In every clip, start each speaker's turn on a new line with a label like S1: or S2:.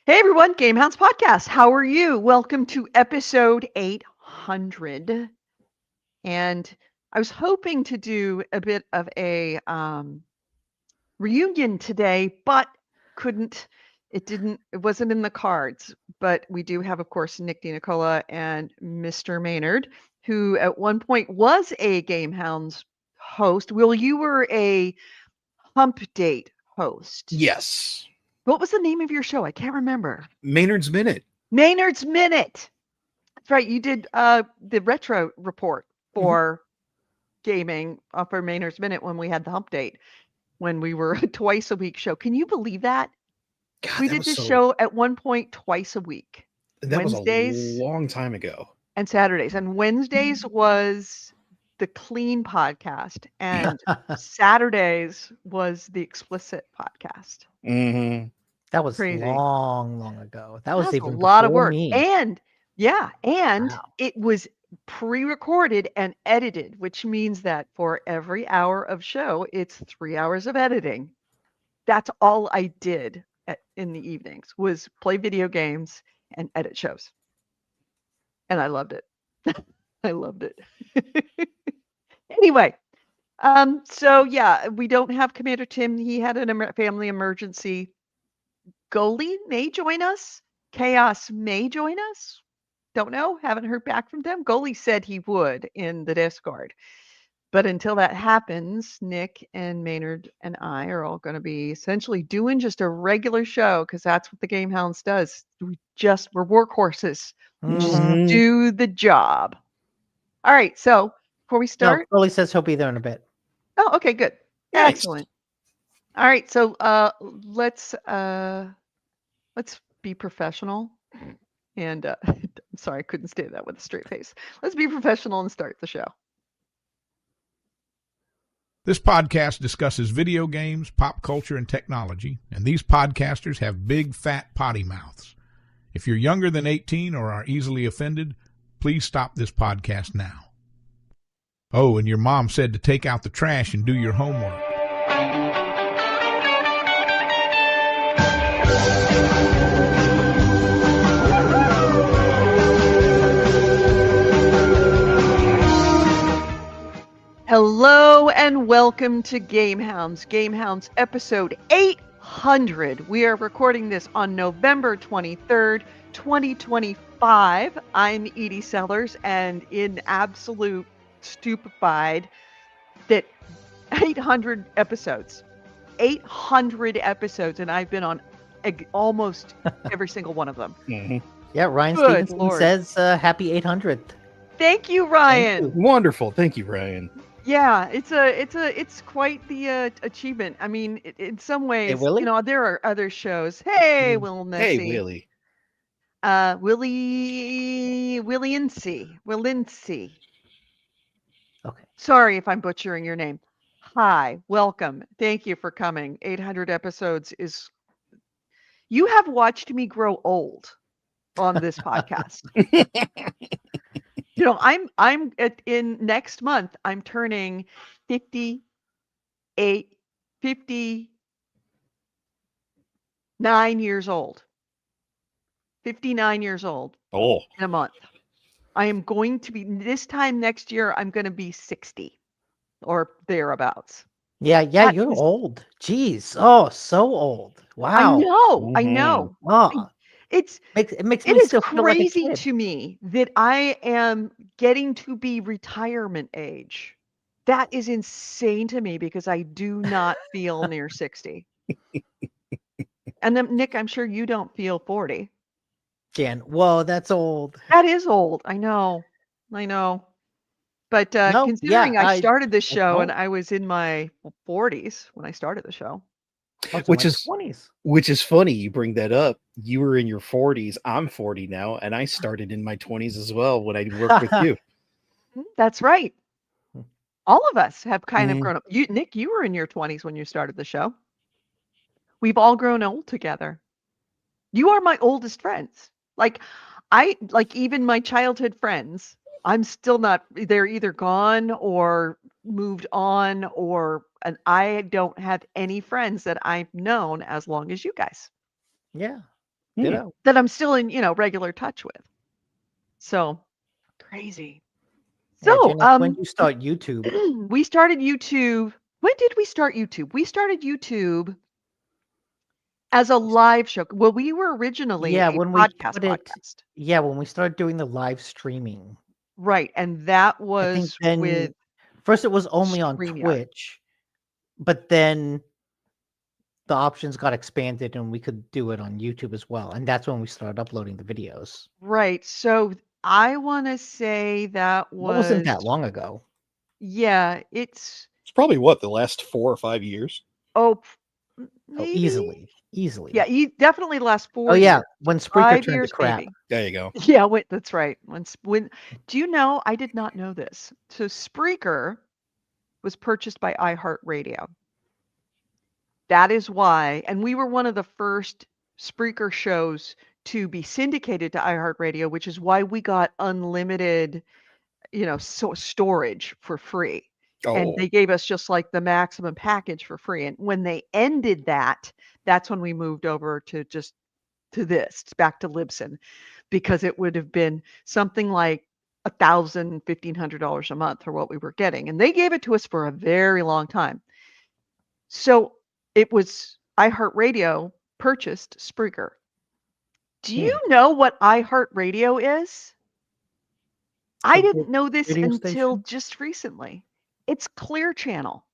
S1: Hey everyone, GameHounds podcast. How are you? Welcome to episode 800. And I was hoping to do a bit of a reunion today, but couldn't. It wasn't in the cards. But we do have, of course, Nick DiNicola and Mr. Maynard, who at one point was a GameHounds host. Will, you were a Hump Date host.
S2: Yes.
S1: What was the name of your show? I can't remember.
S2: Maynard's Minute.
S1: Maynard's Minute. That's right. You did the retro report for gaming for Maynard's Minute when we had the Hump Date, when we were a twice a week show. Can you believe that?
S2: God,
S1: We
S2: that
S1: did
S2: was
S1: this
S2: so.
S1: show at one point twice a week,
S2: That was a
S1: Wednesdays
S2: long time ago.
S1: and Saturdays. And Wednesdays was the clean podcast, and Saturdays was the explicit podcast.
S2: Mm-hmm.
S3: That was
S1: Crazy.
S3: long ago. That was
S1: That's
S3: even
S1: a lot of
S3: before
S1: work.
S3: me.
S1: And
S3: Wow.
S1: it was pre-recorded and edited, which means that for every hour of show, it's 3 hours of editing. That's all I did in the evenings, was play video games and edit shows. And I loved it. I loved it. Anyway, so yeah, we don't have Commander Tim. He had a family emergency. Goalie may join us. Chaos may join us. Don't know. Haven't heard back from them. Goalie said he would in the Discord. But until that happens, Nick and Maynard and I are all going to be essentially doing just a regular show, because that's what the GameHounds does. We're workhorses. We just
S3: Mhm.
S1: do the job. All right. So before we
S3: No,
S1: start.
S3: Rolly says he'll be there in a bit.
S1: Oh, okay, good.
S2: Nice.
S1: Excellent. All right. So let's be professional. And I'm sorry, I couldn't say that with a straight face. Let's be professional and start the show.
S4: This podcast discusses video games, pop culture, and technology, and these podcasters have big, fat potty mouths. If you're younger than 18 or are easily offended, please stop this podcast now. Oh, and your mom said to take out the trash and do your homework.
S1: Hello and welcome to GameHounds. GameHounds episode 800. We are recording this on November 23rd, 2025. I'm Edie Sellers, and in absolute stupefied that 800 episodes. 800 episodes, and I've been on almost every single one of them.
S2: Mm-hmm.
S3: Yeah, Ryan
S1: Good
S3: Stevenson
S1: Lord.
S3: says happy 800th.
S1: Thank you, Ryan.
S2: Wonderful. Thank you, Ryan.
S1: Yeah, it's quite the achievement. I mean, in some ways,
S3: Willie?
S1: there are other shows. Hey, Will
S2: Hey,
S1: Nessie.
S2: Willie.
S1: Willincy.
S3: Okay.
S1: Sorry if I'm butchering your name. Hi, welcome. Thank you for coming. 800 episodes is. You have watched me grow old on this podcast. I'm in next month, I'm turning 59 years old. 59 years old
S2: Oh.
S1: in a month. I am going to be, this time next year, I'm going to be 60 or thereabouts.
S3: Yeah,
S1: That
S3: you're
S1: is-
S3: old. Jeez. Oh, so old. Wow.
S1: I know.
S3: Oh,
S1: It
S3: makes me
S1: is
S3: still feel like a
S1: crazy
S3: kid.
S1: to me that I am getting to be retirement age. That is insane to me because I do not feel near 60. And then, Nick, I'm sure you don't feel 40.
S3: Jan, whoa, that's old.
S1: That is old. I know. But
S3: No,
S1: considering
S3: yeah,
S1: I started this show
S3: don't.
S1: and I was in my 40s when I started the show.
S3: Which is 20s.
S2: Which is funny you bring that up. You were in your 40s. I'm 40 now, and I started in my 20s as well when I worked with you.
S1: That's right. All of us have kind of
S2: Mhm.
S1: grown up. Nick, you were in your 20s when you started the show. We've all grown old together. You are my oldest friends. Even my childhood friends, I'm still not, they're either gone or moved on, and I don't have any friends that I've known as long as you guys.
S3: Yeah. Ditto.
S1: that I'm still in, regular touch with. So crazy.
S3: Yeah,
S1: So,
S3: Janice, when did you start YouTube?
S1: we started YouTube. When did we start YouTube? We started YouTube as a live show. Well, we were originally
S3: Yeah,
S1: a
S3: when we
S1: podcast.
S3: yeah, when we started doing the live streaming.
S1: Right. And that
S3: I think
S1: was
S3: then
S1: with
S3: first it was only on
S1: StreamYard.
S3: Twitch, but then the options got expanded and we could do it on YouTube as well. And that's when we started uploading the videos.
S1: Right. So I want to say that
S3: That wasn't
S1: was,
S3: that long ago.
S1: yeah, it's,
S2: It's probably the last 4 or 5 years.
S3: Oh,
S1: maybe.
S3: easily.
S1: Yeah, definitely the last 4
S3: Oh yeah,
S1: years.
S3: when Spreaker
S1: 5
S3: turned to
S1: years,
S3: crap.
S1: maybe.
S2: There you go.
S1: Yeah, wait, that's right. When do you know? I did not know this. So Spreaker was purchased by iHeartRadio. That is why, and we were one of the first Spreaker shows to be syndicated to iHeartRadio, which is why we got unlimited, storage for free. And
S2: Oh,
S1: they gave us just like the maximum package for free. And when they ended that, that's when we moved over to this, back to Libsyn, because it would have been something like $1,000, $1,500 a month for what we were getting. And they gave it to us for a very long time. So it was iHeartRadio purchased Spreaker. Do you know what iHeartRadio is? I
S3: The
S1: didn't know this
S3: radio
S1: until
S3: station?
S1: just recently. It's Clear Channel,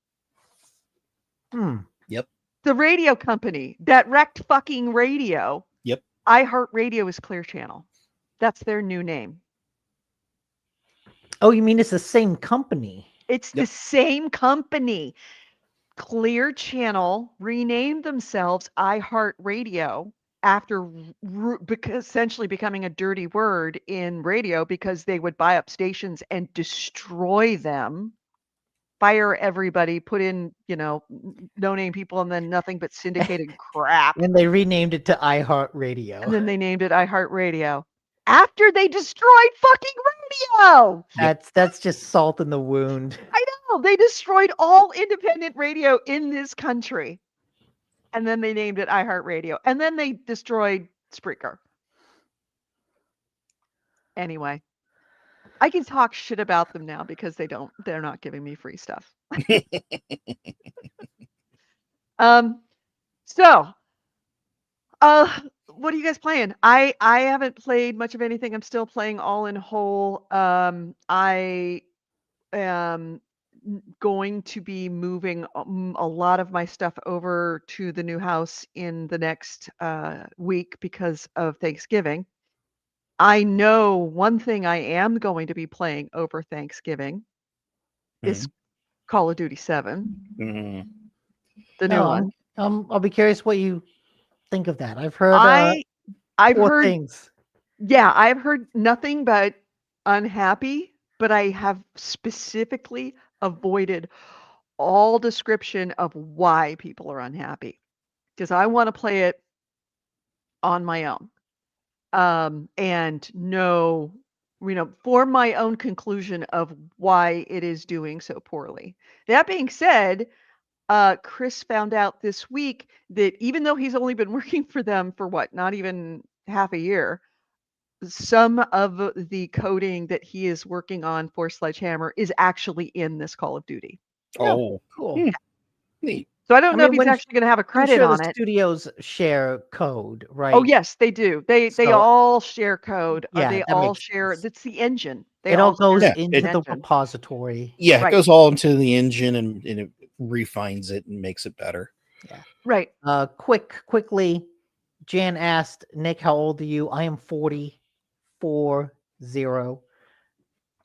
S2: yep.
S1: the radio company that wrecked fucking radio.
S2: Yep.
S1: iHeartRadio is Clear Channel. That's their new name.
S3: Oh, you mean it's the same company?
S1: It's the same company. Clear Channel renamed themselves iHeartRadio after essentially becoming a dirty word in radio because they would buy up stations and destroy them, fire everybody, put in, no-name people, and then nothing but syndicated crap.
S3: And they renamed it to iHeartRadio.
S1: And then they named it iHeartRadio after they destroyed fucking radio.
S3: That's just salt in the wound.
S1: I know. They destroyed all independent radio in this country. And then they named it iHeartRadio. And then they destroyed Spreaker. Anyway, I can talk shit about them now because they're not giving me free stuff. So, what are you guys playing? I haven't played much of anything. I'm still playing All in Whole. I am going to be moving a lot of my stuff over to the new house in the next week because of Thanksgiving. I know one thing I am going to be playing over Thanksgiving is Call of Duty 7, the new one.
S3: I'll be curious what you think of that. I've heard
S1: I've
S3: poor
S1: heard
S3: things.
S1: Yeah, I've heard nothing but unhappy, but I have specifically avoided all description of why people are unhappy because I want to play it on my own and know, form my own conclusion of why it is doing so poorly. That being said, Chris found out this week that even though he's only been working for them for not even half a year, some of the coding that he is working on for Sledgehammer is actually in this Call of Duty.
S2: Oh,
S3: Cool.
S2: neat.
S1: So I don't know if he's
S3: when-
S1: actually going to have a
S3: I'm
S1: credit
S3: sure
S1: on
S3: the
S1: it.
S3: studios share code, right?
S1: Oh yes, they do. They
S3: So-
S1: all share code.
S3: Yeah,
S1: They
S3: that
S1: all
S3: makes
S1: share.
S3: sense.
S1: That's the engine. They
S3: It all goes
S1: share
S3: into the
S1: engine.
S3: repository.
S2: Yeah,
S1: Right.
S2: it goes all into the engine and it refines it and makes it better.
S1: Right.
S3: Quickly, Jan asked Nick, "How old are you?" I am 44.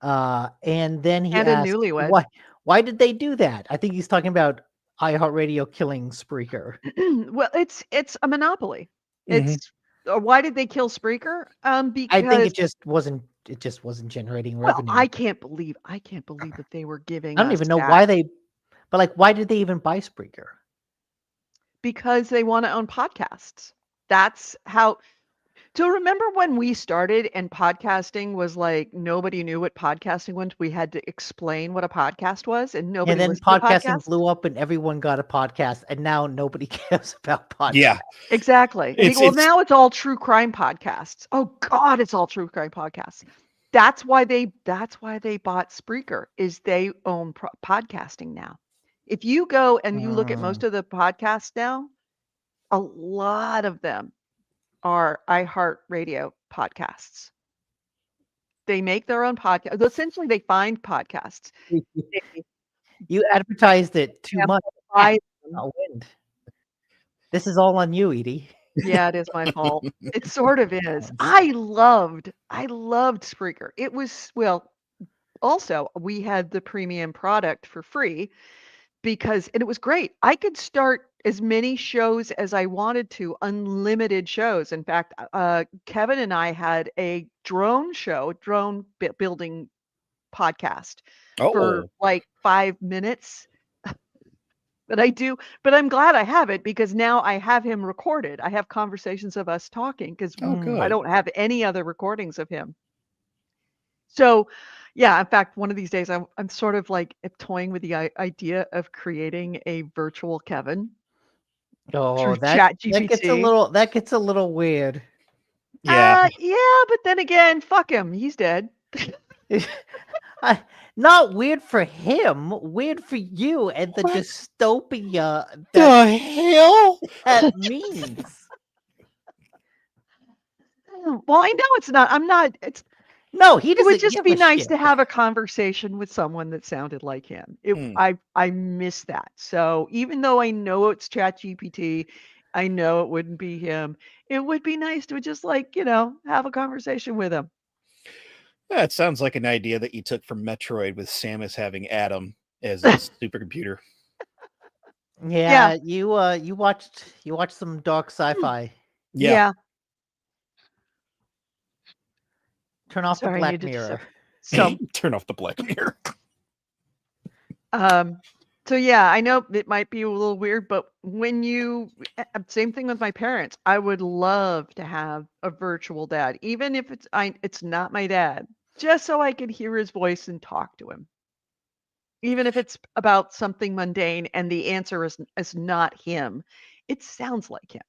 S3: And then he
S1: And a
S3: asked,
S1: newlywed.
S3: Why did they do that? I think he's talking about iHeartRadio killing Spreaker.
S1: Well, it's a monopoly. It's why did they kill Spreaker? Because
S3: I think it just wasn't generating revenue.
S1: I can't believe that they were giving.
S3: I don't
S1: us
S3: even know
S1: that.
S3: why why did they even buy Spreaker?
S1: Because they want to own podcasts. That's how. So remember when we started and podcasting was like nobody knew what podcasting was? We had to explain what a podcast was, and nobody
S3: And then
S1: listened to
S3: podcasting
S1: podcasts.
S3: blew up and everyone got a podcast, and now nobody cares about podcasts.
S2: Yeah.
S1: Exactly.
S2: It's-
S1: Well,
S2: it's-
S1: now it's all true crime podcasts. Oh God, it's all true crime podcasts. That's why they bought Spreaker, is they own podcasting now. If you go and you look at most of the podcasts now, a lot of them are iHeartRadio podcasts. They make their own podcast. Essentially, they find podcasts. They
S3: You advertised it too much.
S1: buy them.
S3: Not wind. This is all on you, Edie.
S1: Yeah, it is my fault. It sort of is. I loved Spreaker. It was, well, also we had the premium product for free and it was great. I could start as many shows as I wanted to, unlimited shows. In fact, Kevin and I had a drone building podcast for
S2: Oh,
S1: like 5 minutes. But I'm glad I have it because now I have him recorded. I have conversations of us talking because
S2: oh,
S1: I
S2: good.
S1: don't have any other recordings of him. So, yeah, in fact, one of these days I'm sort of like toying with the idea of creating a virtual Kevin
S3: Oh,
S1: through
S3: that gets a
S1: ChatGPT.
S3: little weird.
S2: Yeah.
S1: Yeah, but then again, fuck him. He's dead.
S3: Not weird for him, weird for you and the
S2: What
S3: dystopia
S2: the
S3: that
S2: hell?
S3: that means.
S1: Well, I know it's not. I'm not.
S3: No, he
S1: It
S3: doesn't
S1: would just
S3: give
S1: be
S3: a
S1: nice
S3: shit.
S1: to have a conversation with someone that sounded like him. I miss that. So even though I know it's ChatGPT, I know it wouldn't be him. It would be nice to just have a conversation with him.
S2: Yeah, it sounds like an idea that you took from Metroid with Samus having Adam as a supercomputer.
S3: Yeah, you watched some dark sci-fi.
S2: Yeah.
S3: Turn off
S1: Sorry, I
S3: the Black
S1: needed to
S3: Mirror.
S1: So,
S2: Turn off the Black Mirror.
S1: so yeah, I know it might be a little weird, but same thing with my parents. I would love to have a virtual dad, even if it's not my dad, just so I could hear his voice and talk to him. Even if it's about something mundane and the answer is not him, it sounds like him.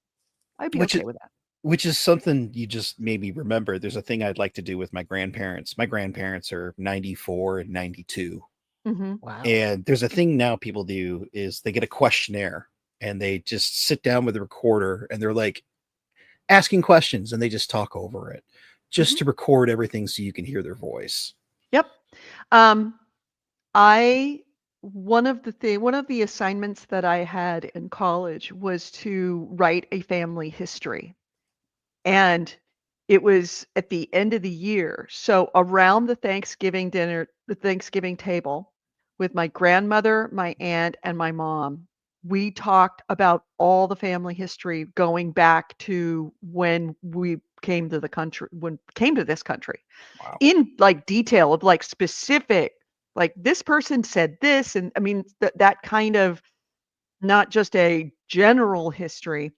S1: I'd be okay with that.
S2: Which is something you just made me remember. There's a thing I'd like to do with my grandparents. My grandparents are 94 and 92.
S1: Mm-hmm.
S3: Wow.
S2: And there's a thing now people do is they get a questionnaire and they just sit down with a recorder and they're like asking questions and they just talk over it just to record everything so you can hear their voice.
S1: Yep. One of the assignments that I had in college was to write a family history. And it was at the end of the year. So around the Thanksgiving dinner, the Thanksgiving table with my grandmother, my aunt, and my mom, we talked about all the family history going back to when we came to this country.
S2: Wow.
S1: In like detail of like specific, like this person said this. And I mean, that kind of not just a general history,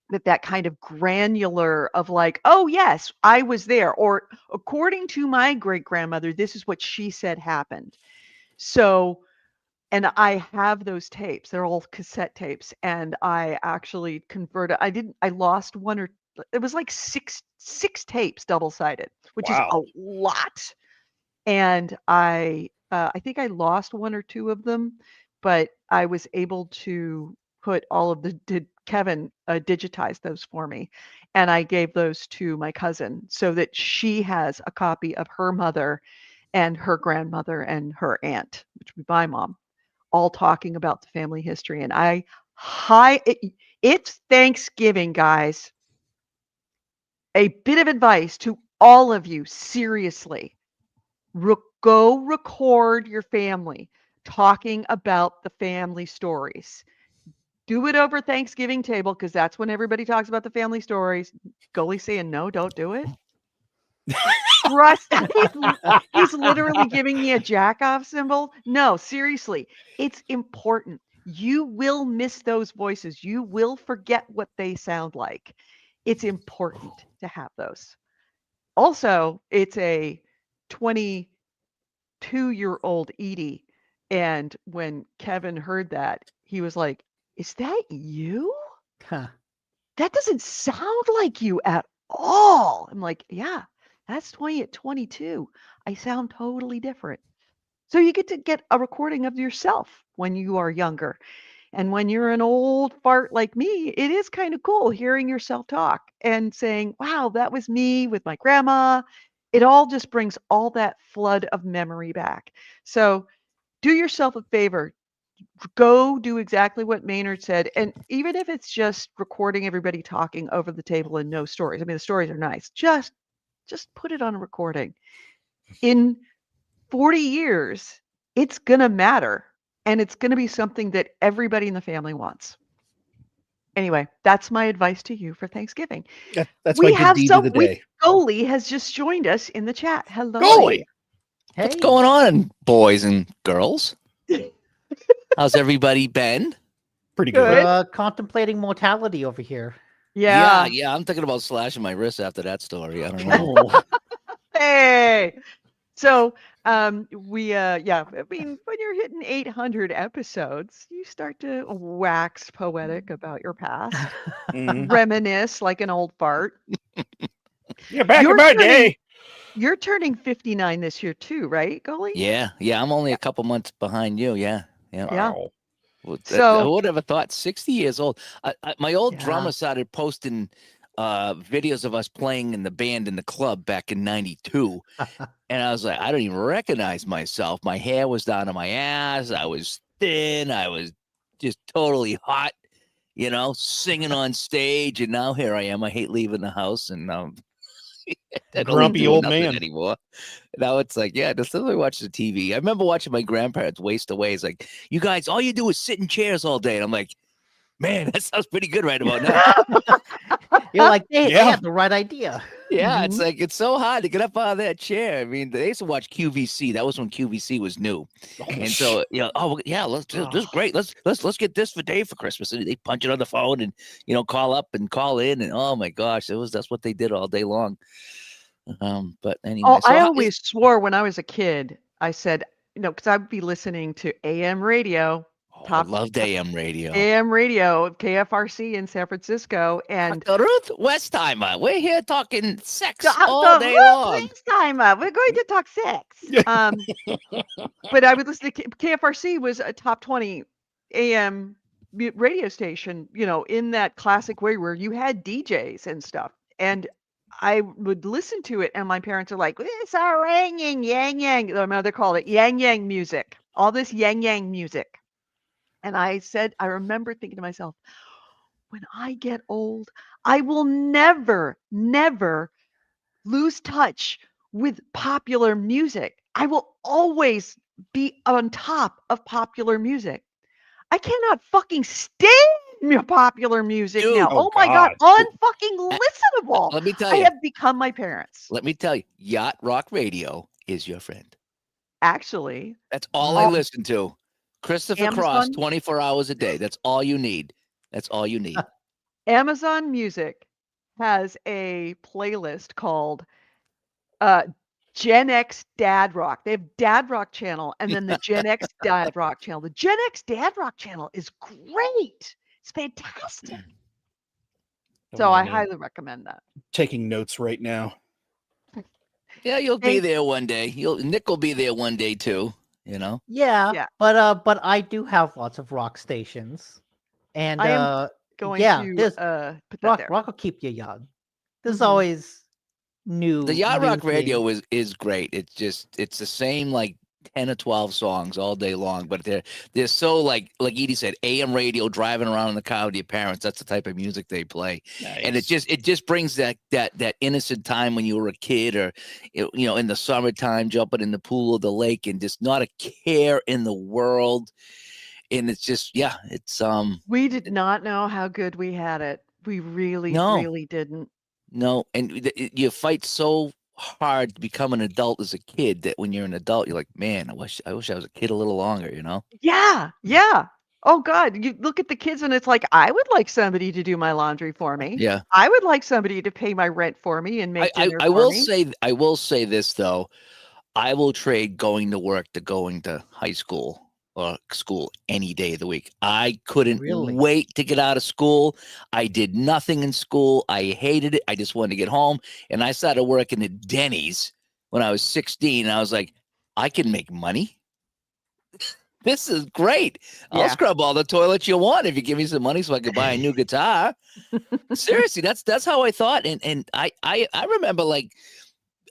S1: but that kind of granular of like, oh yes, I was there, or according to my great grandmother, this is what she said happened. So, and I have those tapes. They're all cassette tapes, and I actually converted. I lost one, or it was like six tapes double-sided, which is a
S2: Wow.
S1: lot. And I think I lost one or two of them, but I was able to put all of Kevin digitized those for me, and I gave those to my cousin so that she has a copy of her mother and her grandmother and her aunt, which would be my mom, all talking about the family history. And it's Thanksgiving, guys. A bit of advice to all of you, seriously. Go record your family talking about the family stories. Do it over Thanksgiving table because that's when everybody talks about the family stories. Goalie saying no, don't do it. Trust. He's literally giving me a jack off symbol. No, seriously, it's important. You will miss those voices. You will forget what they sound like. it's important to have those. Also, it's a 22-year-old Edie. And when Kevin heard that, he was like, "Is that you?
S3: Huh.
S1: That doesn't sound like you at all." I'm like, "Yeah, that's 20 at 22. I sound totally different." So you get to get a recording of yourself when you are younger. And when you're an old fart like me, it is kind of cool hearing yourself talk and saying, "Wow, that was me with my grandma." It all just brings all that flood of memory back. So do yourself a favor. Go do exactly what Maynard said. And even if it's just recording everybody talking over the table and no stories. I mean, the stories are nice. Just put it on a recording. In 40 years, it's going to matter. And it's going to be something that everybody in the family wants. Anyway, that's my advice to you for Thanksgiving.
S2: That's
S1: We
S2: my good
S1: have
S2: deed of the day.
S1: Goalie has just joined us in the chat. Hello.
S5: Goalie!
S3: Hey.
S5: What's going on, boys and girls? How's everybody been?
S2: Pretty
S1: Good.
S2: good.
S3: Contemplating mortality over here.
S1: Yeah.
S5: Yeah. I'm thinking about slashing my wrist after that story. I don't know.
S3: Oh,
S1: Hey. So, I mean, when you're hitting 800 episodes, you start to wax poetic about your past,
S2: Mhm.
S1: reminisce like an old fart.
S2: Yeah, back
S1: You're
S2: in my
S1: turning-
S2: day.
S1: You're turning 59 this year too, right, Goalie?
S5: Yeah. I'm only a couple months behind you. Yeah.
S1: Yeah.
S2: Wow.
S5: Well, I
S1: So,
S5: would have thought 60 years old. My old
S1: Yeah.
S5: drummer started posting videos of us playing in the band in the club back in '92. And I was like, I don't even recognize myself. My hair was down to my ass. I was thin. I was just totally hot, singing on stage. And now here I am. I hate leaving the house, and I don't
S2: Grumpy
S5: do
S2: old
S5: nothing
S2: man.
S5: anymore. Now it's like, yeah, just let me watch the TV. I remember watching my grandparents waste away. It's like, you guys, all you do is sit in chairs all day. And I'm like, man, that sounds pretty good right about now.
S3: you're like, they
S2: Yeah.
S3: had the right idea.
S5: Yeah, it's
S1: Mhm.
S5: like it's so hard to get up out of that chair. I mean, they used to watch QVC. That was when QVC was new, and so let's do this is great. Let's get this for Dave for Christmas. And they punch it on the phone and call up and call in, and oh my gosh, that's what they did all day long. But anyway,
S1: Oh,
S5: so
S1: I
S5: how-
S1: always swore when I was a kid, I said, because I'd be listening to AM radio,
S5: I loved AM radio.
S1: KFRC in San Francisco, and
S5: Dr. Ruth Westheimer, we're here talking sex
S1: the
S5: all day long.
S1: time we're going to talk sex. But I would listen to KFRC was a top 20 AM radio station, in that classic way where you had DJs and stuff. And I would listen to it, and my parents are like, "It's our yang yang." My mother called it yang yang music. All this yang yang music. And I remember thinking to myself, when I get old, I will never, never lose touch with popular music. I will always be on top of popular music. I cannot fucking stand popular music
S5: Dude,
S1: now.
S2: oh
S1: Oh my God,
S2: God.
S1: unfucking listenable.
S5: Let me tell
S1: I
S5: you.
S1: have become my parents.
S5: Let me tell you, Yacht Rock Radio is your friend.
S1: Actually,
S5: That's all I
S1: Oh.
S5: listen to. Christopher Cross,
S1: Amazon?
S5: 24 hours a day. That's all you need. That's all you need.
S1: Amazon Music has a playlist called Gen X Dad Rock. They have Dad Rock channel and then the Gen X Dad Rock channel. The Gen X Dad Rock channel is great. It's fantastic. So I highly recommend that.
S2: Taking notes right now.
S5: Yeah, you'll be
S1: Thank-
S5: there one day. Nick will be there one day too.
S3: Yeah,
S1: Yeah.
S3: but I do have lots of rock stations, and
S1: I am Going
S3: yeah,
S1: to
S3: there's-
S1: put that
S3: rock
S1: there.
S3: rock will keep you young. There's
S1: Mhm.
S3: always new.
S5: The Yacht
S3: new
S5: Rock Radio
S3: things.
S5: is great. It's the same like 10 or 12 songs all day long, but they're so like Edie said, AM radio, driving around in the car with your parents. That's the type of music they play. And it just brings that innocent time when you were a kid, or in the summertime, jumping in the pool or the lake, and just not a care in the world. And it's just it's
S1: We did not know how good we had it. We really,
S5: No.
S1: really didn't.
S5: no, and you fight so hard to become an adult as a kid that when you're an adult, you're like, man, I wish I was a kid a little longer.
S1: Yeah, yeah. Oh God, you look at the kids and it's like, I would like somebody to do my laundry for me.
S5: Yeah.
S1: I would like somebody to pay my rent for me and make dinner for me.
S5: I will say this though. I will trade going to work to going to high school or school any day of the week. I couldn't
S3: Really?
S5: wait to get out of school. I did nothing in school. I hated it. I just wanted to get home. And I started working at Denny's when I was 16. And I was like, I can make money. This is great. I'll
S1: Yeah.
S5: scrub all the toilets you want if you give me some money so I could buy a new guitar. Seriously, that's how I thought. And I remember like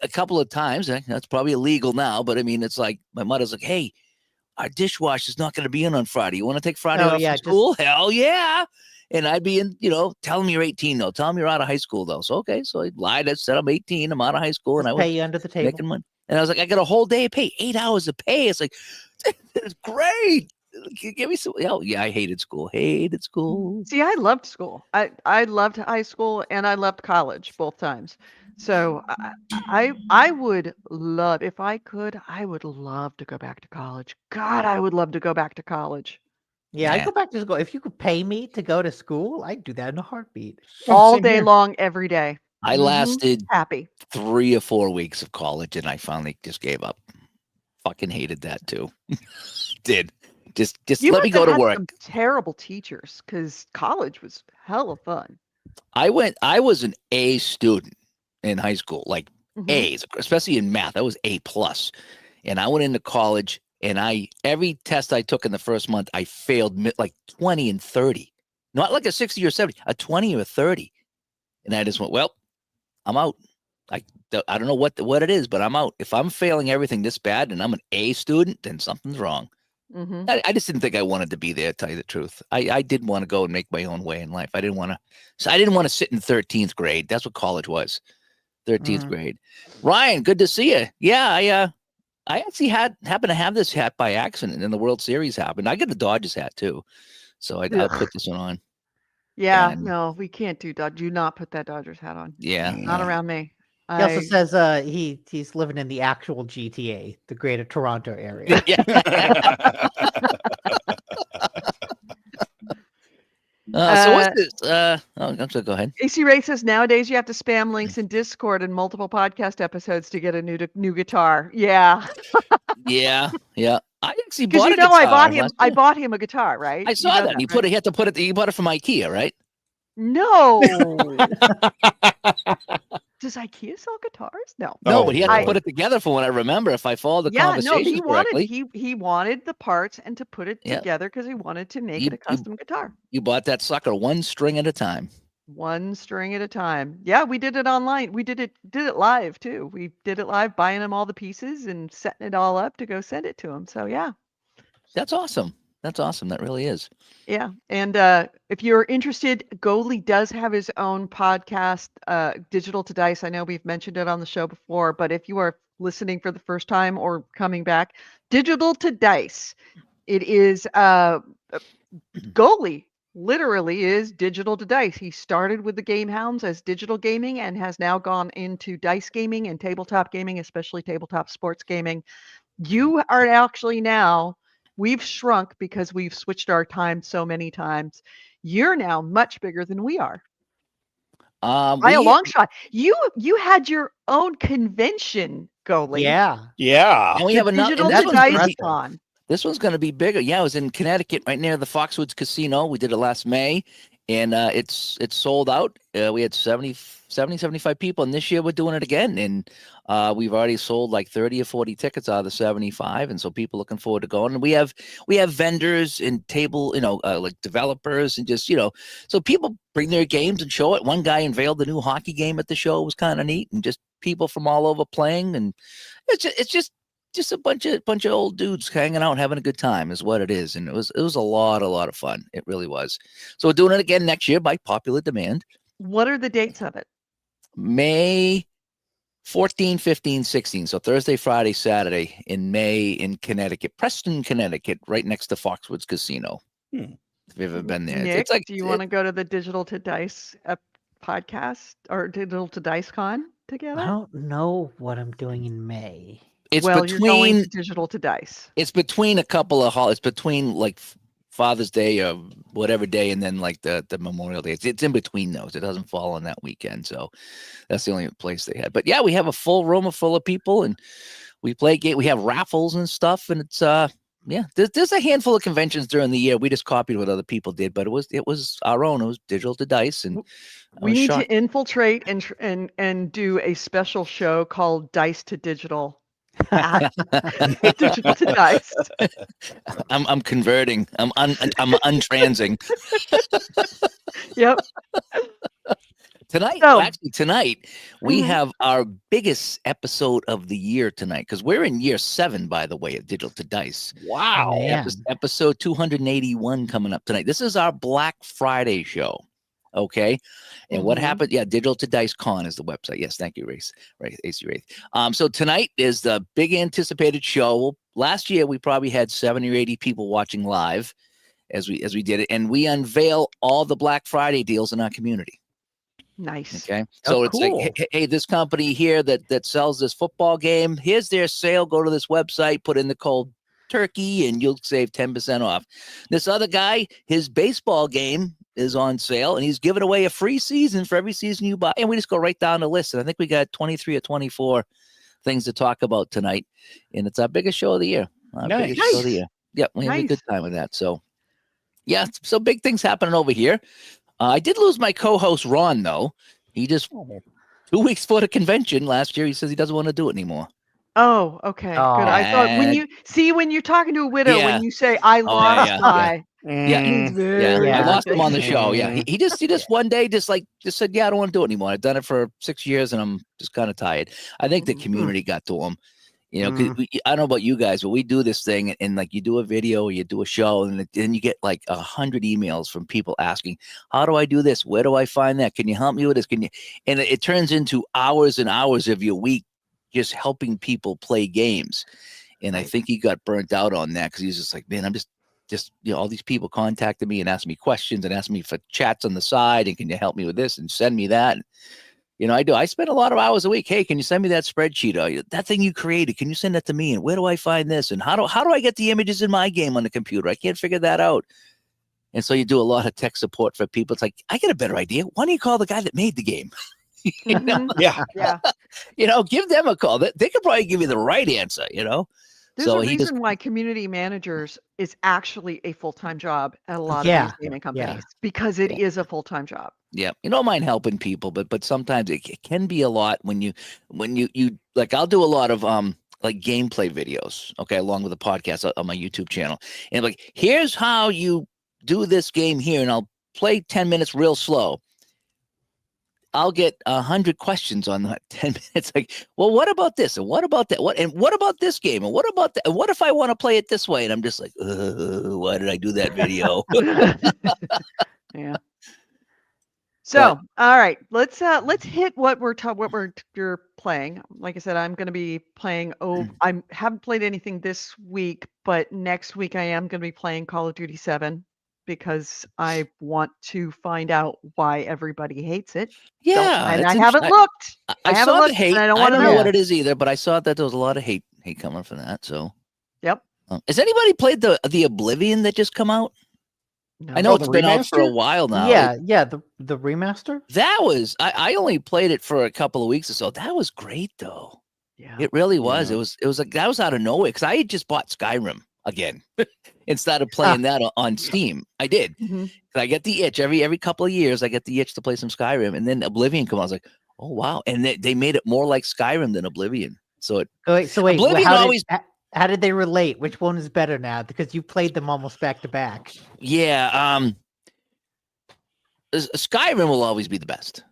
S5: a couple of times, that's probably illegal now, but I mean, it's like my mother's like, hey, our dishwasher's not going to be in on Friday. You want to take Friday off from school? Hell yeah. And I'd be in, tell them you're 18 though. Tell them you're out of high school though. So, okay. So I lied. I said I'm 18. I'm out of high school. And I was
S3: pay you under the table.
S5: making money. And I was like, I got a whole day of pay, 8 hours of pay. It's like, it's great. Give me some. Oh, yeah, I hated school. Hated school.
S1: See, I loved school. I loved high school and I loved college both times. So I would love, if I could, I would love to go back to college. God, I would love to go back to college.
S3: Yeah, I'd
S5: Yeah.
S3: go back to school. If you could pay me to go to school, I'd do that in a heartbeat.
S1: All
S2: Same
S1: day
S2: here.
S1: long, every day.
S5: I
S1: Mhm.
S5: lasted
S1: Happy.
S5: 3 or 4 weeks of college and I finally just gave up. Fucking hated that too. Did. Just
S1: You
S5: let me
S1: must have
S5: go to
S1: had
S5: work.
S1: some terrible teachers because college was hella fun.
S5: I was an A student in high school, like
S1: Mhm.
S5: A's, especially in math. I was A plus. And I went into college and every test I took in the first month, I failed like 20 and 30. Not like a 60 or 70, a 20 or a 30. And I just went, well, I'm out. I don't know what it is, but I'm out. If I'm failing everything this bad and I'm an A student, then something's wrong.
S1: Mhm.
S5: I just didn't think I wanted to be there, to tell you the truth. I did want to go and make my own way in life. I didn't want to sit in 13th grade. That's what college was. 13th grade. Ryan, good to see you. Yeah, I actually happened to have this hat by accident, and the World Series happened. I got the Dodgers hat too. So I'll
S1: Ugh.
S5: put this one on.
S1: Yeah,
S5: And-
S1: no, we can't do not put that Dodgers hat on.
S5: Yeah.
S1: Not around me.
S3: He also says he's living in the actual GTA, the Greater Toronto area.
S5: So what's this? I'm sorry, go ahead.
S1: AC Ray says nowadays you have to spam links in Discord and multiple podcast episodes to get a new guitar. Yeah,
S5: Yeah. I actually
S1: because
S5: bought a guitar.
S1: I bought him a guitar, right?
S5: I saw that.
S1: right?
S5: You had to put it. You bought it from IKEA, right?
S1: No. Does IKEA sell guitars? No.
S5: No,
S2: Oh,
S5: but he had to
S1: I-
S5: put it together from what I remember. If I follow the
S1: Yeah, no,
S5: conversations correctly,
S1: he wanted the parts and to put it
S5: Yeah.
S1: together because he wanted to make
S5: You-
S1: it a custom guitar.
S5: you bought that sucker one string at a time.
S1: One string at a time. Yeah, we did it online. We did it live too. We did it live, buying him all the pieces and setting it all up to go send it to him. So yeah.
S5: That's awesome. That's awesome. That really is.
S1: Yeah. And if you're interested, Goalie does have his own podcast, Digital to Dice. I know we've mentioned it on the show before, but if you are listening for the first time or coming back, Digital to Dice. It is Goalie literally is Digital to Dice. He started with the GameHounds as digital gaming and has now gone into dice gaming and tabletop gaming, especially tabletop sports gaming. You are actually now, we've shrunk because we've switched our time so many times. You're now much bigger than we are by a long shot. You had your own convention, Goalie.
S3: Yeah.
S2: Yeah.
S5: And we have another.
S1: Digital
S5: and
S1: to
S5: this one's gonna
S1: Dice
S5: be-
S1: Con.
S5: This one's going to be bigger. Yeah, it was in Connecticut, right near the Foxwoods Casino. We did it last May, and it's sold out. We had 75 people, and this year we're doing it again. And we've already sold like 30 or 40 tickets out of the 75, and so people looking forward to going. And we have vendors and table, like developers, and just so people bring their games and show it. One guy unveiled the new hockey game at the show. It was kind of neat, and just people from all over playing, and it's just a bunch of old dudes hanging out, having a good time is what it is. And it was a lot of fun. It really was. So we're doing it again next year by popular demand.
S1: What are the dates of it?
S5: May 14, 15, 16. So Thursday, Friday, Saturday in May in Connecticut, Preston, Connecticut, right next to Foxwoods Casino.
S2: Hmm.
S5: If you've ever been there.
S1: Nick,
S5: It's like,
S1: do you want to go to the Digital to Dice podcast or Digital to Dice Con together?
S3: I don't know what I'm doing in May.
S5: it's
S1: Well, you're going
S5: between
S1: to Digital to Dice.
S5: it's between a couple of it's between like Father's Day or whatever day, and then like the Memorial Day. It's in between those. It doesn't fall on that weekend, so that's the only place they had. But yeah, we have a full room full of people, and we play game. We have raffles and stuff, and it's yeah. There's a handful of conventions during the year. We just copied what other people did, but it was our own. It was Digital to Dice, and
S1: we need to infiltrate and do a special show called Dice to Digital. Digital to Dice.
S5: I'm converting. I'm untransing.
S1: Yep.
S5: Tonight we have our biggest episode of the year tonight, because we're in year 7, by the way, of Digital to Dice.
S2: Wow.
S5: Episode 281 coming up tonight. This is our Black Friday show. Okay. And what happened? Yeah, Digital to Dice Con is the website. Yes, thank you, AC Wraith. So tonight is the big anticipated show. Last year we probably had 70 or 80 people watching live as we did it, and we unveil all the Black Friday deals in our community.
S1: Nice.
S5: Okay. So it's
S3: cool.
S5: like, hey, this company here that sells this football game, here's their sale. Go to this website, put in the code turkey, and you'll save 10% off. This other guy, his baseball game is on sale, and he's giving away a free season for every season you buy. And we just go right down the list. And I think we got 23 or 24 things to talk about tonight. And it's our biggest show of the year.
S2: Nice.
S5: Show of the year. Yeah, we have a good time with that. So yeah, so big things happening over here. I did lose my co-host Ron, though. He just 2 weeks before the convention last year, he says he doesn't want to do it anymore.
S1: Oh, okay. Good. I thought when you're talking to a widow, when you say I lost my
S5: I lost him on the show. Yeah. He just one day just said, yeah, I don't want to do it anymore. I've done it for 6 years and I'm just kind of tired. I think the community got to him. You know, 'cause I don't know about you guys, but we do this thing, and like you do a video or you do a show, and then you get like 100 emails from people asking, how do I do this? Where do I find that? Can you help me with this? And it turns into hours and hours of your week just helping people play games. And I think he got burnt out on that, because he's just like, man, I'm just all these people contacted me and asked me questions and asked me for chats on the side, and can you help me with this and send me that? I spend a lot of hours a week. Hey, can you send me that spreadsheet? Or that thing you created, can you send that to me? And where do I find this? And how do I get the images in my game on the computer? I can't figure that out. And so you do a lot of tech support for people. It's like, I get a better idea. Why don't you call the guy that made the game?
S1: Yeah.
S5: Give them a call. They could probably give you the right answer,
S1: There's a reason why community managers is actually a full-time job at a lot of these gaming companies, because it is a full-time job.
S5: Yeah, you don't mind helping people, but sometimes it can be a lot when you like, I'll do a lot of like gameplay videos, okay, along with a podcast on my YouTube channel, and like, here's how you do this game here, and I'll play 10 minutes real slow. I'll get 100 questions on that 10 minutes. Like, well, what about this? And what about that? What about this game? And what about that? And what if I want to play it this way? And I'm just like, why did I do that video?
S1: Yeah. So, all right, let's hit what you're playing. Like I said, I'm going to be playing. I haven't played anything this week, but next week I am going to be playing Call of Duty 7, because I want to find out why everybody hates it.
S5: Yeah,
S1: and I haven't looked.
S5: I
S1: haven't
S5: saw
S1: looked,
S5: the hate.
S1: and I
S5: I
S1: don't
S5: know what it is either, but I saw that there was a lot of hate coming from that. So,
S1: yep.
S5: Has anybody played the Oblivion that just come out?
S1: No.
S5: I know it's been out for a while now.
S3: Yeah, the remaster.
S5: That was I only played it for a couple of weeks or so. That was great though.
S1: Yeah,
S5: it really was. Yeah. It was like, that was out of nowhere, because I had just bought Skyrim again and started playing that on Steam. I did. I get the itch every couple of years. I get the itch to play some Skyrim, and then Oblivion come out. I was like, oh wow! And they made it more like Skyrim than Oblivion. So wait.
S3: Oblivion how did they relate? Which one is better now? Because you played them almost back to back.
S5: Yeah. Skyrim will always be the best.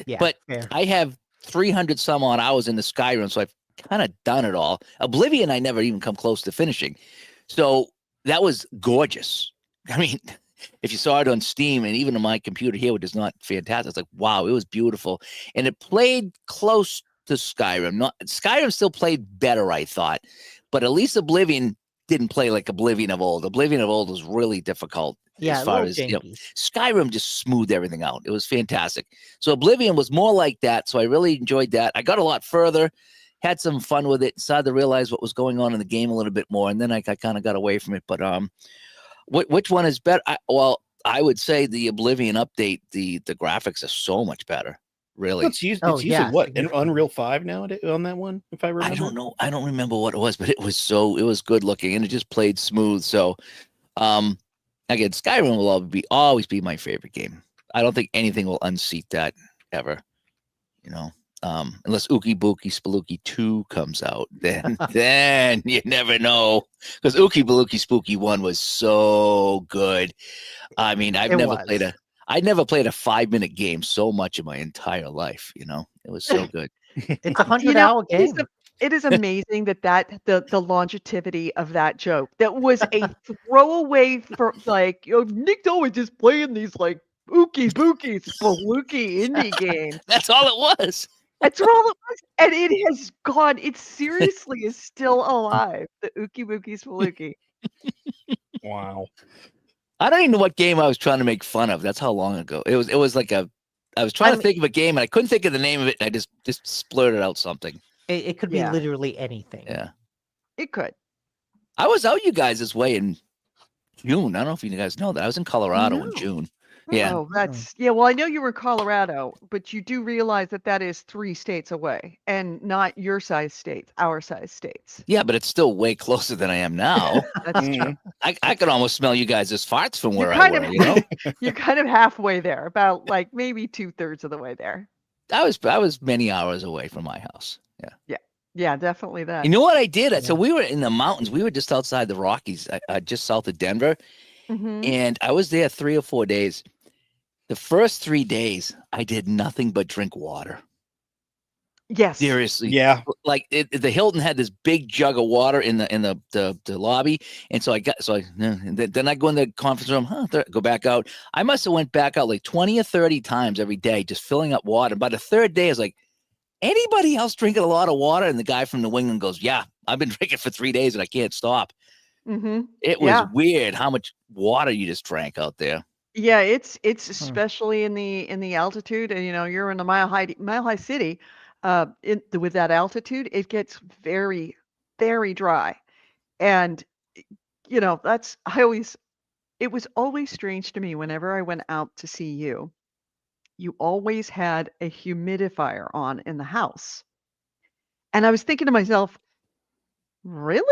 S5: Yeah, but fair. I have 300 some odd hours in the Skyrim, so I've kind of done it all. Oblivion, I never even come close to finishing. So that was gorgeous. I mean, if you saw it on Steam, and even on my computer here, which is not fantastic, it's like, wow, it was beautiful. And it played close to Skyrim. Skyrim still played better, I thought, but at least Oblivion didn't play like Oblivion of old. Oblivion of old was really difficult.
S3: Yeah,
S5: as far as Skyrim just smoothed everything out. It was fantastic. So Oblivion was more like that. So I really enjoyed that. I got a lot further, had some fun with it, started to realize what was going on in the game a little bit more, and then I kind of got away from it. But Which one is better? Well, I would say the Oblivion update. The graphics are so much better. Really.
S2: It's using
S3: yeah,
S2: what, in
S3: significantly.
S2: Unreal 5 now on that one, if I remember.
S5: I don't know. I don't remember what it was, but it was good looking and it just played smooth. So, again, Skyrim will always be my favorite game. I don't think anything will unseat that ever. You know, unless Ookie Bookie Spelooky 2 comes out, then you never know. Because Ookie Bookie Spooky 1 was so good. I mean, I'd never played a 5-minute game so much in my entire life. You know, it was so good.
S3: It's a 100-hour game.
S1: It is amazing that the longevity of that joke that was a throwaway for like, Nick's always just playing these like ookie bookie spelooky indie games.
S5: That's all it was.
S1: That's all it was, and it has gone. It seriously is still alive. The ookie bookie spelooky.
S2: Wow.
S5: I don't even know what game I was trying to make fun of. That's how long ago it was. It was like I was trying to think of a game and I couldn't think of the name of it. And I just splurted out something.
S3: It could be literally anything.
S5: Yeah,
S1: it could.
S5: I was out you guys this way in June. I don't know if you guys know that I was in Colorado in June. Yeah.
S1: Oh, well, I know you were in Colorado, but you do realize that is 3 states away and not your size states, our size states.
S5: Yeah, but it's still way closer than I am now.
S1: That's true.
S5: I could almost smell you guys as farts from where I were, you know?
S1: You're kind of halfway there, about like maybe 2/3 of the way there.
S5: I was many hours away from my house. Yeah.
S1: Yeah, definitely that.
S5: You know what I did? So we were in the mountains. We were just outside the Rockies, just south of Denver.
S1: Mhm.
S5: And I was there 3 or 4 days. The first 3 days, I did nothing but drink water.
S1: Yes.
S5: Seriously.
S2: Yeah.
S5: Like the Hilton had this big jug of water in the lobby. And so then I go in the conference room, go back out. I must have went back out like 20 or 30 times every day, just filling up water. By the third day, I was like, anybody else drinking a lot of water? And the guy from New England goes, yeah, I've been drinking for 3 days and I can't stop.
S1: Mm-hmm.
S5: It was weird how much water you just drank out there.
S1: Yeah, it's especially in the altitude, and you're in a mile high city. With that altitude, it gets very, very dry, and it was always strange to me whenever I went out to see you. You always had a humidifier on in the house, and I was thinking to myself, really?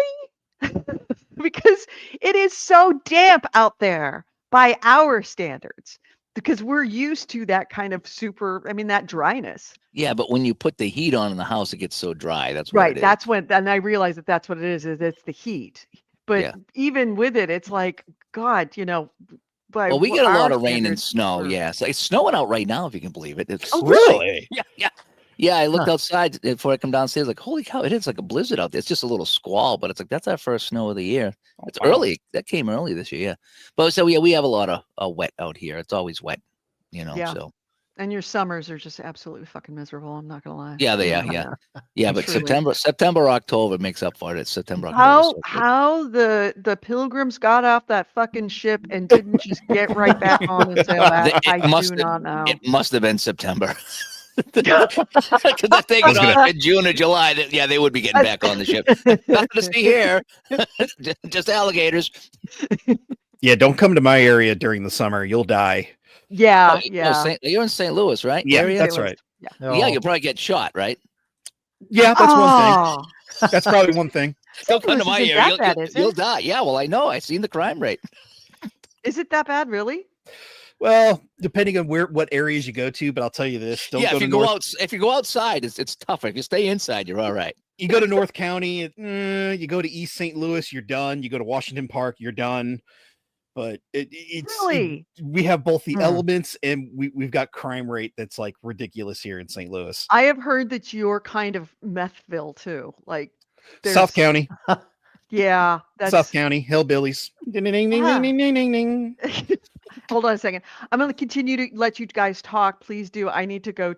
S1: Because it is so damp out there by our standards, because we're used to that kind of that dryness.
S5: Yeah, but when you put the heat on in the house, it gets so dry. That's what
S1: Right.
S5: it is.
S1: That's when, and I realized that's what it is it's the heat. But even with it, it's like, God,
S5: well, we get a lot of rain and
S1: standards
S5: snow. Yeah, so it's snowing out right now, if you can believe it. It's
S2: Really?
S5: Yeah. I looked outside before I come downstairs, like, holy cow, it is like a blizzard out there. It's just a little squall, but it's like that's our first snow of the year. It's early. That came early this year. Yeah, but so we have a lot of wet out here. It's always wet, So.
S1: And your summers are just absolutely fucking miserable. I'm not gonna lie.
S5: Yeah, they are. Yeah, but
S1: Truly.
S5: September, October makes up for it. It's September, October.
S1: How the pilgrims got off that fucking ship and didn't just get right back on and sail back? I do not know.
S5: It must have been September. Because if they got off in June or July, they would be getting back on the ship. Nothing to see here, just alligators.
S2: Yeah, don't come to my area during the summer. You'll die.
S1: Yeah.
S5: You're in St. Louis, right?
S2: Yeah,
S5: area?
S2: that's right.
S5: Yeah, you'll probably get shot, right?
S2: Yeah, that's one thing. That's probably one thing.
S5: Don't come to my area. You'll
S1: it?
S5: die. Yeah, well, I know. I've seen the crime rate.
S1: Is it that bad, really?
S2: Well, depending on what areas you go to, but I'll tell you this:
S5: if you go outside, it's tougher. If you stay inside, you're all right.
S2: You go to North County, you go to East St. Louis, you're done. You go to Washington Park, you're done. But we have both the elements, and we've got crime rate that's like ridiculous here in St. Louis.
S1: I have heard that you're kind of Methville too, like
S2: South County.
S1: Yeah, that's
S2: South County hillbillies. Ding, ding, ding, ding, ding, ding, ding.
S1: Hold on a second. I'm going to continue to let you guys talk. Please do. I need to go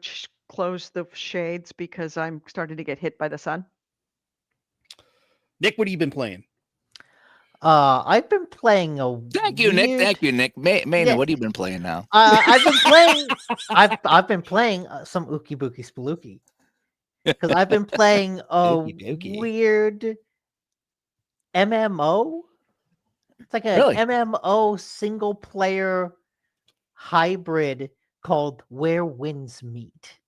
S1: close the shades because I'm starting to get hit by the sun.
S2: Nick, what have you been playing?
S3: I've been playing
S5: Thank you, Nick. Thank you, Nick. Maynard, what have you been playing now?
S3: I've been playing. I've been playing some Ookie Bookie Spelooky because I've been playing a weird MMO. It's like a
S5: Really?
S3: MMO single player hybrid called Where Winds Meet.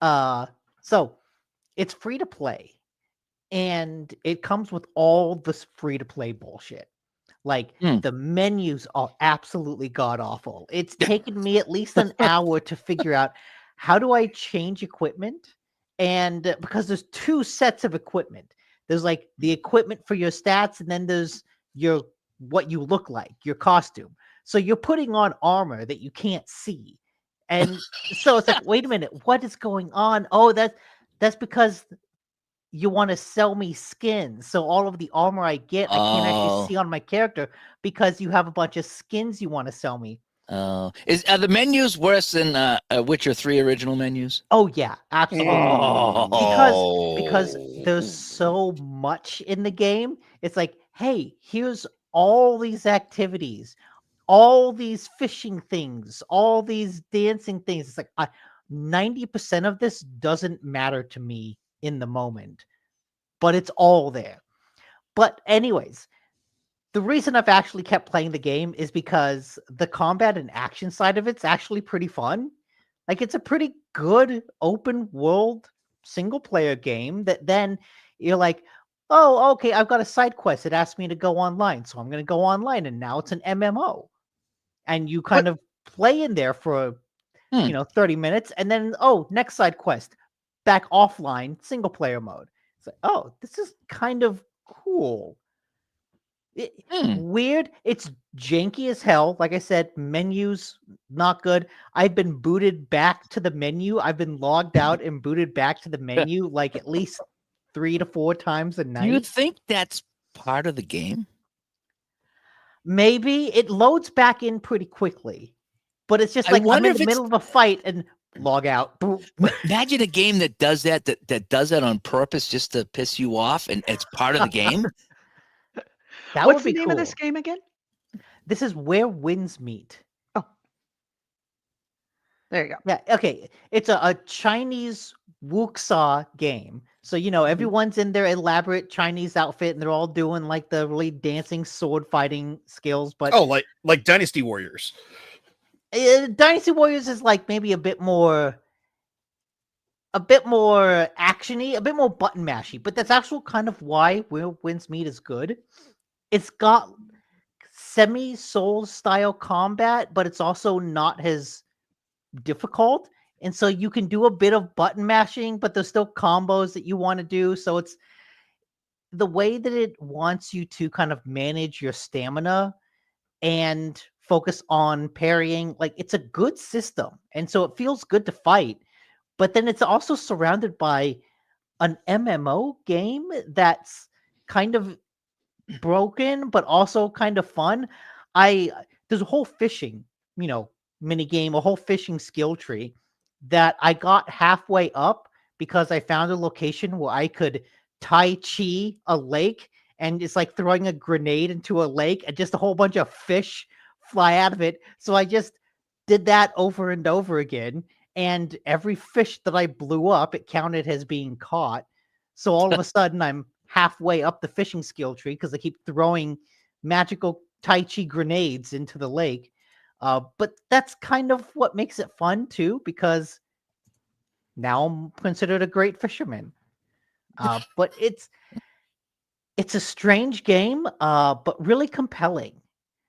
S3: So it's free to play, and it comes with all this free to play bullshit. Like the menus are absolutely god awful. It's taken me at least an hour to figure out how do I change equipment, and because there's two sets of equipment. There's like the equipment for your stats, and then there's your what you look like, your costume. So you're putting on armor that you can't see. And so it's like, wait a minute, what is going on? Oh, that's because you want to sell me skins. So all of the armor I get, I can't actually see on my character because you have a bunch of skins you want to sell me.
S5: Are the menus worse than Witcher 3 original menus?
S3: Oh yeah, absolutely. Because
S2: Oh.
S3: there's so much in the game. It's like, hey, here's all these activities, all these fishing things, all these dancing things. It's like 90% of this doesn't matter to me in the moment, but it's all there. But anyways, the reason I've actually kept playing the game is because the combat and action side of it's actually pretty fun. Like, it's a pretty good open world single player game that then you're like, oh, okay, I've got a side quest. It asked me to go online, so I'm going to go online, and now it's an MMO. And you kind of play in there for 30 minutes, and then next side quest, back offline, single player mode. It's like, oh, this is kind of cool. Weird. It's janky as hell. Like I said, menus not good. I've been booted back to the menu. I've been logged out and booted back to the menu like at least 3 to 4 times a night.
S5: Do you think that's part of the game?
S3: Maybe it loads back in pretty quickly, but it's just like I'm in the middle of a fight and log out.
S5: Imagine a game that does that does that on purpose just to piss you off, and it's part of the game.
S3: That
S1: What's
S3: would be
S1: the name
S3: cool.
S1: of this game again?
S3: This is Where Winds Meet.
S1: Oh, there you go.
S3: Yeah, okay. It's a Chinese wuxia game. So, everyone's in their elaborate Chinese outfit, and they're all doing like the really dancing sword fighting skills. But
S2: like Dynasty Warriors.
S3: Dynasty Warriors is like maybe a bit more actiony, a bit more button mashy. But that's actually kind of why Where Winds Meet is good. It's got semi-Souls style combat, but it's also not as difficult. And so you can do a bit of button mashing, but there's still combos that you want to do. So it's the way that it wants you to kind of manage your stamina and focus on parrying. Like, it's a good system. And so it feels good to fight. But then it's also surrounded by an MMO game that's kind of broken, but also kind of fun. There's a whole fishing, mini game, a whole fishing skill tree that I got halfway up because I found a location where I could Tai Chi a lake, and it's like throwing a grenade into a lake and just a whole bunch of fish fly out of it. So I just did that over and over again. And every fish that I blew up, it counted as being caught. So all of a sudden I'm halfway up the fishing skill tree because I keep throwing magical Tai Chi grenades into the lake. But that's kind of what makes it fun too, because now I'm considered a great fisherman. But it's a strange game, but really compelling.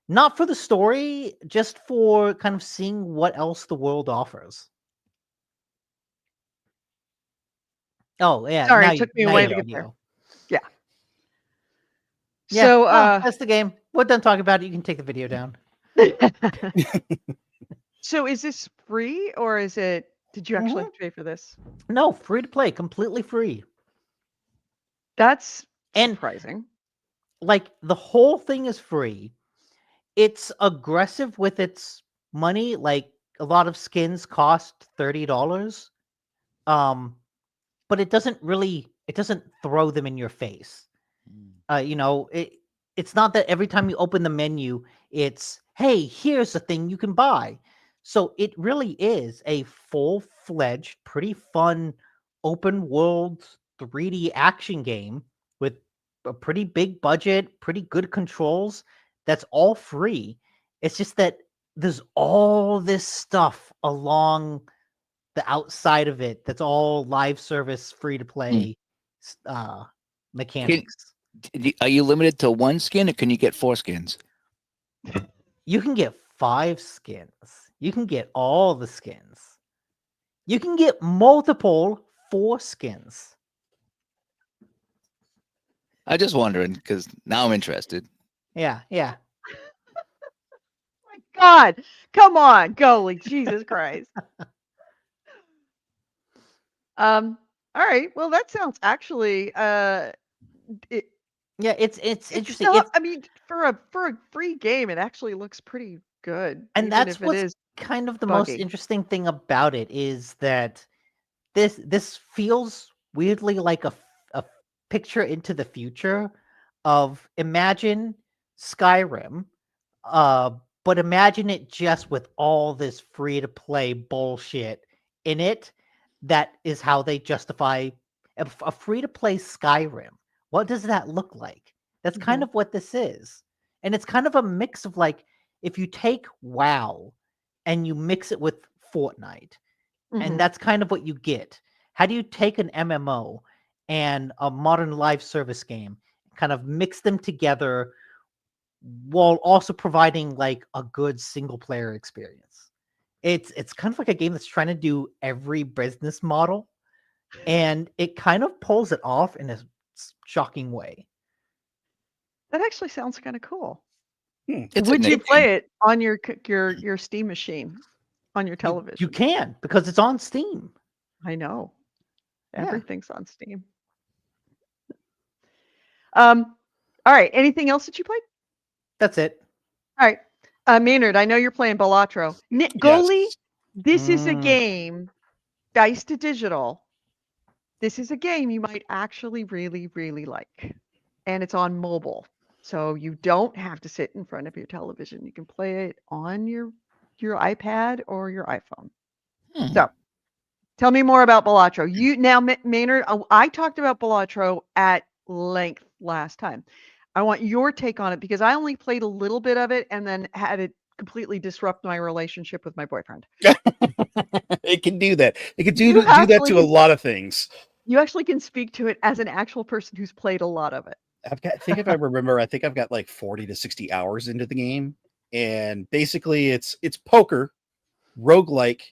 S3: Not for the story, just for kind of seeing what else the world offers. Oh yeah,
S1: Sorry, it took me a while to get there. Yeah.
S3: Yeah,
S1: So
S3: that's the game. We're done talking about it. You can take the video down.
S1: So is this free, or did you actually have to pay for this?
S3: No, free to play, completely free.
S1: That's surprising.
S3: Like, the whole thing is free. It's aggressive with its money. Like, a lot of skins cost $30. But it doesn't throw them in your face. It's not that every time you open the menu, it's, hey, here's the thing you can buy. So it really is a full-fledged, pretty fun, open world 3D action game with a pretty big budget, pretty good controls, that's all free. It's just that there's all this stuff along the outside of it that's all live service, free to play mechanics.
S5: Are you limited to one skin, or can you get 4 skins?
S3: You can get 5 skins. You can get all the skins. You can get multiple 4 skins.
S5: I'm just wondering because now I'm interested.
S3: Yeah.
S1: My God, come on, goalie, Jesus Christ. All right. Well, that sounds actually
S3: Yeah, it's interesting.
S1: not, I mean, for a free game, it actually looks pretty good.
S3: And
S1: even
S3: that's
S1: if it
S3: what's
S1: is
S3: kind of the most
S1: buggy.
S3: interesting thing about it is that this feels weirdly like a picture into the future of imagine Skyrim, but imagine it just with all this free to play bullshit in it. That is how they justify a free to play Skyrim. What does that look like? That's kind of what this is. And it's kind of a mix of like, if you take WoW and you mix it with Fortnite, and that's kind of what you get. How do you take an MMO and a modern live service game, kind of mix them together while also providing like a good single player experience? It's kind of like a game that's trying to do every business model, and it kind of pulls it off in a shocking way.
S1: That actually sounds kind of cool.
S5: It's
S1: Would you
S5: addicting.
S1: play it on your Steam machine on your television?
S3: You can, because it's on Steam.
S1: I know.
S3: Yeah.
S1: Everything's on Steam. All right. Anything else that you played?
S3: That's it.
S1: All right. Maynard, I know you're playing Balatro. Goalie, this is a game, Dice to Digital. This is a game you might actually really, really like. And it's on mobile. So you don't have to sit in front of your television. You can play it on your iPad or your iPhone. So tell me more about Balatro. You now, Maynard, I talked about Balatro at length last time. I want your take on it because I only played a little bit of it and then had it completely disrupt my relationship with my boyfriend.
S2: It can do that. It can do
S1: You
S2: that to
S1: actually
S2: a lot of things.
S1: You actually can speak to it as an actual person who's played a lot of it.
S2: I think if I remember, I think I've got like 40 to 60 hours into the game. And basically it's poker, roguelike,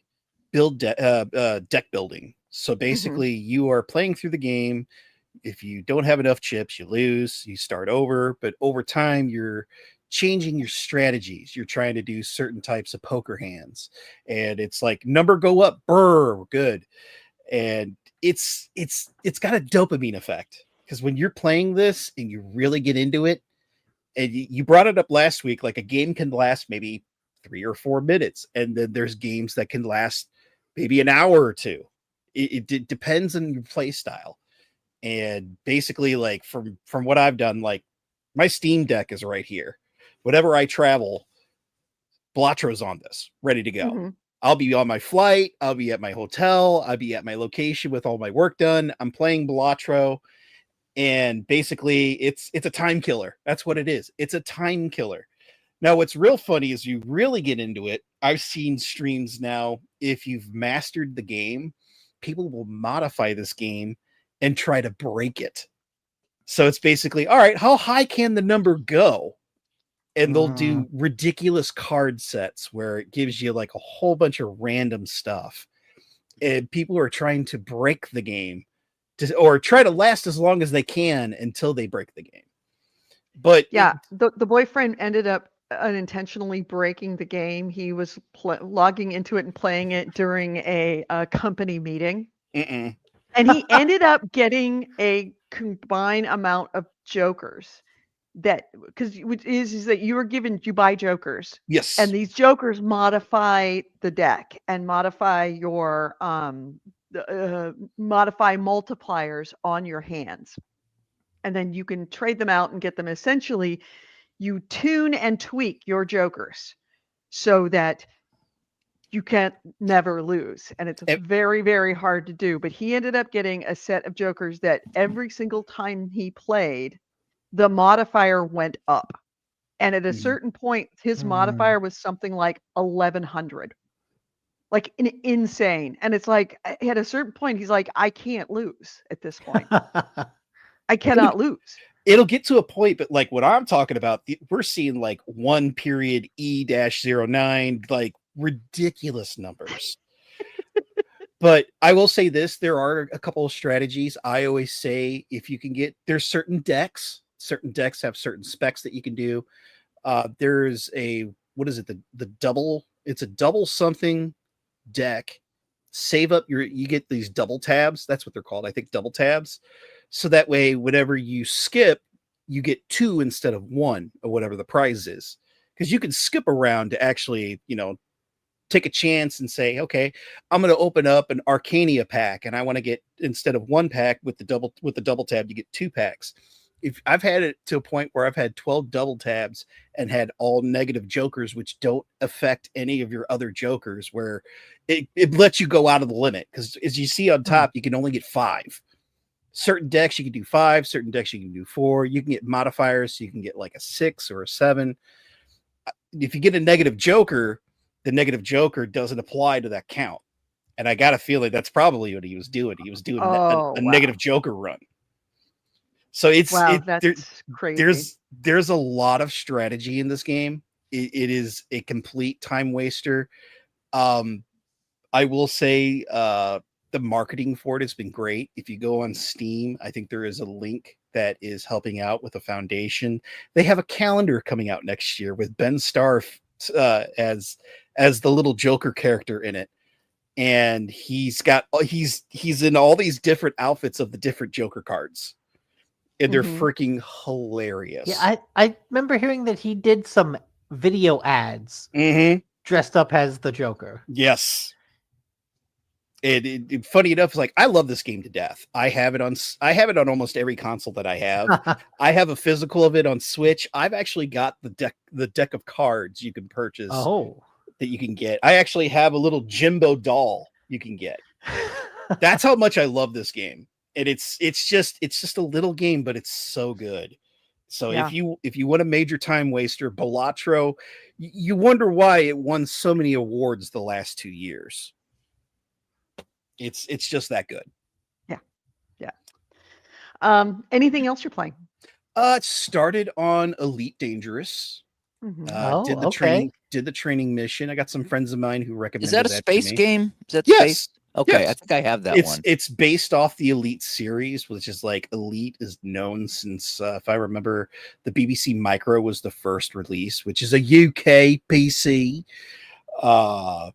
S2: deck building. So basically you are playing through the game. If you don't have enough chips, you lose, you start over, but over time you're changing your strategies. You're trying to do certain types of poker hands, and it's like number go up, we're good. And it's got a dopamine effect because when you're playing this and you really get into it, and you brought it up last week, like a game can last maybe 3 or 4 minutes, and then there's games that can last maybe an hour or two. It depends on your play style. And basically, like from what I've done, like my Steam Deck is right here. Whenever I travel, Balatro's on this, ready to go. I'll be on my flight. I'll be at my hotel. I'll be at my location with all my work done. I'm playing Balatro, and basically, it's a time killer. That's what it is. It's a time killer. Now, what's real funny is you really get into it. I've seen streams now. If you've mastered the game, people will modify this game and try to break it. So it's basically, all right, how high can the number go? And they'll do ridiculous card sets where it gives you like a whole bunch of random stuff. And people are trying to break the game or try to last as long as they can until they break the game. But
S1: yeah, the boyfriend ended up unintentionally breaking the game. He was logging into it and playing it during a company meeting. And he ended up getting a combined amount of jokers because that you buy jokers.
S2: Yes.
S1: And these jokers modify the deck and modify your modify multipliers on your hands. And then you can trade them out and get them. Essentially, you tune and tweak your jokers so that you can't never lose. And it's very, very hard to do. But he ended up getting a set of jokers that every single time he played, the modifier went up. And at a
S2: Mhm.
S1: certain point, his modifier was something like 1100. Like insane. And it's like at a certain point, he's like, I can't lose at this point. I cannot lose.
S2: It'll get to a point, but like what I'm talking about, we're seeing like 1 period E-09, like ridiculous numbers. But I will say this, there are a couple of strategies. I always say if you can get, there's certain decks have certain specs that you can do. There's a, what is it? The double, it's a double something deck. Save up you get these double tabs. That's what they're called. I think double tabs. So that way, whenever you skip, you get 2 instead of 1 or whatever the prize is. Because you can skip around to actually, take a chance and say, okay, I'm going to open up an Arcania pack and I want to get, instead of 1 pack with the double tab, you get 2 packs. If I've had it to a point where I've had 12 double tabs and had all negative jokers, which don't affect any of your other jokers, where it lets you go out of the limit. Because as you see on top, you can only get 5. Certain decks you can do 5, certain decks you can do 4. You can get modifiers, so you can get like a 6 or a 7. If you get a negative joker, the negative joker doesn't apply to that count. And I got a feeling that's probably what he was doing. He was doing a negative joker run. So
S1: that's crazy.
S2: There's a lot of strategy in this game. It is a complete time waster. I will say the marketing for it has been great. If you go on Steam, I think there is a link that is helping out with a foundation. They have a calendar coming out next year with Ben Starr as the little Joker character in it. And he's in all these different outfits of the different Joker cards. And they're freaking hilarious.
S3: Yeah, I remember hearing that he did some video ads dressed up as the Joker.
S2: Yes. And funny enough, it's like, I love this game to death. I have it on almost every console that I have. I have a physical of it on Switch. I've actually got the deck of cards you can purchase that you can get. I actually have a little Jimbo doll you can get. That's how much I love this game. And it's just a little game, but it's so good. So if you want a major time waster, Balatro, you wonder why it won so many awards the last 2 years. It's just that good.
S1: Yeah. Anything else you're playing?
S2: It started on Elite Dangerous. Did the training mission. I got some friends of mine who recommended that.
S5: Is that a space game? Is that
S2: yes.
S5: Space? Okay,
S2: yes.
S5: I think I have that one.
S2: It's based off the Elite series, which is like Elite is known since, if I remember, the BBC Micro was the first release, which is a UK PC. But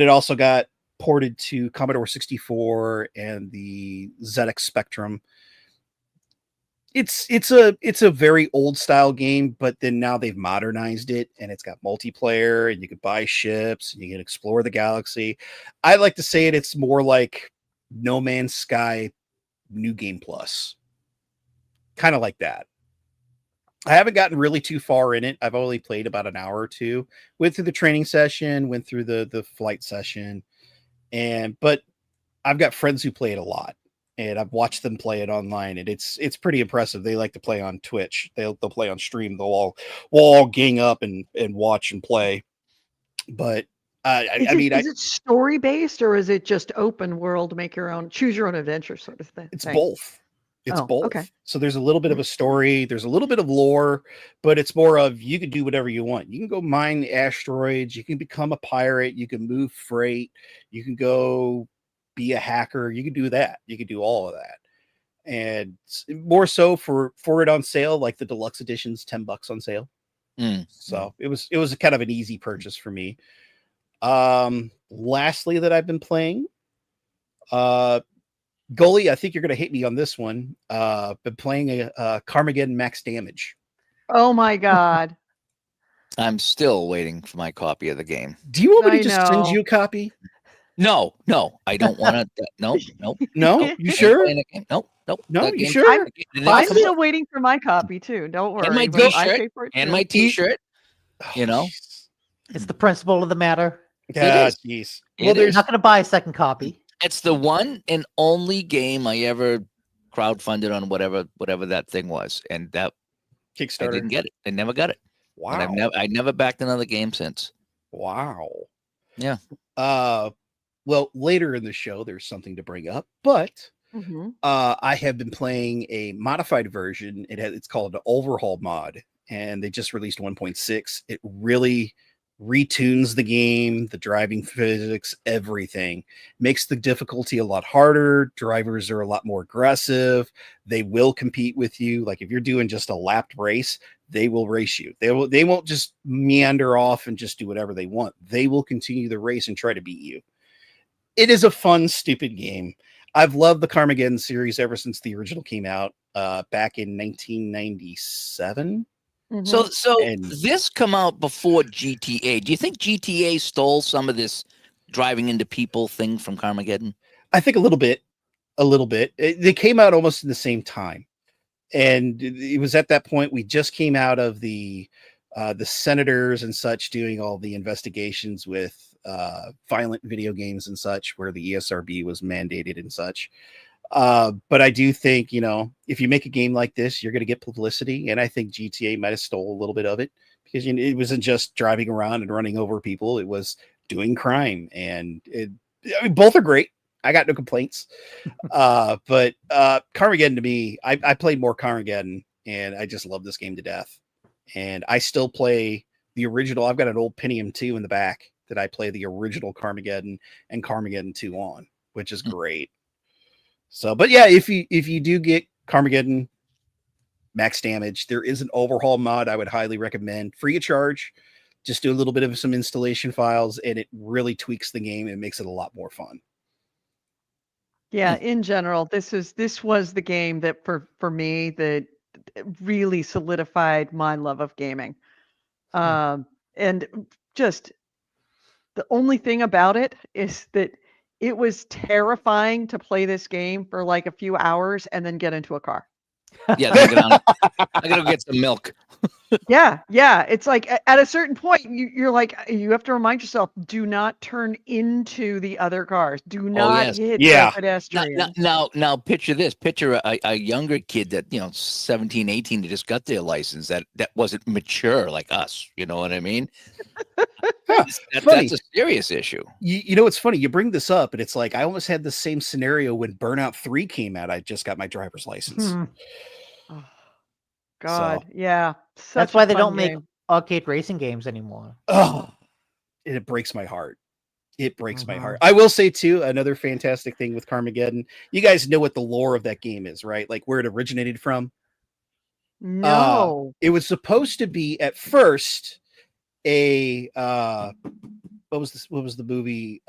S2: it also got ported to Commodore 64 and the ZX Spectrum. It's a very old style game, but then now they've modernized it and it's got multiplayer and you can buy ships and you can explore the galaxy. I like to say it's more like No Man's Sky New Game Plus. Kind of like that. I haven't gotten really too far in it. I've only played about an hour or two. Went through the training session, went through the flight session. But I've got friends who play it a lot, and I've watched them play it online, and it's pretty impressive. They like to play on Twitch. They'll play on stream. We'll all gang up and watch and play. But
S1: is it story based or is it just open world, choose your own adventure sort of thing?
S2: It's both. It's both.
S1: Okay.
S2: So there's a little bit of a story. There's a little bit of lore, but it's more of you can do whatever you want. You can go mine asteroids. You can become a pirate. You can move freight. You can go be a hacker. You can do that. You can do all of that. And more so for it on sale, like the deluxe edition's $10 on sale. So it was kind of an easy purchase for me. Lastly that I've been playing, Goalie, I think you're going to hate me on this one. Been playing a Carmageddon Max Damage.
S1: Oh my God.
S5: I'm still waiting for my copy of the game.
S2: Do you want me to just send you a copy?
S5: No, I don't want to. No.
S2: You sure?
S5: No.
S2: You sure?
S1: I'm still waiting for my copy too. Don't worry.
S5: And my T-shirt. My T-shirt.
S3: It's the principle of the matter.
S2: Yeah, jeez.
S3: Well, they're not going to buy a second copy.
S5: It's the one and only game I ever crowdfunded on whatever that thing was, and that
S2: Kickstarter.
S5: I didn't get it. I never got it.
S2: Wow.
S5: And I never backed another game since.
S2: Wow.
S5: Yeah.
S2: Well, later in the show, there's something to bring up, but
S1: Mm-hmm.
S2: I have been playing a modified version. It's called an overhaul mod, and they just released 1.6. It really retunes the game, the driving physics, everything. Makes the difficulty a lot harder. Drivers are a lot more aggressive. They will compete with you. Like if you're doing just a lapped race, they will race you. They won't just meander off and just do whatever they want. They will continue the race and try to beat you. It is a fun, stupid game. I've loved the Carmageddon series ever since the original came out back in 1997.
S1: Mm-hmm.
S5: So
S2: And-
S5: this come out before GTA. Do you think GTA stole some of this driving into people thing from Carmageddon?
S2: I think a little bit. They came out almost in the same time. And it was at that point we just came out of the senators and such doing all the investigations with violent video games and such, where the ESRB was mandated and such. But I do think, if you make a game like this, you're going to get publicity. And I think GTA might have stole a little bit of it, because it wasn't just driving around and running over people. It was doing crime. And both are great. I got no complaints. But Carmageddon, to me, I played more Carmageddon, and I just love this game to death. And I still play the original. I've got an old Pentium 2 in the back that I play the original Carmageddon and Carmageddon 2 on, which is great. So, but yeah, if you do get Carmageddon Max Damage, there is an overhaul mod I would highly recommend, free of charge. Just do a little bit of some installation files, and it really tweaks the game and makes it a lot more fun.
S1: Yeah, in general, this was the game that for me that really solidified my love of gaming. And just the only thing about it is that it was terrifying to play this game for like a few hours and then get into a car.
S5: Yeah, I gotta go get some milk.
S1: Yeah. It's like at a certain point, you're like, you have to remind yourself, do not turn into the other cars. Do not
S5: yes.
S1: hit
S2: Yeah.
S1: the pedestrian.
S5: Now picture this. Picture a younger kid that, 17, 18 that just got their license that wasn't mature like us. You know what I mean? That's a serious issue.
S2: You know, it's funny. You bring this up, and it's like I almost had the same scenario when Burnout 3 came out. I just got my driver's license.
S1: Oh, God,
S2: So-
S1: yeah.
S3: That's
S1: Such
S3: why
S1: a
S3: they
S1: fun
S3: don't make
S1: game.
S3: arcade racing games anymore.
S2: Oh, it breaks my heart. It breaks my
S3: Mhm.
S2: heart. I will say too, another fantastic thing with Carmageddon. You guys know what the lore of that game is, right? Like where it originated from.
S1: No.
S2: It was supposed to be at first a what was the movie?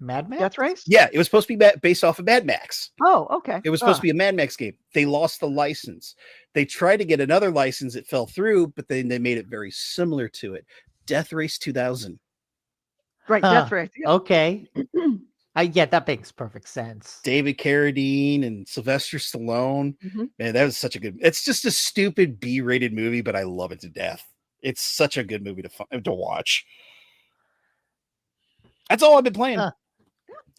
S3: Mad Max?
S1: Death Race?
S2: Yeah, it was supposed to be based off of Mad Max.
S1: Oh, okay.
S2: It was supposed to be a Mad Max game. They lost the license. They tried to get another license. It fell through, but then they made it very similar to it. Death Race 2000.
S1: Right,
S3: Huh.
S1: Death Race. Yeah.
S3: Okay. Yeah, that makes perfect sense.
S2: David Carradine and Sylvester Stallone.
S1: Mhm.
S2: Man, that was such a good. It's just a stupid B-rated movie, but I love it to death. It's such a good movie to watch. That's all I've been playing.
S3: Huh.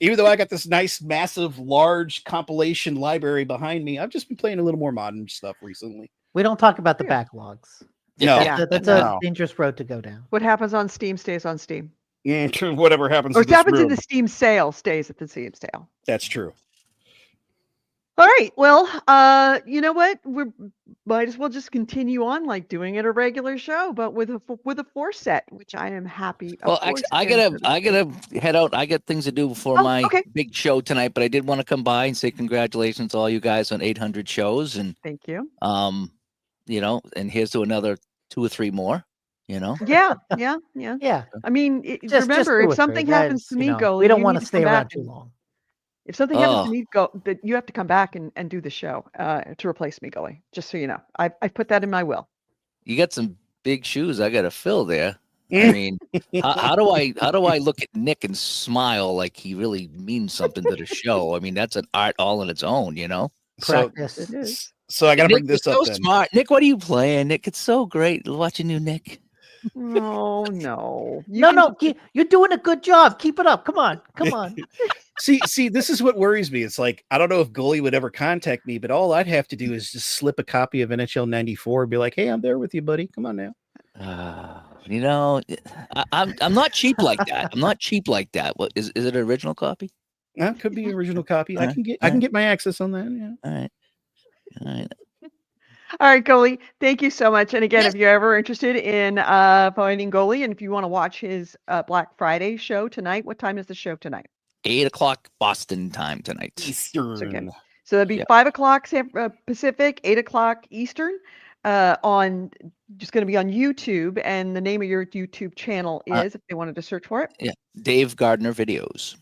S2: Even though I got this nice, massive, large compilation library behind me, I've just been playing a little more modern stuff recently.
S3: We don't talk about the
S1: Yeah.
S3: backlogs.
S2: No,
S1: Yeah.
S3: That's
S2: no.
S3: a dangerous road to go down.
S1: What happens on Steam stays on Steam.
S2: Yeah, true. Whatever happens
S1: Or
S2: in
S1: what happens
S2: this
S1: in
S2: room,
S1: the Steam sale stays at the Steam sale.
S2: that's true.
S1: All right. Well, you know what? We might as well just continue on like doing it a regular show, but with a 4 set, which I am happy.
S5: Well, actually, I gotta head out. I got things to do before
S1: Oh,
S5: my
S1: okay.
S5: big show tonight. But I did want to come by and say congratulations to all you guys on 800 shows, and
S1: Thank you.
S5: and here's to another 2 or 3 more.
S1: Yeah.
S3: Yeah.
S1: I mean,
S3: Just
S1: remember,
S3: do
S1: if
S3: it,
S1: something
S3: Greg.
S1: happens to
S3: That's,
S1: me, Goalie,
S3: we don't
S1: you
S3: want
S1: need
S3: to
S1: to
S3: stay
S1: come
S3: around
S1: back
S3: too
S1: and-
S3: long.
S1: If something happens
S5: Oh.
S1: to me, that you have to come back and do the show to replace me, Goalie. Just so you know, I put that in my will.
S5: You got some big shoes I gotta fill there. I mean, how do I look at Nick and smile like he really means something to the show? I mean, that's an art all on its own,
S2: So,
S3: Practice.
S1: It is.
S2: so I got to
S5: Nick,
S2: bring this
S5: you're
S2: up.
S5: so
S2: Then.
S5: smart, Nick. What are you playing, Nick? It's so great watching you, Nick.
S1: Oh no.
S3: No, you're doing a good job. Keep it up. Come on.
S2: See, this is what worries me. It's like, I don't know if Goalie would ever contact me, but all I'd have to do is just slip a copy of NHL 94 and be like, hey, I'm there with you, buddy. Come on now.
S5: You know, I'm not cheap like that. I'm not cheap like that. What is it? An original copy?
S2: Could be original copy. I
S5: Alright,
S2: can get my access on that. Yeah.
S5: All right.
S1: All right, Goalie, thank you so much. And again,
S5: Yes.
S1: if you're ever interested in finding Goalie, and if you want to watch his Black Friday show tonight, what time is the show tonight?
S5: 8:00 Boston time tonight.
S2: Eastern.
S1: So that'd be
S5: Yep.
S1: 5 o'clock Pacific, 8 o'clock Eastern. On just going to be on YouTube, and the name of your YouTube channel is, if they wanted to search for it,
S5: Yeah, Dave Gardner videos.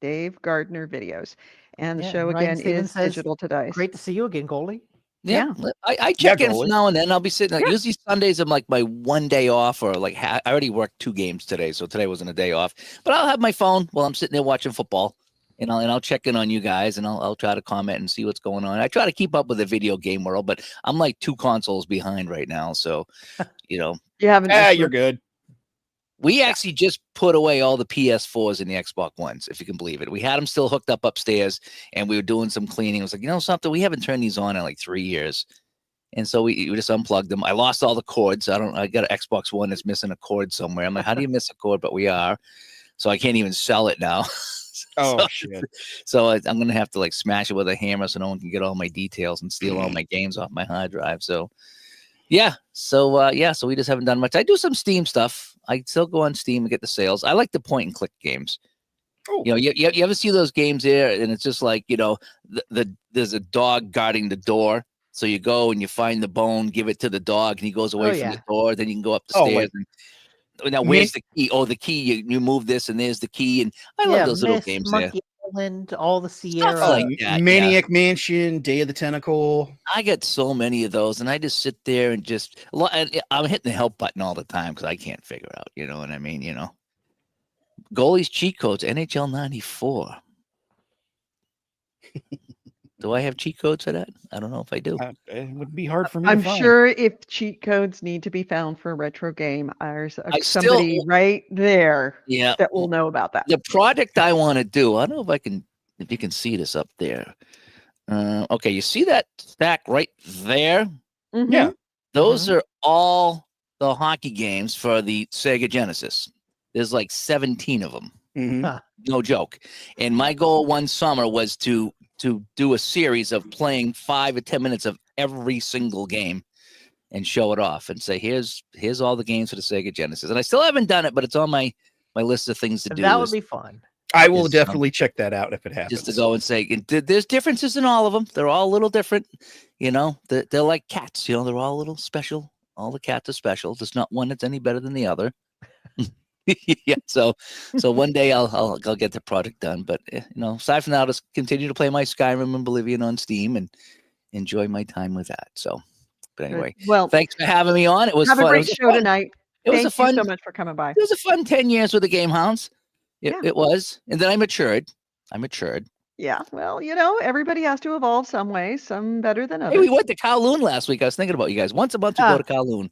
S1: Dave Gardner Videos. And the
S3: Yeah,
S1: show
S3: Ryan
S1: again
S3: Stevens
S1: is
S3: says,
S1: Digital Today.
S3: Great to see you again, Goalie.
S5: Yeah, I check in
S2: Goalie.
S5: from now and then. I'll be sitting.
S1: Yeah.
S5: Usually Sundays I'm like my one day off, or like I already worked 2 games today, so today wasn't a day off. But I'll have my phone while I'm sitting there watching football, and I'll check in on you guys, and I'll try to comment and see what's going on. I try to keep up with the video game world, but I'm like 2 consoles behind right now, so you know.
S1: You haven't.
S2: You're good.
S5: We actually just put away all the PS4s and the Xbox Ones, if you can believe it. We had them still hooked up upstairs, and we were doing some cleaning. I was like, you know something? We haven't turned these on in like 3 years. And so we just unplugged them. I lost all the cords. I got an Xbox One that's missing a cord somewhere. I'm like, how do you miss a cord? But we are. So I can't even sell it now.
S2: Oh, shit.
S5: So I'm going to have to like smash it with a hammer so no one can get all my details and steal all my games off my hard drive. So yeah. So we just haven't done much. I do some Steam stuff. I still go on Steam and get the sales. I like the point and click games.
S2: Oh.
S5: You know, you ever see those games there, and it's just like, you know, there's a dog guarding the door. So you go and you find the bone, give it to the dog, and he goes away from the door. Then you can go up the stairs. And now where's the key? Oh, the key. You move this, and there's the key. And I love those little games
S3: Monkey Island, all the Sierra.
S5: Stuff like that,
S2: Maniac Mansion, Day of the Tentacle.
S5: I get so many of those, and I just sit there and just. I'm hitting the help button all the time because I can't figure out. You know what I mean? You know, goalies cheat codes, NHL 94. Do I have cheat codes for that? I don't know if I do.
S2: It would be hard for me
S1: I'm
S2: to find.
S1: sure if cheat codes need to be found for a retro game, there's somebody
S5: still-
S1: right there
S5: Yeah.
S1: that will know about that.
S5: The project I want to do, I don't know if you can see this up there. Okay, you see that stack right there?
S1: Mhm.
S2: Yeah.
S5: Those are all the hockey games for the Sega Genesis. There's like 17 of them.
S2: Mhm.
S5: No joke. And my goal one summer was to do a series of playing 5 or 10 minutes of every single game and show it off and say, here's all the games for the Sega Genesis. And I still haven't done it, but it's on my list of things to do.
S3: That would be fun.
S2: I will
S5: Is,
S2: definitely check that out if it happens.
S5: just to go and say, and there's differences in all of them. They're all a little different. You know, they're like cats. You know, they're all a little special. All the cats are special. There's not one that's any better than the other. Yeah. So one day I'll get the project done. But you know, aside from that, I'll just continue to play my Skyrim and Oblivion on Steam and enjoy my time with that. So, but anyway,
S1: Well,
S5: thanks for having me on. It was
S1: have
S5: fun.
S1: a great show tonight.
S5: It was
S1: Thank
S5: a fun.
S1: you so much for coming by.
S5: It was a fun 10 years with the GameHounds.
S1: Yeah.
S5: It was, and then I matured.
S1: Yeah. Well, you know, everybody has to evolve some way, some better than others.
S5: Hey, we went to Kowloon last week. I was thinking about you guys. Once a month we go to Kowloon.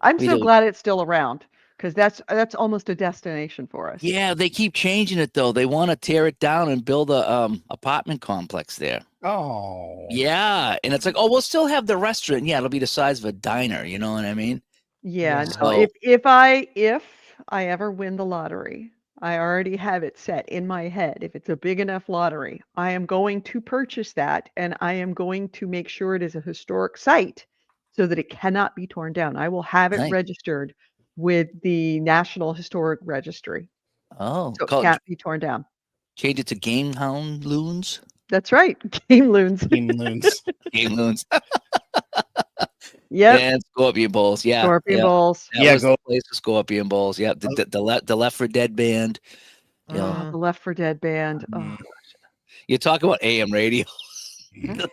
S1: I'm
S5: we
S1: so
S5: do.
S1: glad it's still around because that's almost a destination for us.
S5: Yeah, they keep changing it though. They want to tear it down and build a apartment complex there.
S2: Oh.
S5: Yeah, and it's like, oh, we'll still have the restaurant. Yeah, it'll be the size of a diner. You know what I mean?
S1: Yeah.
S3: Yeah.
S1: No,
S5: So-
S1: if I ever win the lottery, I already have it set in my head. If it's a big enough lottery, I am going to purchase that, and I am going to make sure it is a historic site so that it cannot be torn down. I will have it
S5: Nice.
S1: registered with the National Historic Registry,
S5: Oh,
S1: so it can't be torn down.
S5: change it to GameHound Loons.
S1: That's right, Game Loons.
S2: Game Loons.
S5: Game Loons.
S1: Yep,
S5: Yeah, Scorpion Bowls. Yeah,
S1: Scorpion
S5: yeah.
S1: Bowls.
S5: That
S2: Yeah,
S5: was
S2: go-
S5: the place for Scorpion Bowls. Yeah, the Left 4 Dead band. Yeah.
S1: Oh, the Left 4 Dead band. Oh,
S5: You talk about AM radio. The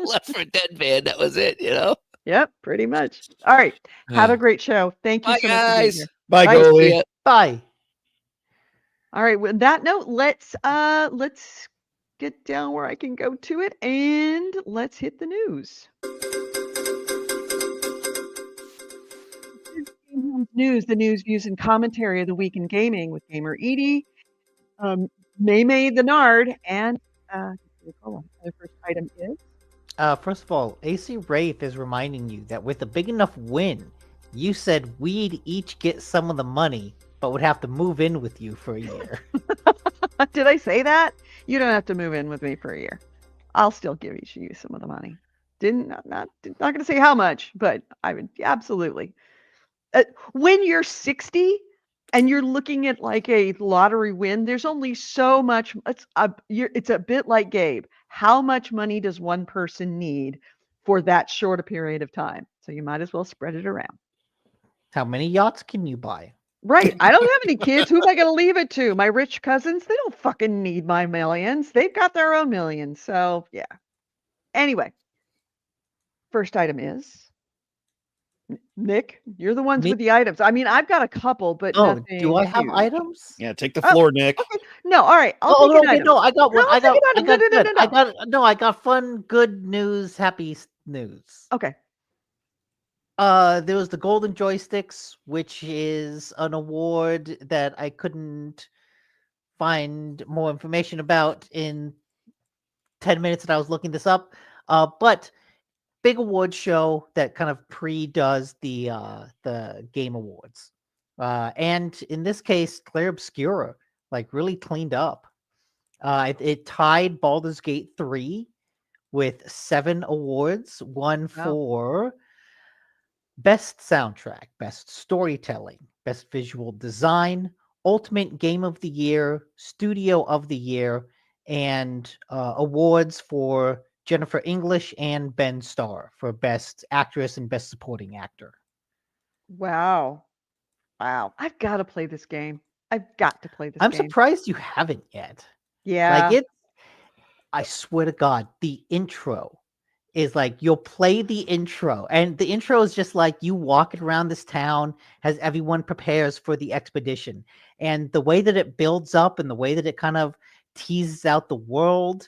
S5: Left 4 Dead band. That was it. You know.
S1: yep, pretty much. All right, have a great show. Thank you
S5: Bye,
S1: so much for being
S5: guys.
S1: here.
S2: Bye,
S1: Bye.
S2: goalie.
S5: Yeah.
S3: Bye.
S1: All right. With that note, let's get down where I can go to it, and let's hit the news. News, the news, views, and commentary of the week in gaming with Gamer Edie. May the Nard, and hold on. The first item is
S3: First of all, AC Wraith is reminding you that with a big enough win, you said we'd each get some of the money, but would have to move in with you for a year.
S1: Did I say that? You don't have to move in with me for a year. I'll still give each of you some of the money. Not going to say how much, but I would absolutely. When you're 60 and you're looking at like a lottery win, there's only so much. It's a bit like Gabe. How much money does one person need for that short a period of time? So you might as well spread it around.
S3: How many yachts can you buy?
S1: Right. I don't have any kids. Who am I going to leave it to? My rich cousins? They don't fucking need my millions. They've got their own millions. So, yeah. Anyway, first item is Nick. You're the ones
S3: Me?
S1: with the items. I mean, I've got a couple, but
S3: Oh,
S1: nothing
S3: do I have
S1: huge.
S3: items?
S2: Yeah, take the floor, Nick.
S1: Okay. No, all right. I'll
S3: Oh,
S1: take
S3: no,
S1: an
S3: okay,
S1: item.
S3: no, I got one.
S1: No,
S3: I got,
S1: take an
S3: I
S1: item.
S3: got,
S1: No,
S3: good.
S1: no.
S3: I got, no, I got fun, good news, happy news.
S1: Okay.
S3: There was the Golden Joysticks, which is an award that I couldn't find more information about in 10 minutes that I was looking this up. But big award show that kind of pre-does the Game Awards. And in this case, Claire Obscura like really cleaned up. It tied Baldur's Gate 3 with 7 awards, one for Best Soundtrack, Best Storytelling, Best Visual Design, Ultimate Game of the Year, Studio of the Year, and awards for Jennifer English and Ben Starr for Best Actress and Best Supporting Actor.
S1: Wow. I've got to play this game. I've got to play this
S3: I'm
S1: game.
S3: surprised you haven't yet.
S1: Yeah.
S3: Like I swear to God, the intro is like you'll play the intro, and the intro is just like you walking around this town as everyone prepares for the expedition, and the way that it builds up and the way that it kind of teases out the world.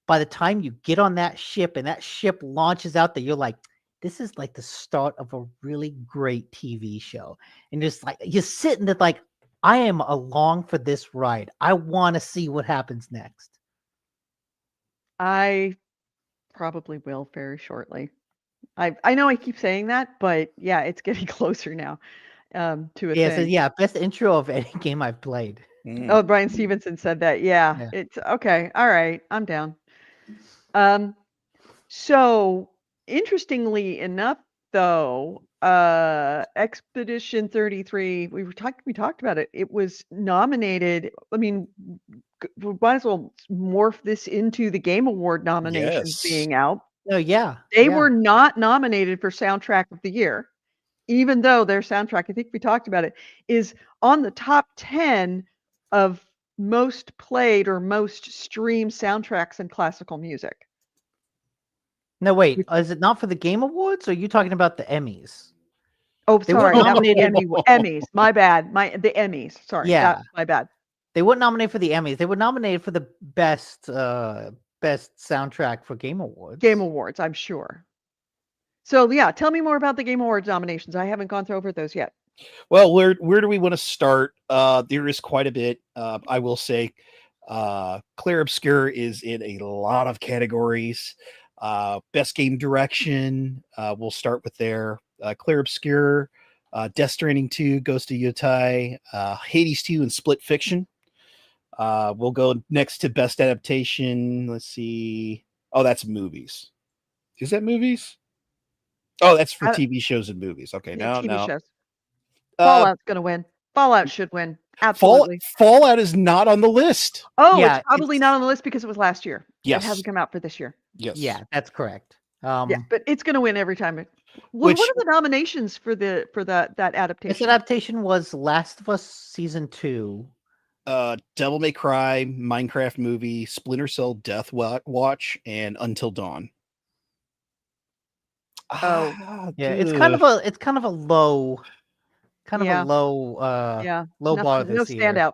S3: By the time you get on that ship and that ship launches out there, you're like, this is like the start of a really great TV show. And just like you're sitting there like, I am along for this ride. I want to see what happens next.
S1: I probably will very shortly. I know I keep saying that, but yeah, it's getting closer now to a
S3: Yeah, so
S1: thing.
S3: yeah, best intro of any game I've played.
S1: Oh, Brian Stevenson said that. Yeah,
S3: Yeah.
S1: it's okay. All right, I'm down. So interestingly enough, though, Expedition 33, we talked about it. It was nominated. I mean, we might as well morph this into the Game Award nominations
S2: Yes.
S1: being out.
S3: Oh yeah.
S1: They
S3: yeah.
S1: were not nominated for Soundtrack of the Year, even though their soundtrack, I think we talked about it, is on the top 10 of most played or most streamed soundtracks in classical music.
S3: No, wait. Is it not for the Game Awards, or are you talking about the Emmys?
S1: Oh,
S3: They were
S1: sorry. That was the
S3: nominated-
S1: Emmys. My bad. The Emmys. Sorry.
S3: Yeah.
S1: That's my bad.
S3: They weren't nominated for the Emmys. They were nominated for the best soundtrack for Game Awards.
S1: Game Awards, I'm sure. So yeah, tell me more about the Game Awards nominations. I haven't gone over those yet.
S2: Well, where do we want to start? There is quite a bit. I will say, Claire Obscure is in a lot of categories. Best game direction. We'll start with there. Claire Obscure, Death Stranding 2, Ghost of Yotai, Hades 2, and Split Fiction. We'll go next to best adaptation. Let's see. Oh, that's movies. Is that movies? Oh, that's for TV shows and movies. Okay,
S1: Yeah,
S2: no.
S1: TV shows. Fallout's gonna win. Fallout should win. Absolutely.
S2: Fallout is not on the list.
S1: Oh,
S3: Yeah,
S1: it's probably not on the list because it was last year.
S2: Yes.
S1: It hasn't come out for this year.
S2: Yes.
S3: Yeah, that's correct.
S1: Yeah, but it's gonna win every time. What are the nominations for that adaptation?
S3: This adaptation was Last of Us Season 2.
S2: Devil May Cry, Minecraft movie, Splinter Cell, Death Watch, and Until Dawn.
S1: Oh,
S3: yeah, it's kind of a low, low bar this
S1: no
S3: year.
S1: standout.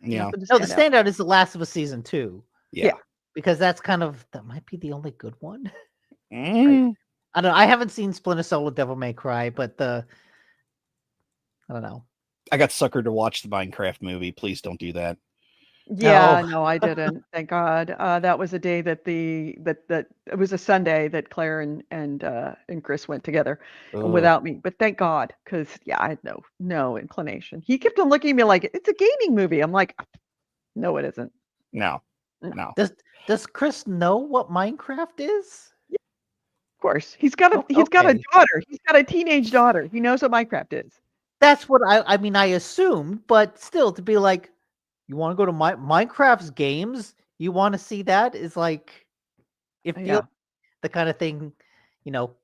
S2: Yeah.
S3: No, the standout is The Last of Us Season 2.
S2: Yeah.
S3: Because that might be the only good one.
S2: Mm.
S3: I don't know. I haven't seen Splinter Cell or Devil May Cry, but I don't know.
S2: I got suckered to watch the Minecraft movie. Please don't do that.
S1: Yeah,
S3: Oh.
S1: no, I didn't. Thank God. That was a day that that it was a Sunday that Claire and Chris went together and
S2: Ugh.
S1: without me. But thank God, because yeah, I had no inclination. He kept on looking at me like it's a gaming movie. I'm like, no, it isn't.
S2: No,
S1: No.
S2: no.
S3: Does Chris know what Minecraft is?
S1: Of course, he's got a
S3: Okay.
S1: daughter. He's got a teenage daughter. He knows what Minecraft is.
S3: That's what I mean, I assumed, but still to be like, you want to go to Minecraft's games? You want to see that? Is like, it feels
S1: Yeah.
S3: the kind of thing, you know,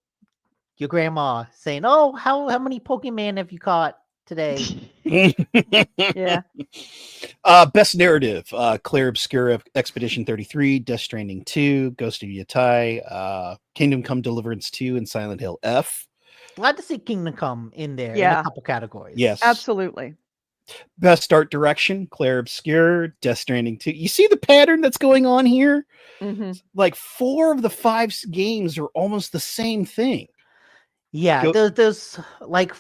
S3: your grandma saying, "Oh, how many Pokemon have you caught today?"
S1: Yeah.
S2: Best narrative: Claire Obscura, Expedition 33, Death Stranding 2, Ghost of Yatai, Kingdom Come Deliverance 2, and Silent Hill F.
S3: Glad to see Kingdom Come in there in
S1: Yeah.
S3: a couple categories.
S2: Yes,
S1: Absolutely.
S2: Best art direction: Claire Obscura, Death Stranding 2. You see the pattern that's going on here?
S1: Hmm.
S2: Like 4 of the 5 games are almost the same thing.
S3: Yeah,
S2: Go-
S3: there's like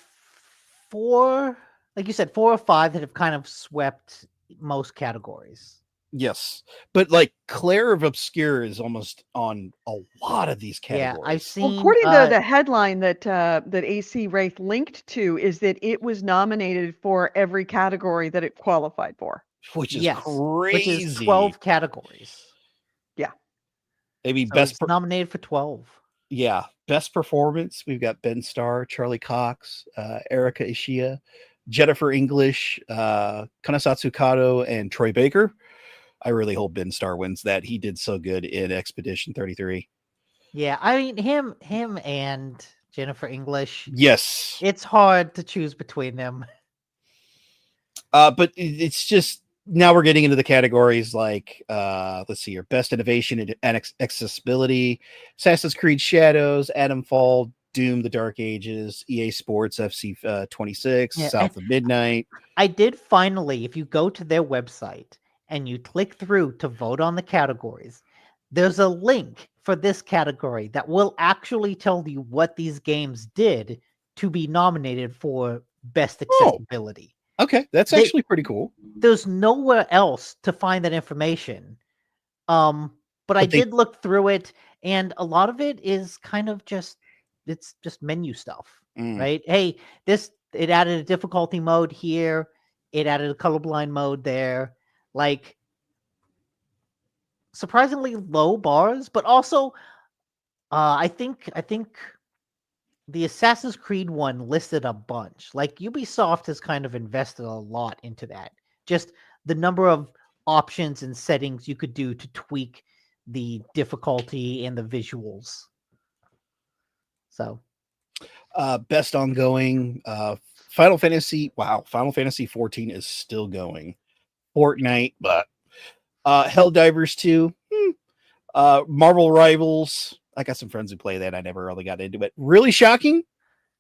S3: 4, like you said, 4 or 5 that have kind of swept most categories.
S2: Yes, but like Claire of Obscure is almost on a lot of these
S3: Yeah,
S2: categories.
S3: I've
S1: Well,
S3: seen
S1: according to the headline that AC Wraith linked to is that it was nominated for every category that it qualified for.
S2: Which is
S3: yes,
S2: crazy.
S3: which is 12 categories.
S1: Yeah.
S2: Maybe
S3: So it's nominated for 12.
S2: Yeah, best performance. We've got Ben Starr, Charlie Cox, Erica Ishia, Jennifer English, Kanasatsu Kato, and Troy Baker. I really hope Ben Starr wins that. He did so good in Expedition 33.
S3: Yeah, I mean him and Jennifer English.
S2: Yes.
S3: It's hard to choose between them.
S2: But it's just now we're getting into the categories like let's see here: best innovation and accessibility, Assassin's Creed Shadows, Atomfall, Doom: The Dark Ages, EA Sports FC 26,
S3: Yeah,
S2: South of Midnight.
S3: I did finally, if you go to their website and you click through to vote on the categories, there's a link for this category that will actually tell you what these games did to be nominated for best accessibility.
S2: Okay, that's actually pretty cool.
S3: There's nowhere else to find that information. But I did look through it, and a lot of it is kind of just menu stuff, right? Hey, it added a difficulty mode here, it added a colorblind mode there, like surprisingly low bars, but also I think the Assassin's Creed one listed a bunch. Like Ubisoft has kind of invested a lot into that. Just the number of options and settings you could do to tweak the difficulty and the visuals. So,
S2: best ongoing, Final Fantasy. Wow, Final Fantasy 14 is still going. Fortnite, but Helldivers 2, Marvel Rivals. I got some friends who play that. I never really got into it. Really shocking,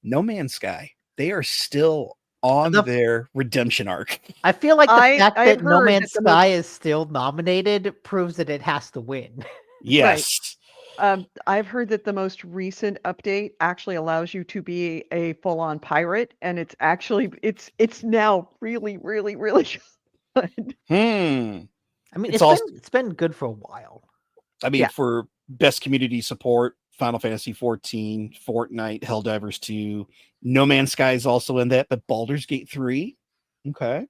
S2: No Man's Sky. They are still on their redemption arc.
S3: I feel like the fact
S1: I've
S3: that No
S1: heard
S3: Man's
S1: that the
S3: Sky is still nominated proves that it has to win.
S2: Yes.
S1: I've heard that the most recent update actually allows you to be a full-on pirate, and it's actually it's now really, really, really good.
S3: I mean, it's been good for a while.
S2: I mean, for best community support, Final Fantasy 14, Fortnite, Helldivers 2, No Man's Sky is also in that, but Baldur's Gate 3. Okay.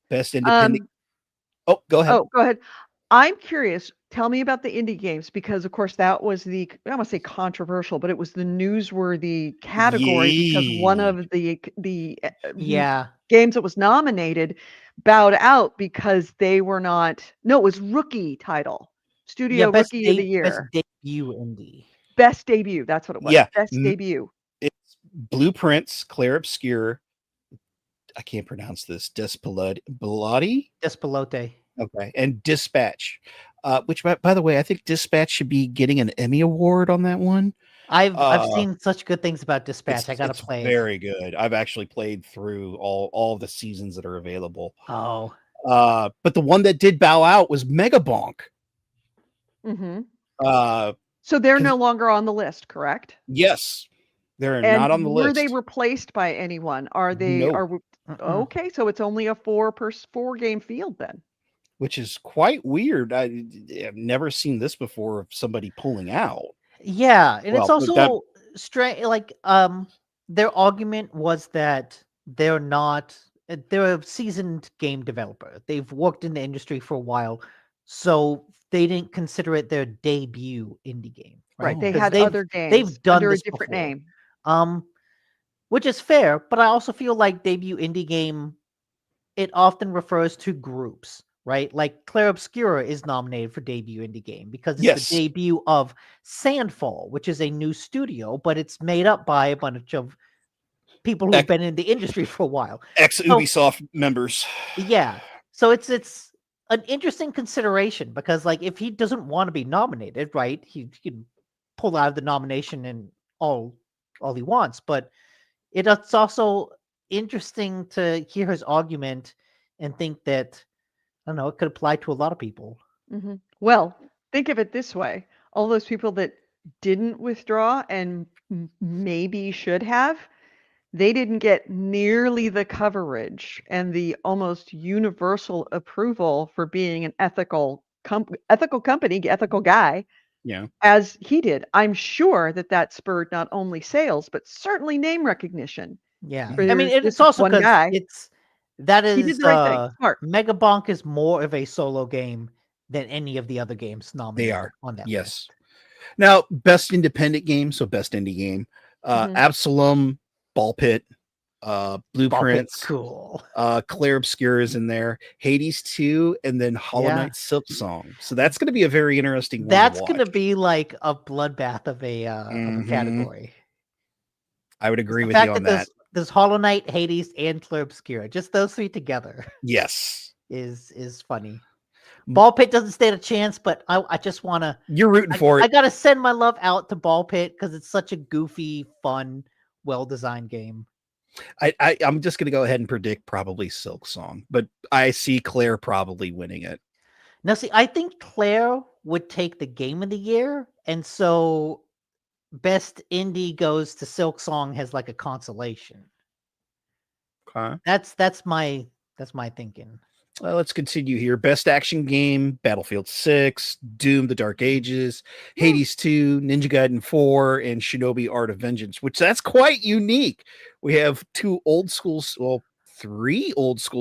S2: Best independent. Oh, go ahead.
S1: Oh, go ahead. I'm curious. Tell me about the indie games because, of course, that was I don't want to say controversial, but it was the newsworthy category because one of the games that was nominated bowed out because they were not. No, it was rookie title, studio rookie of the year,
S3: best debut indie,
S1: best debut. That's what it was.
S2: Yeah,
S1: best debut.
S2: It's Blueprints, Claire Obscure. I can't pronounce this. Despelote. Okay, and Dispatch. Which, by the way, I think Dispatch should be getting an Emmy Award on that one.
S3: I've seen such good things about Dispatch. I gotta play it.
S2: Very good. I've actually played through all of the seasons that are available.
S3: Oh.
S2: But the one that did bow out was Mega Bonk.
S1: Mm-hmm.
S2: So
S1: they're no longer on the list, correct?
S2: Yes, they're not on the list.
S1: Were they replaced by anyone? Are they?
S2: No.
S1: Okay, so it's only a 4-game field then.
S2: which is quite weird. I've never seen this before of somebody pulling out.
S3: Yeah, and it's
S2: Well, but that-
S3: also strange. Like, their argument was that they're a seasoned game developer. They've worked in the industry for a while, so they didn't consider it their debut indie game.
S1: Right. They
S3: 'Cause
S1: had other games
S3: they've done
S1: under a
S3: this
S1: different
S3: before.
S1: name.
S3: Which is fair, but I also feel like debut indie game, it often refers to groups, right? Like Claire Obscura is nominated for debut indie game because it's
S2: Yes.
S3: the debut of Sandfall, which is a new studio, but it's made up by a bunch of people who've been in the industry for a while.
S2: Ex-Ubisoft members.
S3: Yeah. So it's an interesting consideration because, like, if he doesn't want to be nominated, right, he can pull out of the nomination and all he wants. But it's also interesting to hear his argument and think that, I don't know, it could apply to a lot of people.
S1: Mhm. Well, think of it this way. All those people that didn't withdraw and maybe should have, they didn't get nearly the coverage and the almost universal approval for being an ethical company, ethical guy,
S2: Yeah.
S1: as he did. I'm sure that spurred not only sales, but certainly name recognition.
S3: Yeah.
S1: For
S3: I mean,
S1: this
S3: it's also
S1: one
S3: because
S1: guy.
S3: he did
S1: the right thing. Smart.
S3: Megabonk is more of a solo game than any of the other games nominated
S2: They are.
S3: on that
S2: Yes.
S3: list.
S2: Now, best independent game, so best indie game. Absalom, Ball Pit, Blueprints,
S3: cool.
S2: Claire Obscura is in there, Hades 2, and then Hollow
S3: Yeah.
S2: Knight Silk Song. So that's going to be a very interesting one.
S3: That's
S2: to
S3: going to
S2: watch.
S3: be like a bloodbath of a category.
S2: I would agree
S3: The
S2: with
S3: fact
S2: you on
S3: that
S2: that.
S3: there's Hollow Knight, Hades, and Claire Obscura, just those three together,
S2: Yes.
S3: is funny. Ball Pit doesn't stand a chance, but I just want to.
S2: You're rooting for it.
S3: I got to send my love out to Ball Pit because it's such a goofy, fun, well-designed game.
S2: I'm just going to go ahead and predict probably Silk Song, but I see Claire probably winning it.
S3: Now, see, I think Claire would take the game of the year, and so best indie goes to Silk Song as like a consolation.
S2: Okay.
S3: That's my thinking.
S2: Well, let's continue here. Best action game: Battlefield 6, Doom: The Dark Ages, Hades 2, Ninja Gaiden 4, and Shinobi: Art of Vengeance. Which that's quite unique. We have three old school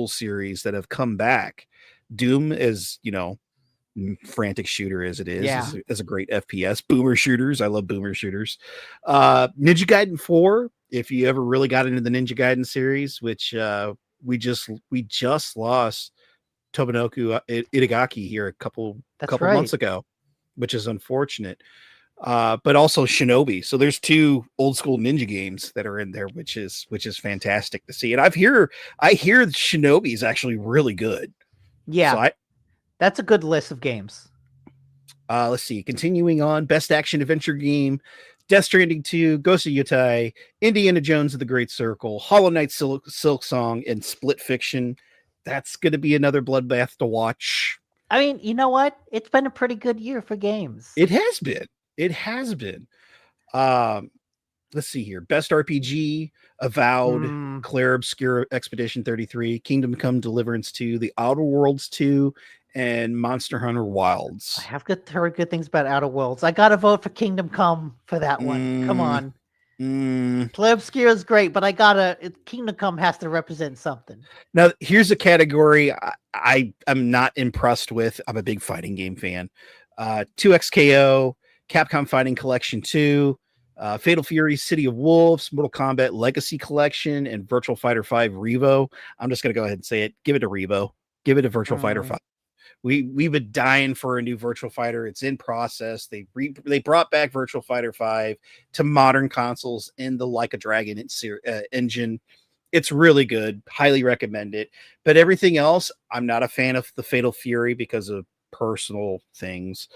S2: series that have come back. Doom, as you know, frantic shooter as it is a great FPS. Boomer shooters, I love boomer shooters. Ninja Gaiden 4, if you ever really got into the Ninja Gaiden series, which we just lost Tomonoku Itagaki here a couple months ago, which is unfortunate. But also Shinobi. So there's two old school ninja games that are in there, which is fantastic to see. And I hear Shinobi is actually really good.
S3: Yeah.
S2: So
S3: that's a good list of games.
S2: Let's see. Continuing on, best action adventure game: Death Stranding 2, Ghost of Yotei, Indiana Jones and the Great Circle, Hollow Knight Silk Song, and Split Fiction. That's going to be another bloodbath to watch.
S3: I mean, you know what? It's been a pretty good year for games.
S2: It has been. Let's see here. Best RPG: Avowed, Claire Obscura Expedition 33, Kingdom Come Deliverance 2, The Outer Worlds 2, and Monster Hunter Wilds.
S3: I have heard good things about Outer Worlds. I got to vote for Kingdom Come for that one. Come on. Claire Obscura is great, but Kingdom Come has to represent something.
S2: Now, here's a category I'm not impressed with. I'm a big fighting game fan. 2XKO, Capcom Fighting Collection 2, Fatal Fury, City of Wolves, Mortal Kombat Legacy Collection, and Virtual Fighter 5 Revo. I'm just going to go ahead and say it. Give it a Revo. Give it a Virtual Fighter 5. We've been dying for a new Virtual Fighter. It's in process. They brought back Virtual Fighter 5 to modern consoles in the Like a Dragon engine. It's really good. Highly recommend it. But everything else, I'm not a fan of the Fatal Fury because of personal things.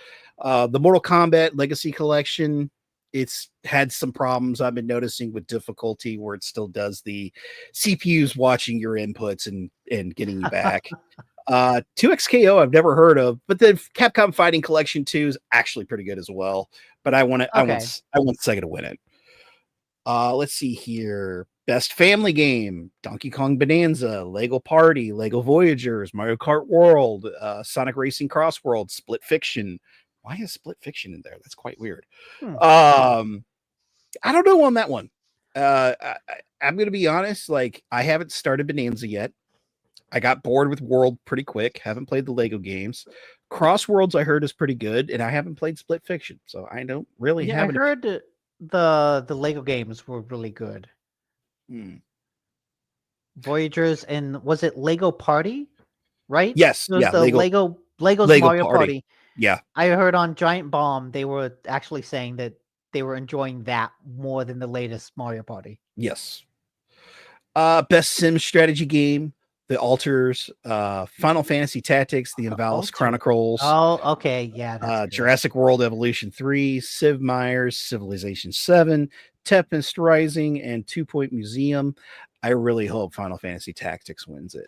S2: The Mortal Kombat Legacy Collection, it's had some problems I've been noticing with difficulty where it still does the CPU's watching your inputs and getting you back. 2XKO I've never heard of, but the Capcom Fighting Collection 2 is actually pretty good as well. But I want Sega to win it. Let's see here. Best family game: Donkey Kong Bonanza, Lego Party, Lego Voyagers, Mario Kart World, Sonic Racing Cross World, Split Fiction. Why is Split Fiction in there? That's quite weird. I don't know on that one. I'm going to be honest. Like, I haven't started Bonanza yet. I got bored with World pretty quick. Haven't played the Lego games. Crossworlds I heard is pretty good, and I haven't played Split Fiction, so I don't really
S3: Yeah,
S2: have.
S3: I heard the Lego games were really good. Voyagers, and was it Lego Party? Right?
S2: Yes,
S3: It was
S2: yeah,
S3: the Lego's
S2: Lego
S3: Mario
S2: Party.
S3: Party.
S2: Yeah,
S3: I heard on Giant Bomb they were actually saying that they were enjoying that more than the latest Mario Party.
S2: yes. Best sim strategy game: The Alters, Final Fantasy Tactics, The Invalis
S3: Alters.
S2: Chronicles.
S3: Oh, okay, yeah. That's good.
S2: Jurassic World Evolution 3, Civ Myers, Civilization 7, Tempest Rising, and 2 Point Museum. I really hope Final Fantasy Tactics wins it.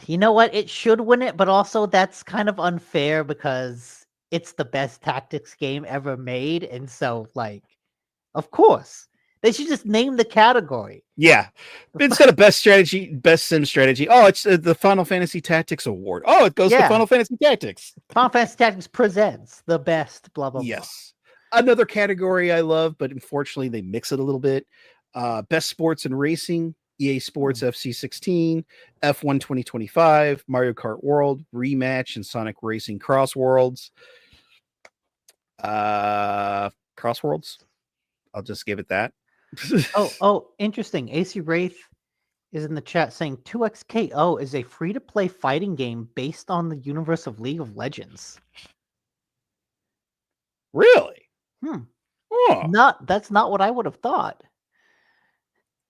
S3: You know what? It should win it, but also that's kind of unfair because it's the best tactics game ever made. And so, like, of course, they should just name the category.
S2: Yeah. Instead of best strategy, best sim strategy. Oh, it's the Final Fantasy Tactics Award. Oh, it goes to Final Fantasy Tactics.
S3: Final Fantasy Tactics presents the best, blah, blah,
S2: yes. Blah. Another category I love, but unfortunately they mix it a little bit. Best sports and racing: EA Sports FC 16, F1 2025, Mario Kart World, Rematch, and Sonic Racing Cross Worlds. Cross Worlds. I'll just give it that.
S3: Oh, interesting. AC Wraith is in the chat saying 2XKO is a free-to-play fighting game based on the universe of League of Legends.
S2: Really?
S3: Oh. That's not what I would have thought.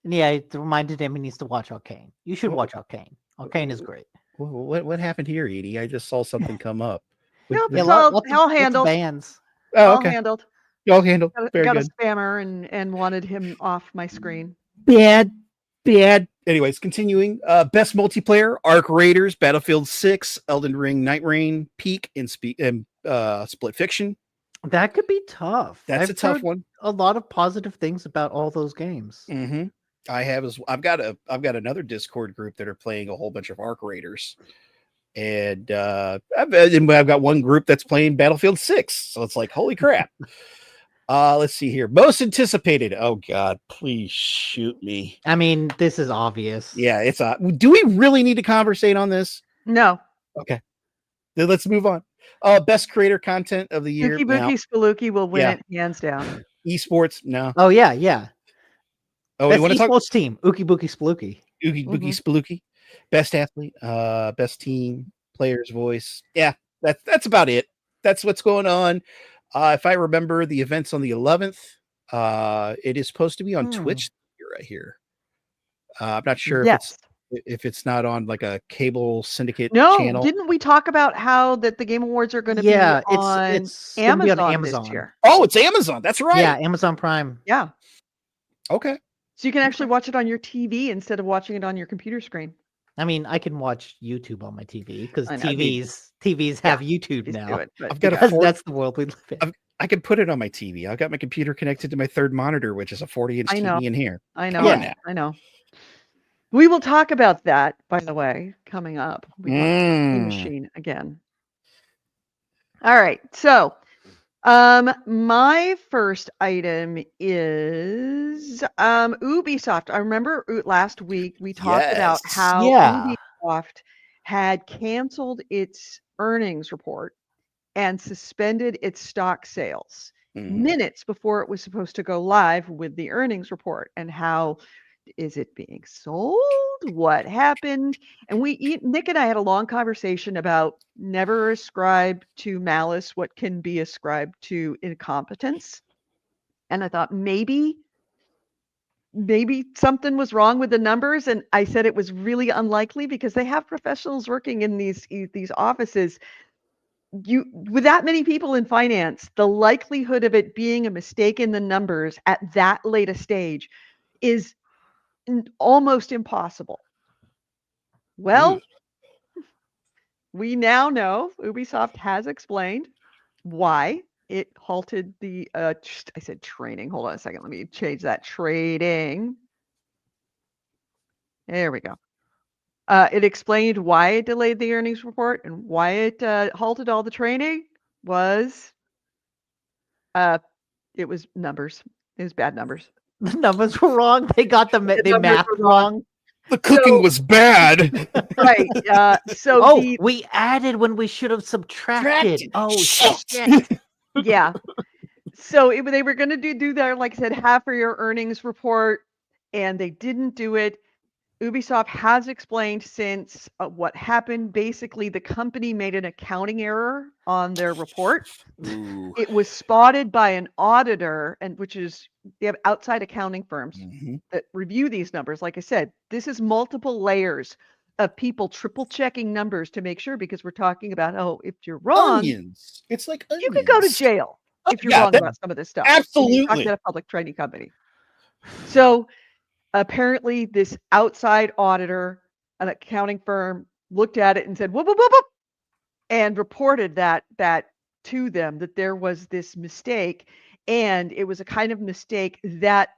S3: And yeah, it reminded him he needs to watch Arcane. You should watch Arcane. Arcane is great.
S2: What happened here, Edie? I just saw something come up.
S1: No, it's all handled.
S3: Bands.
S2: Oh, okay.
S1: All handled.
S2: Handled. Very
S1: got
S2: good.
S1: A spammer and wanted him off my screen.
S2: Bad. Anyways, continuing. Best multiplayer: Arc Raiders, Battlefield 6, Elden Ring, Night Rain, Peak, and Split Fiction.
S3: That could be tough.
S2: That's a tough one.
S3: A lot of positive things about all those games.
S2: Mm-hmm. I've got another Discord group that are playing a whole bunch of Arc Raiders, and I've got one group that's playing Battlefield 6. So it's like, holy crap. Let's see here. Most anticipated. Oh God, please shoot me.
S3: I mean, this is obvious.
S2: Yeah, it's do we really need to conversate on this?
S1: No.
S2: Okay. Then let's move on. Best creator content of the year.
S1: Ookie Bookie Spelooky will win it hands down.
S2: Esports, no.
S3: Oh yeah.
S2: Oh,
S3: you want to talk team? Ookie Bookie Spelooky.
S2: Ookie Bookie Spelooky. Best athlete, best team, player's voice. Yeah, that's about it. That's what's going on. If I remember the events on the 11th, it is supposed to be on Twitch right here. I'm not sure if it's not on like a cable syndicate channel.
S1: Didn't we talk about how that the Game Awards are going to be on
S3: it's
S1: Amazon this year?
S2: Oh, it's Amazon. That's right.
S3: Yeah, Amazon Prime.
S1: Yeah.
S2: Okay.
S1: So you can actually watch it on your TV instead of watching it on your computer screen.
S3: I mean, I can watch YouTube on my TV because TVs have YouTube now.
S2: I've got
S3: that's the world we live in.
S2: I can put it on my TV. I've got my computer connected to my third monitor, which is a 40-inch TV in here.
S1: I know. I know. We will talk about that, by the way, coming up. We machine again. All right. So my first item is Ubisoft. I remember last week we talked about how Ubisoft had canceled its earnings report and suspended its stock sales minutes before it was supposed to go live with the earnings report. And how is it being sold? What happened? And Nick and I had a long conversation about never ascribe to malice what can be ascribed to incompetence. And I thought maybe something was wrong with the numbers. And I said it was really unlikely because they have professionals working in these offices. With that many people in finance, the likelihood of it being a mistake in the numbers at that late a stage is almost impossible. Well, we now know Ubisoft has explained why it halted the I said training. Hold on a second. Let me change that. Trading There we go. It explained why it delayed the earnings report and why it halted all the training was it was numbers. It was bad numbers.
S3: The numbers were wrong. They got the
S1: numbers
S3: math
S1: were
S3: wrong.
S2: The cooking
S1: So-
S2: was bad.
S1: Right. So
S3: Oh,
S1: the
S3: we added when we should have subtracted.
S2: Subtracted.
S3: Oh
S2: Shit.
S3: shit!
S1: yeah. So they were going to do that, like I said, half of your earnings report, and they didn't do it. Ubisoft has explained since what happened. Basically, the company made an accounting error on their report.
S2: Ooh.
S1: It was spotted by an auditor, and which is they have outside accounting firms
S2: Mhm.
S1: that review these numbers. Like I said, this is multiple layers of people triple checking numbers to make sure, because we're talking about, if you're wrong,
S2: Onions. It's like onions.
S1: you could go to jail if you're
S2: yeah,
S1: wrong
S2: that-
S1: about some of this stuff. When you're
S2: absolutely.
S1: talking about a public trading company. So apparently this outside auditor, an accounting firm, looked at it and said, whoop, whoop, whoop, whoop, and reported that to them, that there was this mistake, and it was a kind of mistake that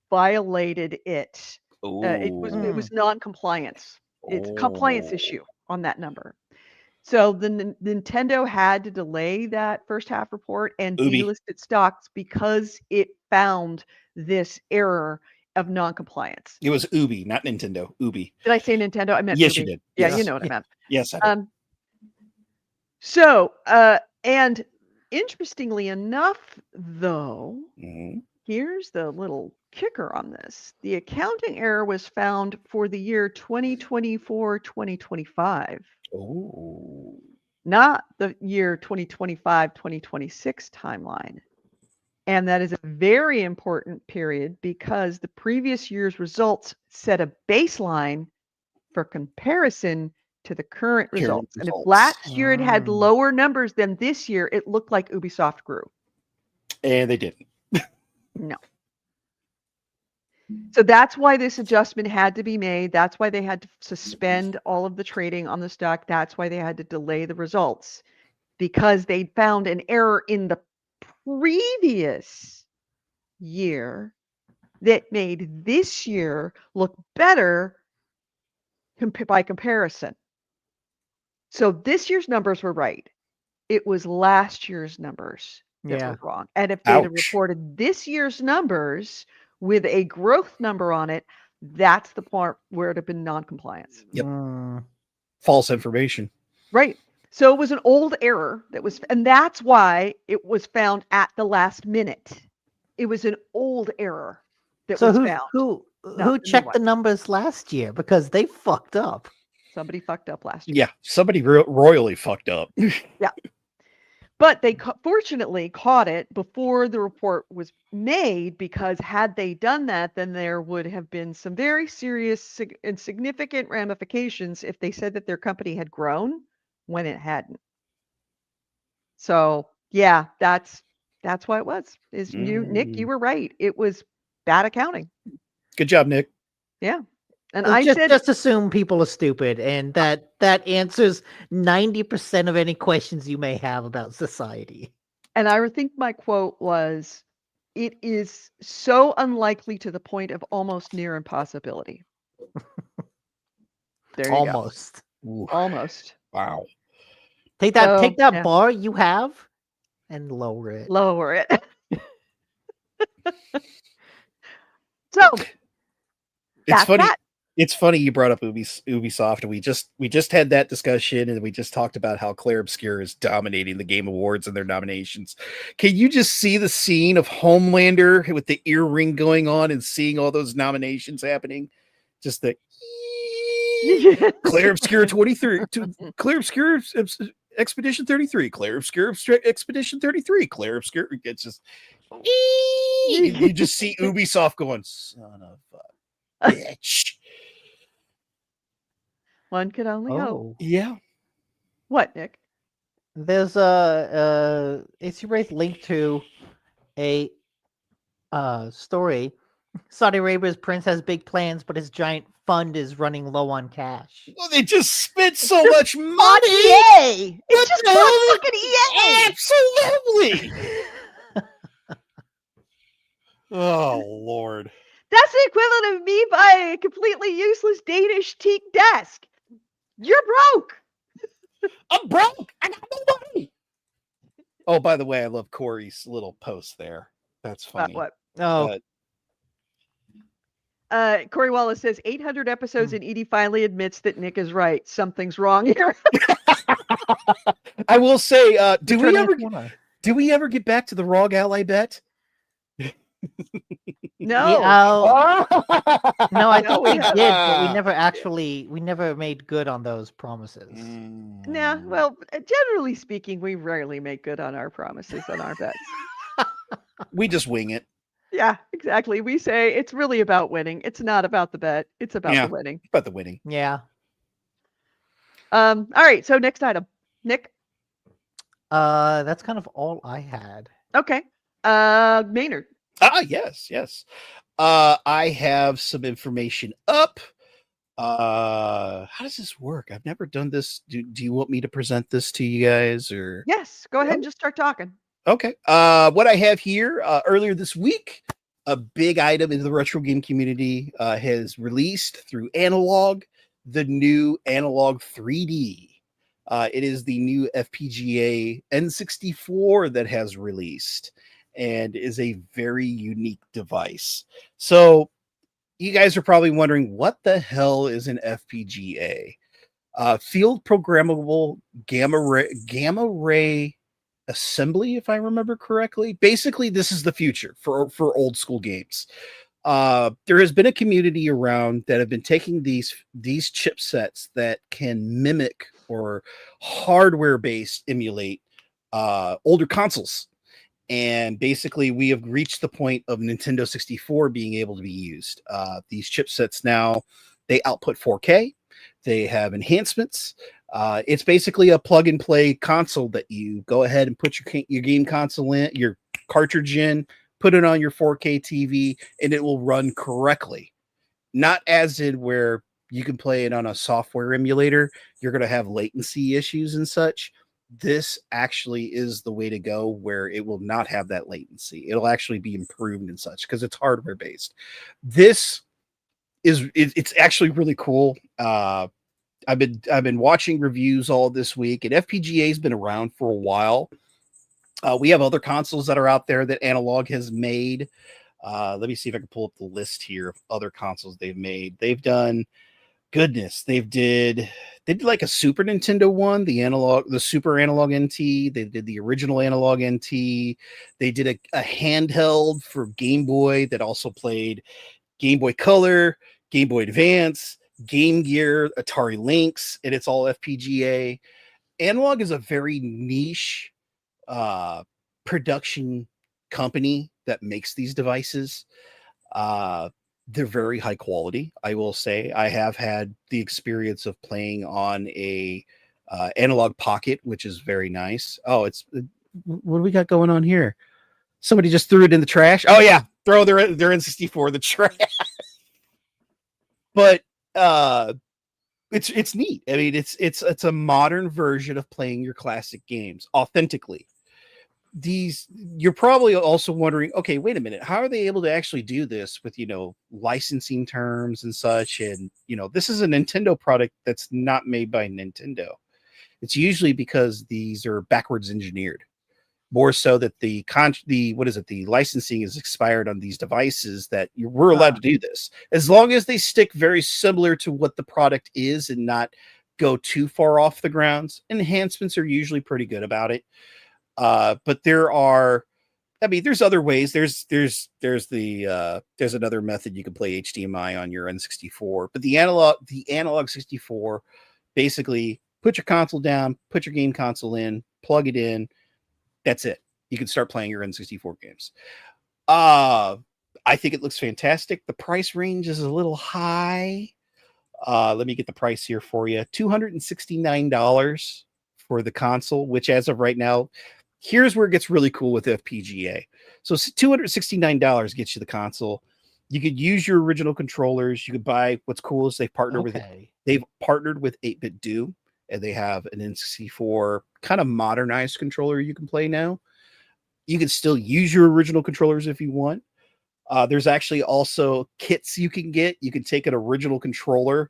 S1: violated it. It was non-compliance. It's a compliance issue on that number. So the Nintendo had to delay that first half report and
S2: Ubi.
S1: delist its stocks because it found this error of non-compliance.
S2: It was Ubi, not Nintendo. Ubi.
S1: Did I say Nintendo? I meant
S2: Yes,
S1: Ubi.
S2: you did.
S1: Yeah,
S2: Yes.
S1: you know what I meant.
S2: Yes, I did.
S1: So, and interestingly enough, though,
S2: Mhm.
S1: here's the little kicker on this. The accounting error was found for the year 2024-2025,
S2: Oh.
S1: not the year 2025-2026 timeline. And that is a very important period because the previous year's results set a baseline for comparison to the current results. And if
S2: results.
S1: last year it had
S3: Mm.
S1: lower numbers than this year, it looked like Ubisoft grew.
S2: And they didn't.
S1: No. So that's why this adjustment had to be made. That's why they had to suspend all of the trading on the stock. That's why they had to delay the results, because they found an error in the previous year that made this year look better by comparison. So this year's numbers were right. It was last year's numbers that
S3: Yeah.
S1: were wrong. And if they'd have
S2: Ouch.
S1: reported this year's numbers with a growth number on it, that's the part where it'd have been non-compliance.
S2: Yep.
S3: Mm.
S2: False information.
S1: Right. So it was an old error and that's why it was found at the last minute. It was an old error that
S3: So
S1: was
S3: who
S1: found.
S3: who
S1: the
S3: who
S1: new
S3: checked the
S1: one.
S3: numbers last year, because they fucked up?
S1: Somebody fucked up last year.
S2: Yeah, somebody royally fucked up.
S1: But they fortunately caught it before the report was made, because had they done that, then there would have been some very serious and significant ramifications if they said that their company had grown when it hadn't. So yeah, that's why it was. Nick, you were right. It was bad accounting.
S2: Good job, Nick.
S1: Yeah. And
S3: So
S1: I said
S3: just assume people are stupid, and that answers 90% of any questions you may have about society.
S1: And I think my quote was, it is so unlikely to the point of almost near impossibility. There you
S3: Almost.
S2: Ooh,
S1: go. Almost.
S2: wow.
S3: Take that
S1: So, yeah.
S3: bar you have and lower it.
S1: Lower it. So
S2: It's
S1: that's
S2: funny.
S1: that.
S2: It's funny you brought up Ubisoft, and we just had that discussion, and we just talked about how Claire Obscure is dominating the Game Awards and their nominations. Can you just see the scene of Homelander with the earring going on and seeing all those nominations happening? Just the Claire Obscure 23, Claire Obscure Expedition 33, Claire Obscure Expedition 33, Claire Obscure. It's just you just see Ubisoft going, son of a bitch.
S1: One could only hope.
S3: Oh,
S2: Yeah.
S1: What, Nick?
S3: there's a AC Wraith link to a story. Saudi Arabia's prince has big plans, but his giant fund is running low on cash.
S2: Well, they just spent so much money.
S1: EA! It's just on fucking EA!
S2: Absolutely. Oh Lord.
S1: That's the equivalent of me buying a completely useless Danish teak desk. You're broke.
S2: I'm broke. I got no money. Oh, by the way, I love Corey's little post there. That's funny.
S1: What?
S3: Oh,
S1: Corey Wallace says 800 episodes and Edie finally admits that Nick is right. Something's wrong here.
S2: I will say, do
S3: turning
S2: we
S3: a corner.
S2: ever get back to the Rog Ally bet?
S1: No.
S3: Yeah, no, I
S1: No,
S3: think
S1: we
S3: we
S1: haven't.
S3: did, but we never made good on those promises.
S1: Nah, well, generally speaking, we rarely make good on our promises on our bets.
S2: We just wing it.
S1: Yeah, exactly. We say it's really about winning. It's not about the bet. It's about the winning.
S2: About the winning.
S3: Yeah.
S1: All right. So next item, Nick.
S3: That's kind of all I had.
S1: Okay. Maynard.
S2: Yes. I have some information up. How does this work? I've never done this. Do you want me to present this to you guys, or?
S1: Yes. Go ahead and just start talking.
S2: Okay. What I have here, earlier this week, a big item in the retro game community has released through Analog, the new Analog 3D. It is the new FPGA N64 that has released and is a very unique device. So you guys are probably wondering, what the hell is an FPGA? Field programmable gamma ray assembly, if I remember correctly. Basically, this is the future for old school games. There has been a community around that have been taking these chipsets that can mimic or hardware based emulate older consoles. And basically, we have reached the point of Nintendo 64 being able to be used. These chipsets now, they output 4K. They have enhancements. It's basically a plug and play console that you go ahead and put your game console in, your cartridge in, put it on your 4K TV, and it will run correctly. Not as in where you can play it on a software emulator, you're going to have latency issues and such. This actually is the way to go, where it will not have that latency. It'll actually be improved and such because it's hardware based. It's actually really cool. I've been watching reviews all this week, and FPGA has been around for a while. We have other consoles that are out there that Analog has made. Let me see if I can pull up the list here of other consoles they've made. They've done, goodness, they did like a Super Nintendo one, the Super Analog NT. They did the original Analog NT. They did a handheld for Game Boy that also played Game Boy Color, Game Boy Advance, Game Gear, Atari Lynx, and it's all FPGA. Analog is a very niche production company that makes these devices. They're very high quality, I will say. I have had the experience of playing on a Analog Pocket, which is very nice. Oh, what do we got going on here? Somebody just threw it in the trash. Oh yeah, throw their N64 in the trash. But it's neat. I mean, it's a modern version of playing your classic games authentically. You're probably also wondering, okay, wait a minute, how are they able to actually do this with, licensing terms and such? And, this is a Nintendo product that's not made by Nintendo. It's usually because these are backwards engineered, more so that the licensing is expired on these devices, that we're allowed to do this as long as they stick very similar to what the product is and not go too far off the grounds. Enhancements are usually pretty good about it. But there's other ways. There's another method you can play HDMI on your N64, but the analog 64, basically put your console down, put your game console in, plug it in. That's it. You can start playing your N64 games. I think it looks fantastic. The price range is a little high. Let me get the price here for you. $269 for the console, which as of right now, here's where it gets really cool with FPGA. So $269 gets you the console. You could use your original controllers. You could buy, what's cool is they've partnered with 8-Bit Do, and they have an N64 kind of modernized controller you can play now. You can still use your original controllers if you want. There's actually also kits you can get. You can take an original controller,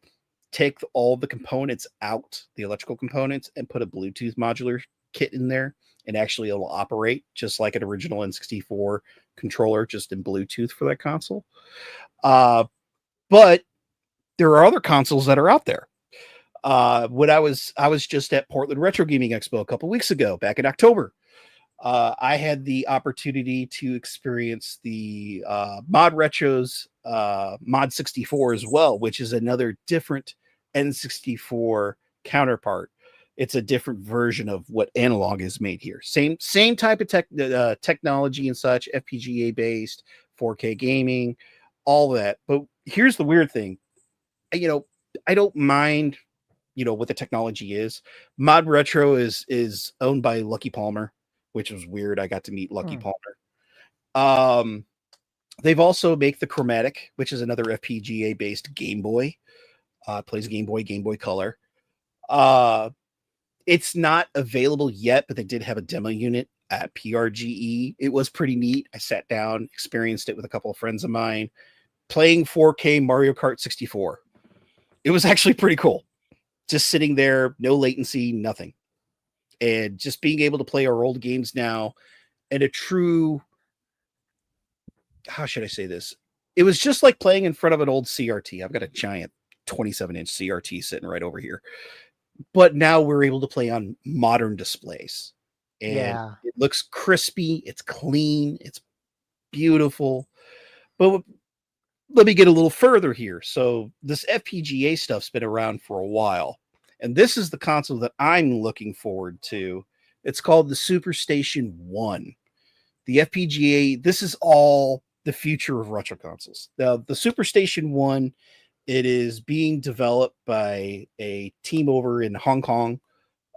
S2: take all the components out, the electrical components, and put a Bluetooth modular kit in there, and actually it'll operate just like an original N64 controller, just in Bluetooth for that console. But there are other consoles that are out there. When I was just at Portland Retro Gaming Expo a couple weeks ago, back in October. I had the opportunity to experience the Mod Retro's Mod 64 as well, which is another different N64 counterpart. It's a different version of what Analog has made here. Same type of technology and such, FPGA based, 4K gaming, all that. But here's the weird thing. I don't mind, what the technology is. Mod Retro is owned by Lucky Palmer, which was weird. I got to meet Lucky Palmer. They've also make the Chromatic, which is another FPGA based Game Boy. Plays Game Boy Color. It's not available yet, but they did have a demo unit at PRGE. It was pretty neat. I sat down, experienced it with a couple of friends of mine, playing 4K Mario Kart 64. It was actually pretty cool. Just sitting there, no latency, nothing. And just being able to play our old games now and a true, how should I say this? It was just like playing in front of an old CRT. I've got a giant 27-inch CRT sitting right over here. But now we're able to play on modern displays. And it looks crispy, it's clean, it's beautiful. But let me get a little further here. So this FPGA stuff's been around for a while. And this is the console that I'm looking forward to. It's called the SuperStation 1. The FPGA, this is all the future of retro consoles. Now, the SuperStation 1, it is being developed by a team over in Hong Kong.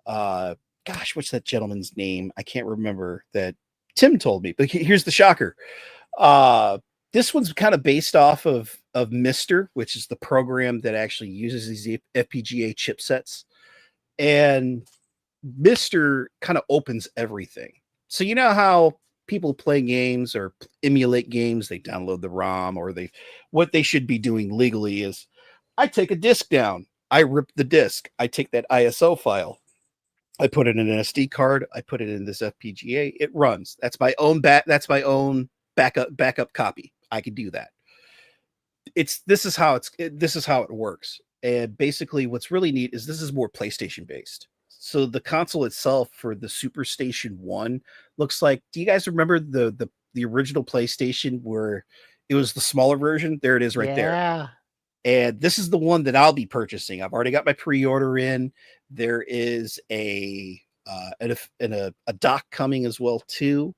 S2: What's that gentleman's name? I can't remember. That Tim told me. But here's the shocker. This one's kind of based off of Mister, which is the program that actually uses these FPGA chipsets. And Mister kind of opens everything. So you know how people play games or emulate games, they download the ROM, or what they should be doing legally is I take a disk down, I rip the disk, I take that ISO file, I put it in an SD card, I put it in this FPGA, it runs. That's my own backup copy. I can do that. This is how it works. And basically what's really neat is this is more PlayStation based. So the console itself for the SuperStation 1 looks like, do you guys remember the original PlayStation where it was the smaller version? There it is right there. And this is the one that I'll be purchasing. I've already got my pre-order in. There is a dock coming as well too.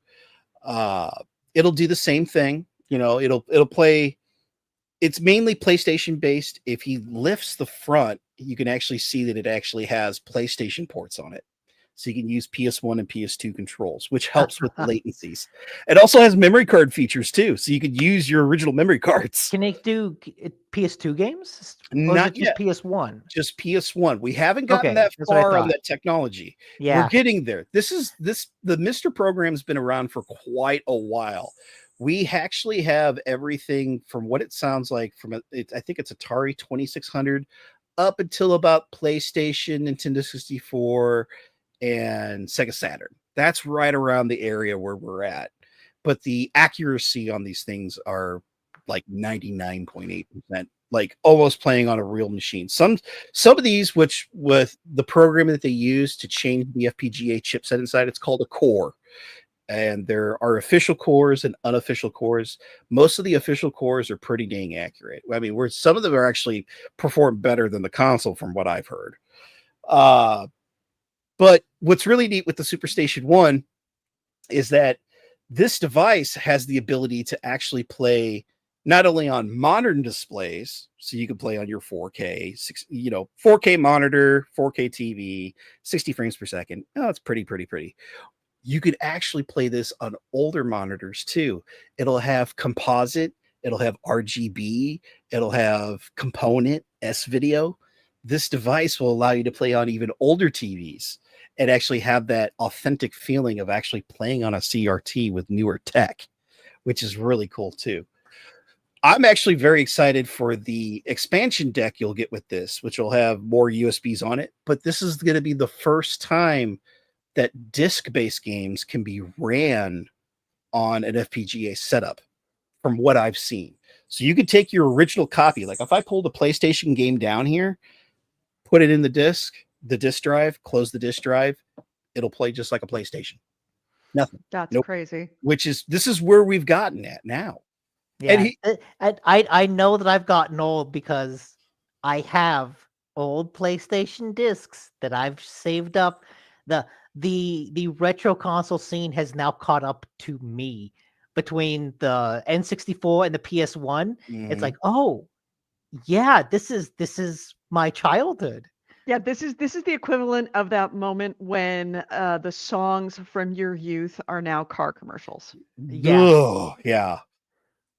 S2: It'll do the same thing. It'll play. It's mainly PlayStation based. If he lifts the front, you can actually see that it actually has PlayStation ports on it. So you can use PS1 and PS2 controls, which helps with latencies. It also has memory card features too. So you could use your original memory cards.
S3: Can it do PS2 games?
S2: Not
S3: just PS1.
S2: Just PS1. We haven't gotten that far on that technology.
S3: Yeah.
S2: We're getting there. The Mister program's been around for quite a while. We actually have everything from what it sounds like from I think it's Atari 2600 up until about PlayStation, Nintendo 64, and Sega Saturn. That's right around the area where we're at. But the accuracy on these things are like 99.8%, like almost playing on a real machine. Some of these, which with the program that they use to change the FPGA chipset inside, it's called a core. And there are official cores and unofficial cores. Most of the official cores are pretty dang accurate. I mean, some of them are actually perform better than the console from what I've heard. But what's really neat with the SuperStation 1 is that this device has the ability to actually play not only on modern displays, so you can play on your 4K, 4K monitor, 4K TV, 60 frames per second. Oh, it's pretty. You could actually play this on older monitors too. It'll have composite, it'll have RGB, it'll have component, S-video. This device will allow you to play on even older TVs and actually have that authentic feeling of actually playing on a CRT with newer tech, which is really cool too. I'm actually very excited for the expansion deck you'll get with this, which will have more USBs on it. But this is going to be the first time that disc-based games can be ran on an FPGA setup, from what I've seen. So you could take your original copy. Like if I pulled a PlayStation game down here, put it in the disc drive, close the disc drive, it'll play just like a PlayStation. Nothing.
S1: That's
S2: Nope.
S1: crazy.
S2: This is where we've gotten at now.
S3: Yeah, I know that I've gotten old because I have old PlayStation discs that I've saved up. The retro console scene has now caught up to me between the N64 and the PS1. It's like, oh, yeah, this is my childhood.
S1: Yeah, this is the equivalent of that moment when the songs from your youth are now car commercials.
S3: Yeah.
S2: Ugh, yeah.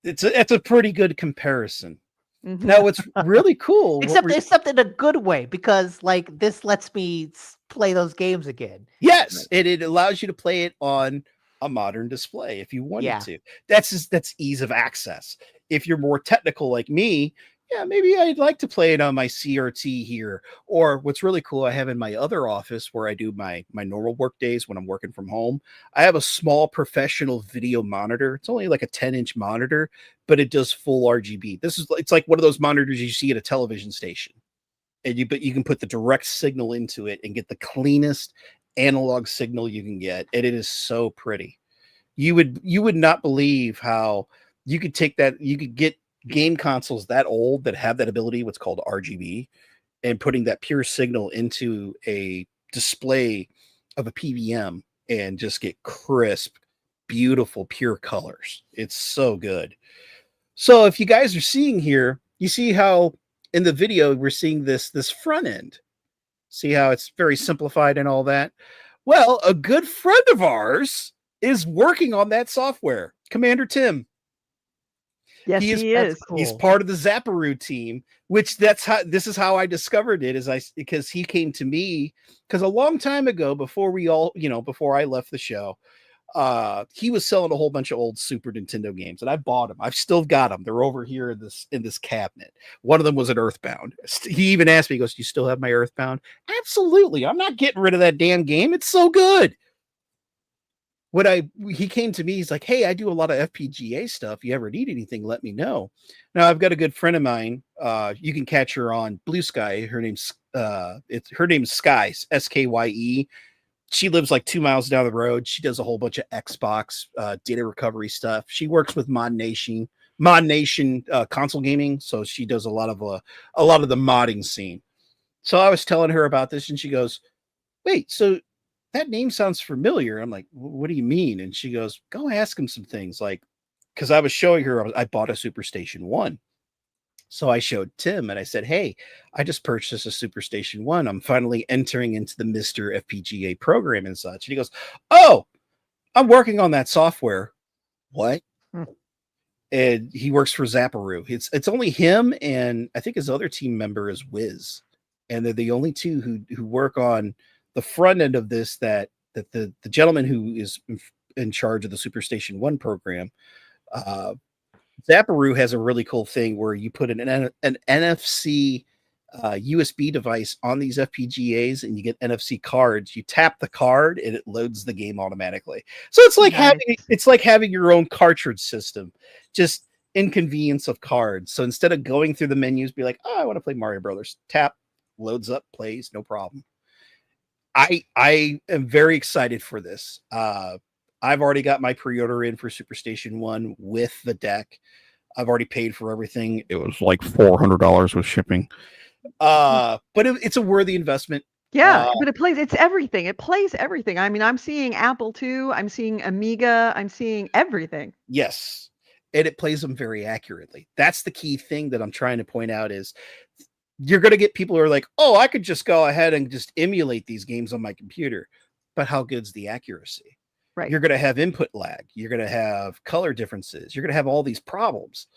S2: It's a pretty good comparison.
S1: Mhm.
S2: Now, what's really cool,
S3: Except in a good way, because like this lets me play those games again.
S2: yes, it allows you to play it on a modern display if you wanted
S3: Yeah.
S2: to. That's ease of access. If you're more technical like me, yeah, maybe I'd like to play it on my CRT here. Or what's really cool, I have in my other office where I do my normal work days when I'm working from home, I have a small professional video monitor. It's only like a 10-inch monitor, but it does full RGB. It's like one of those monitors you see at a television station. But you can put the direct signal into it and get the cleanest analog signal you can get. And it is so pretty. You would not believe how you could take that, you could get game consoles that old that have that ability, what's called RGB, and putting that pure signal into a display of a PVM and just get crisp, beautiful, pure colors. It's so good. So if you guys are seeing here, you see how in the video we're seeing this front end. See how it's very simplified and all that? Well, a good friend of ours is working on that software, Commander Tim.
S1: Yes, he is.
S3: Cool.
S2: He's part of the Zapparoo team, which this is how I discovered it, because he came to me because a long time ago, before I left the show, he was selling a whole bunch of old Super Nintendo games, and I bought them. I've still got them. They're over here in this cabinet. One of them was an Earthbound. He even asked me, he goes, "Do you still have my Earthbound?" Absolutely. I'm not getting rid of that damn game. It's so good. He came to me, he's like, "Hey, I do a lot of FPGA stuff. If you ever need anything, let me know." Now I've got a good friend of mine. You can catch her on Blue Sky. Her name's Sky, Skye. She lives like 2 miles down the road. She does a whole bunch of Xbox data recovery stuff. She works with Mod Nation console gaming, so she does a lot of the modding scene. So I was telling her about this, and she goes, "Wait, so that name sounds familiar." I'm like, "What do you mean?" And she goes, "Go ask him some things." Like, because I was showing her, I bought a Superstation 1. So I showed Tim and I said, "Hey, I just purchased a Superstation 1. I'm finally entering into the Mr. FPGA program and such." And he goes, "Oh, I'm working on that software." What? And he works for Zapparoo. It's only him, and I think his other team member is Wiz. And they're the only two who work on the front end of this, that the gentleman who is in charge of the Superstation 1 program, Zapparoo has a really cool thing where you put an NFC USB device on these FPGAs and you get NFC cards. You tap the card and it loads the game automatically. So it's like having your own cartridge system, just inconvenience of cards. So instead of going through the menus, be like, "Oh, I want to play Mario Brothers," tap, loads up, plays, no problem. I am very excited for this. I've already got my pre-order in for Superstation 1 with the deck. I've already paid for everything. It was like $400 with shipping. But it's a worthy investment.
S1: Yeah, but it's everything. It plays everything. I mean, I'm seeing Apple II, I'm seeing Amiga, I'm seeing everything.
S2: Yes. And it plays them very accurately. That's the key thing that I'm trying to point out is you're going to get people who are like, "Oh, I could just go ahead and just emulate these games on my computer." But how good's the accuracy?
S1: Right.
S2: You're going to have input lag. You're going to have color differences. You're going to have all these problems.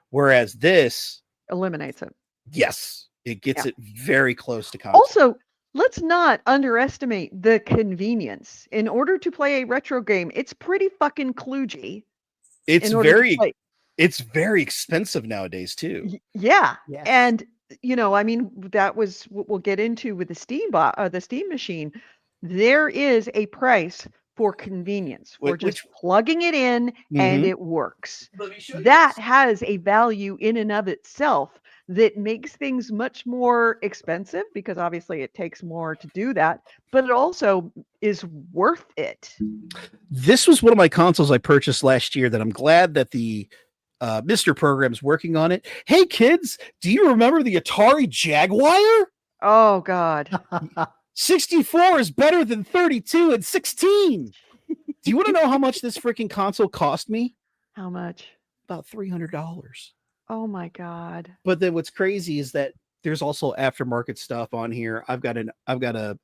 S2: Whereas this
S1: eliminates it.
S2: Yes, it gets it very close to console.
S1: Also, let's not underestimate the convenience. In order to play a retro game, it's pretty fucking kludgy.
S2: It's It's very expensive nowadays too.
S1: Yeah.
S3: Yes.
S1: And I mean, that was what we'll get into with the the Steam machine. There is a price for convenience, for just plugging it in and it works.
S2: Let me show you
S1: That
S2: this.
S1: has a value in and of itself that makes things much more expensive because obviously it takes more to do that, but it also is worth it.
S2: This was one of my consoles I purchased last year that I'm glad that the Mr. Program's working on it. Hey kids, do you remember the Atari Jaguar?
S1: Oh God.
S2: 64 is better than 32 and 16. Do you want to know how much this freaking console cost me?
S1: How much?
S2: About $300.
S1: Oh my God.
S2: But then what's crazy is that there's also aftermarket stuff on here. I've got an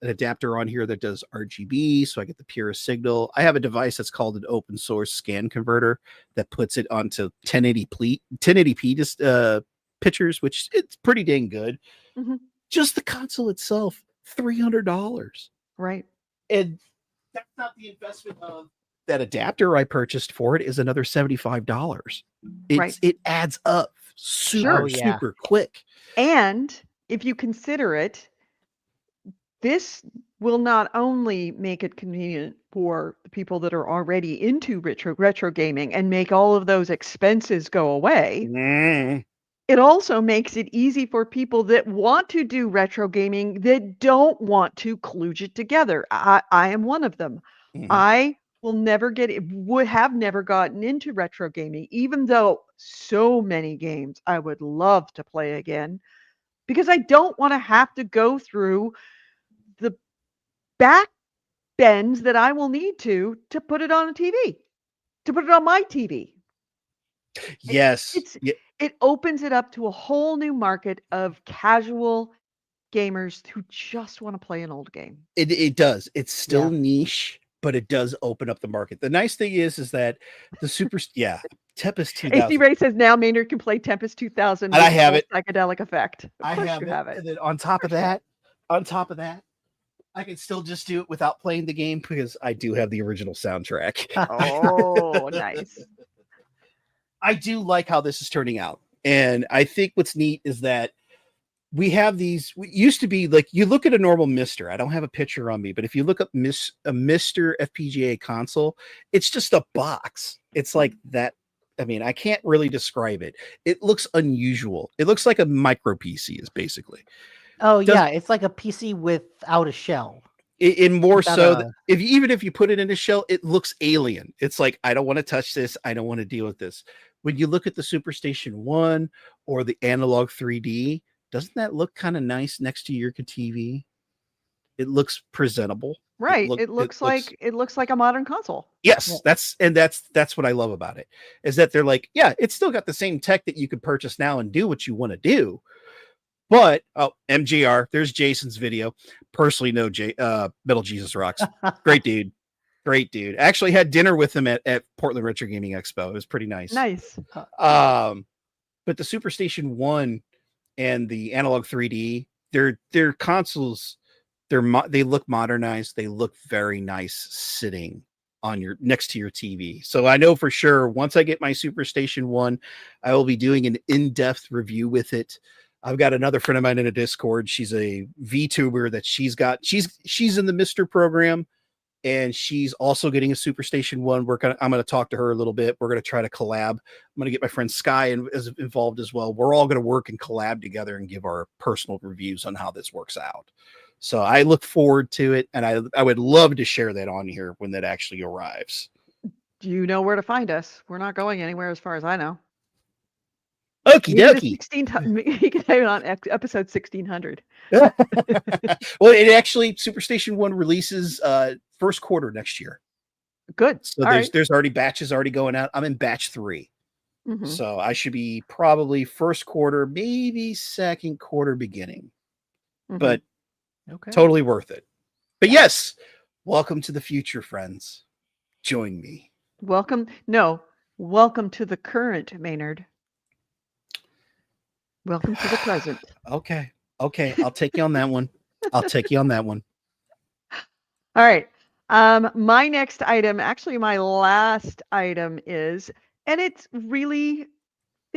S2: adapter on here that does RGB, so I get the purest signal. I have a device that's called an open source scan converter that puts it onto 1080p pictures, which it's pretty dang good.
S1: Mm-hmm.
S2: Just the console itself, $300.
S1: Right.
S2: And that's not the investment of that adapter I purchased for it is another $75. It adds up super quick.
S1: And if you consider it, this will not only make it convenient for the people that are already into retro gaming and make all of those expenses go away. It also makes it easy for people that want to do retro gaming that don't want to kludge it together. I am one of them. I will never would have never gotten into retro gaming, even though so many games I would love to play again, because I don't want to have to go through the back bends that I will need to put it on a TV, to put it on my TV.
S2: Yes.
S1: It opens it up to a whole new market of casual gamers who just want to play an old game.
S2: It does. It's still niche, but it does open up the market. The nice thing is that the Tempest 2000.
S1: AC Ray says now Maynard can play Tempest 2000
S2: and I have it.
S1: Psychedelic effect.
S2: I have it. And then on top of that, I can still just do it without playing the game because I do have the original soundtrack.
S1: Oh, nice.
S2: I do like how this is turning out. And I think what's neat is that we have these, we used to be like, you look at a normal Mister, I don't have a picture on me, but if you look up a Mister FPGA console, it's just a box. It's like that. I mean, I can't really describe it. It looks unusual. It looks like a micro PC is basically.
S3: Oh yeah. It's like a PC without a shell.
S2: In more so, even if you put it in a shell, it looks alien. It's like, I don't want to touch this. I don't want to deal with this. When you look at the Superstation 1 or the Analog 3D, doesn't that look kind of nice next to your TV? It looks presentable.
S1: Right. It looks like a modern console.
S2: Yes, that's what I love about it. Is that they're like, yeah, it's still got the same tech that you could purchase now and do what you want to do. But MGR, there's Jason's video. Personally, no Metal Jesus Rocks. Great dude. Great dude. Actually had dinner with him at Portland Retro Gaming Expo. It was pretty nice.
S1: Nice.
S2: But the Superstation 1 and the Analog 3D, their consoles, they look modernized. They look very nice sitting on next to your TV. So I know for sure once I get my Superstation 1, I will be doing an in-depth review with it. I've got another friend of mine in a Discord. She's a VTuber that she's in the Mr. program, and she's also getting a Superstation 1. I'm going to talk to her a little bit. We're going to try to collab. I'm going to get my friend Sky involved as well. We're all going to work and collab together and give our personal reviews on how this works out. So I look forward to it, and I would love to share that on here when that actually arrives.
S1: Do you know where to find us? We're not going anywhere as far as I know.
S2: Okie dokie.
S1: You can have it on episode 1600.
S2: Well, it actually, Superstation 1 releases first quarter next year.
S1: Good.
S2: So there's already batches already going out. I'm in batch 3. Mm-hmm. So I should be probably first quarter, maybe second quarter beginning. Mm-hmm. But totally worth it. But yes, welcome to the future, friends. Join me.
S1: Welcome to the current, Maynard. Welcome to the present.
S2: Okay. I'll take you on that one. All
S1: right. My next item, actually my last item is, and it's really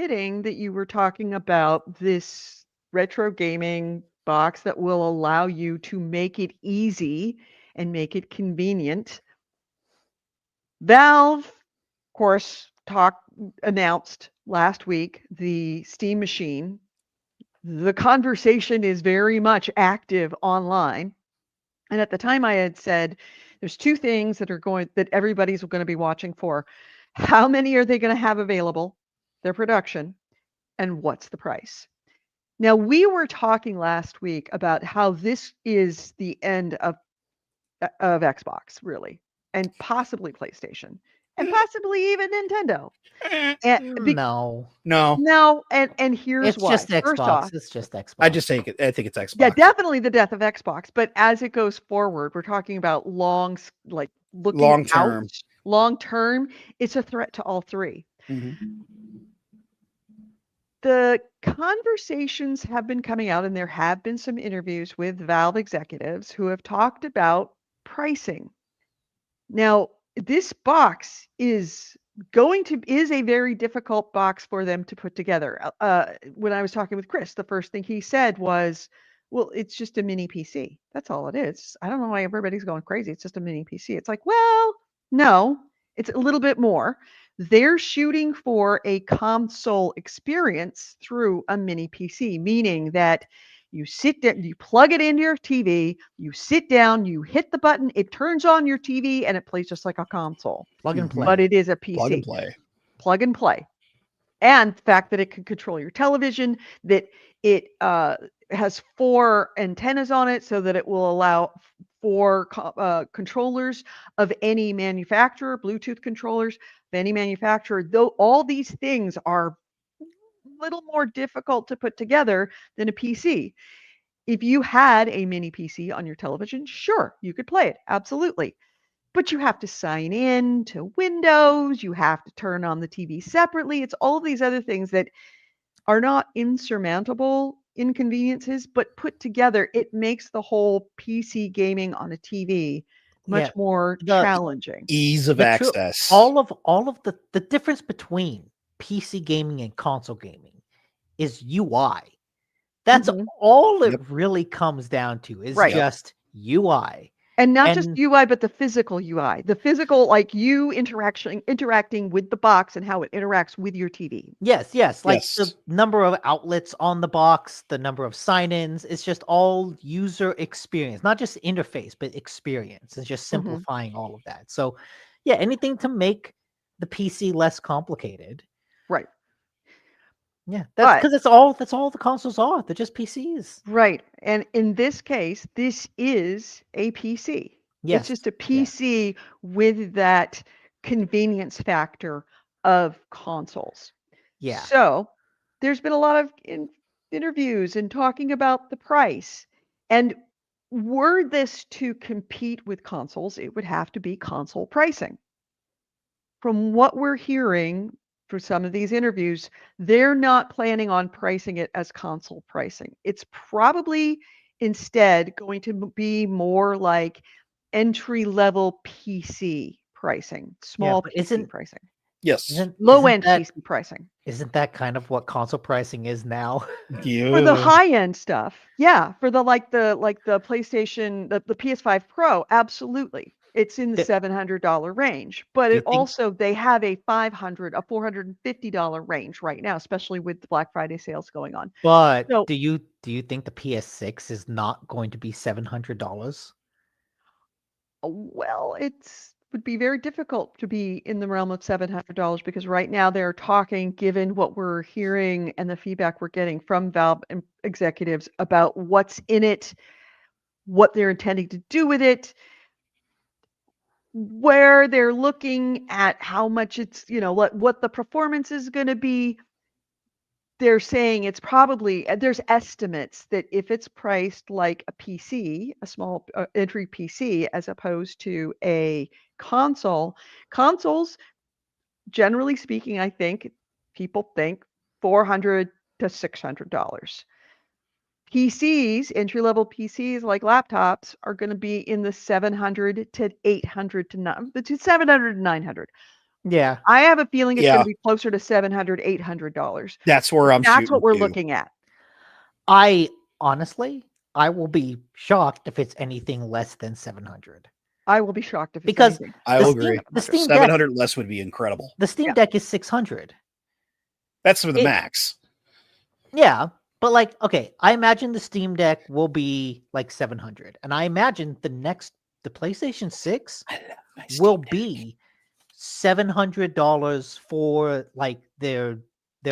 S1: fitting that you were talking about this retro gaming box that will allow you to make it easy and make it convenient. Valve, of course, announced last week the Steam Machine. The conversation is very much active online. And at the time I had said there's two things that everybody's going to be watching for. How many are they going to have available, their production, and what's the price? Now, we were talking last week about how this is the end of Xbox, really, and possibly PlayStation, and possibly even Nintendo. And
S3: No,
S2: No,
S1: and here's
S3: it's
S1: why.
S3: just
S1: First off,
S3: Xbox. It's just Xbox.
S2: I think it's Xbox.
S1: yeah, definitely the death of Xbox. But as it goes forward, we're talking about looking
S2: Long term.
S1: out, long term. It's a threat to all three.
S2: Mhm.
S1: The conversations have been coming out, and there have been some interviews with Valve executives who have talked about pricing. Now, this box is a very difficult box for them to put together. When I was talking with Chris, the first thing he said was, "Well, it's just a mini PC. That's all it is. I don't know why everybody's going crazy. It's just a mini PC." It's like, well, no, it's a little bit more. They're shooting for a console experience through a mini PC, meaning that you sit down, you plug it into your TV, you sit down, you hit the button, it turns on your TV, and it plays just like a console.
S3: Plug and
S2: Mhm.
S3: play.
S1: But it is a PC.
S2: Plug and play.
S1: Plug and play. And the fact that it can control your television, that it has 4 antennas on it so that it will allow 4 controllers of any manufacturer, Bluetooth controllers of any manufacturer. Though all these things are a little more difficult to put together than a PC. If you had a mini PC on your television, sure, you could play it. Absolutely. But you have to sign in to Windows, you have to turn on the TV separately. It's all these other things that are not insurmountable inconveniences, but put together, it makes the whole PC gaming on a TV much
S3: Yeah,
S1: more
S3: the-
S1: challenging.
S2: Ease of
S3: The tru-
S2: access.
S3: all of the difference between PC gaming and console gaming is UI. That's
S1: Mhm.
S3: all it
S2: Yep.
S3: really comes down to is
S1: Right.
S3: just UI.
S1: And not just
S3: And-
S1: UI, but the physical UI. The physical, like you interacting with the box and how it interacts with your TV.
S3: Yes, like
S2: Yes.
S3: the number of outlets on the box, the number of sign-ins, it's just all user experience, not just interface, but experience. It's just simplifying all of that. So, yeah, anything to make the PC less complicated.
S1: Right.
S3: Yeah, that's
S1: But-
S3: because that's all the consoles are. They're just PCs.
S1: Right. And in this case, this is a PC.
S3: Yes.
S1: It's just a PC with that convenience factor of consoles.
S3: Yeah.
S1: So there's been a lot of interviews and talking about the price. And were this to compete with consoles, it would have to be console pricing. From what we're hearing for some of these interviews, they're not planning on pricing it as console pricing. It's probably instead going to be more like entry-level PC pricing, small
S3: but
S1: PC pricing,
S2: Yes.
S1: low-end PC pricing.
S3: Isn't that kind of what console pricing is now?
S1: For the high-end stuff, yeah. For the PlayStation, the PS5 Pro, absolutely. It's in the $700 range, but
S3: Do you
S1: it
S3: think-
S1: also they have a $450 range right now, especially with the Black Friday sales going on.
S3: But
S1: So-
S3: do you think the PS6 is not going to be $700?
S1: Well, would be very difficult to be in the realm of $700 because right now they're talking, given what we're hearing and the feedback we're getting from Valve executives about what's in it, what they're intending to do with it, where they're looking at how much it's, what the performance is going to be. They're saying it's probably, there's estimates that if it's priced like a PC, a small entry PC, as opposed to a consoles, generally speaking, I think people think $400 to $600. PCs, entry-level PCs like laptops, are going to be in the $700 to $800 to $700 to $900.
S3: Yeah.
S1: I have a feeling it's
S2: Yeah.
S1: going to be closer to $700, $800.
S2: That's where I'm
S1: That's
S2: shooting
S1: what we're
S2: to.
S1: looking at.
S3: I will be shocked if it's anything less than 700.
S1: I will be shocked if it's
S3: Because
S1: anything.
S2: I
S3: the
S2: will
S3: Steam-
S2: agree.
S3: the Steam Deck-
S2: 700 less would be incredible.
S3: The Steam
S1: Yeah.
S3: Deck is 600.
S2: That's for the max.
S3: Yeah, but like, okay, I imagine the Steam Deck will be like 700, and I imagine the PlayStation 6 will be $700 for like their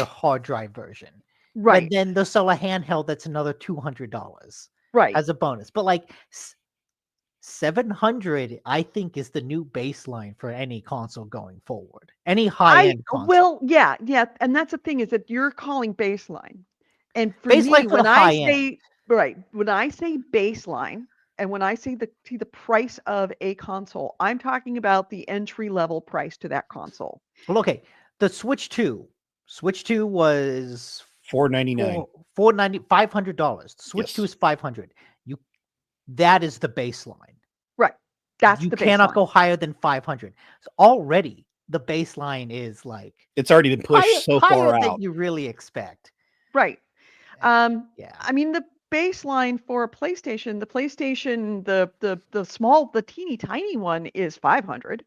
S3: hard drive version.
S1: Right.
S3: But then they'll sell a handheld that's another $200
S1: Right.
S3: as a bonus. But like 700, I think, is the new baseline for any console going forward. Any high-end console.
S1: Well, yeah, and that's the thing is that you're calling baseline, and for
S3: Baseline
S1: me,
S3: for the
S1: when I
S3: high
S1: say when I say baseline, and when I say the price of a console, I'm talking about the entry level price to that console.
S3: Well, okay, the Switch 2 was
S2: $499.
S3: $500. The Switch 2 is $500. That is the baseline.
S1: Right. That's
S3: you
S1: the
S3: cannot
S1: baseline.
S3: go higher than 500. So already the baseline is like
S2: It's already been pushed so far
S3: higher
S2: out.
S3: than you really expect.
S1: Right.
S3: Yeah.
S1: I mean, the baseline for a PlayStation, the teeny tiny one is 500.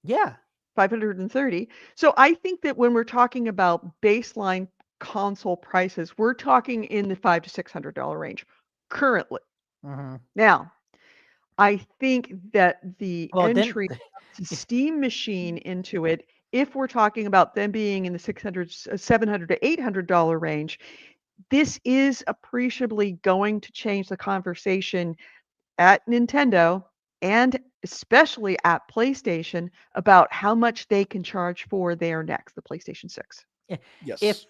S3: Yeah.
S1: 530. So I think that when we're talking about baseline console prices, we're talking in the $500 to $600 range currently.
S3: Mm-hmm.
S1: Now, I think that the
S3: Well, then-
S1: entry to Steam machine into it, if we're talking about them being in the $700 to $800 range, this is appreciably going to change the conversation at Nintendo and especially at PlayStation about how much they can charge for their next, the PlayStation 6.
S2: Yes.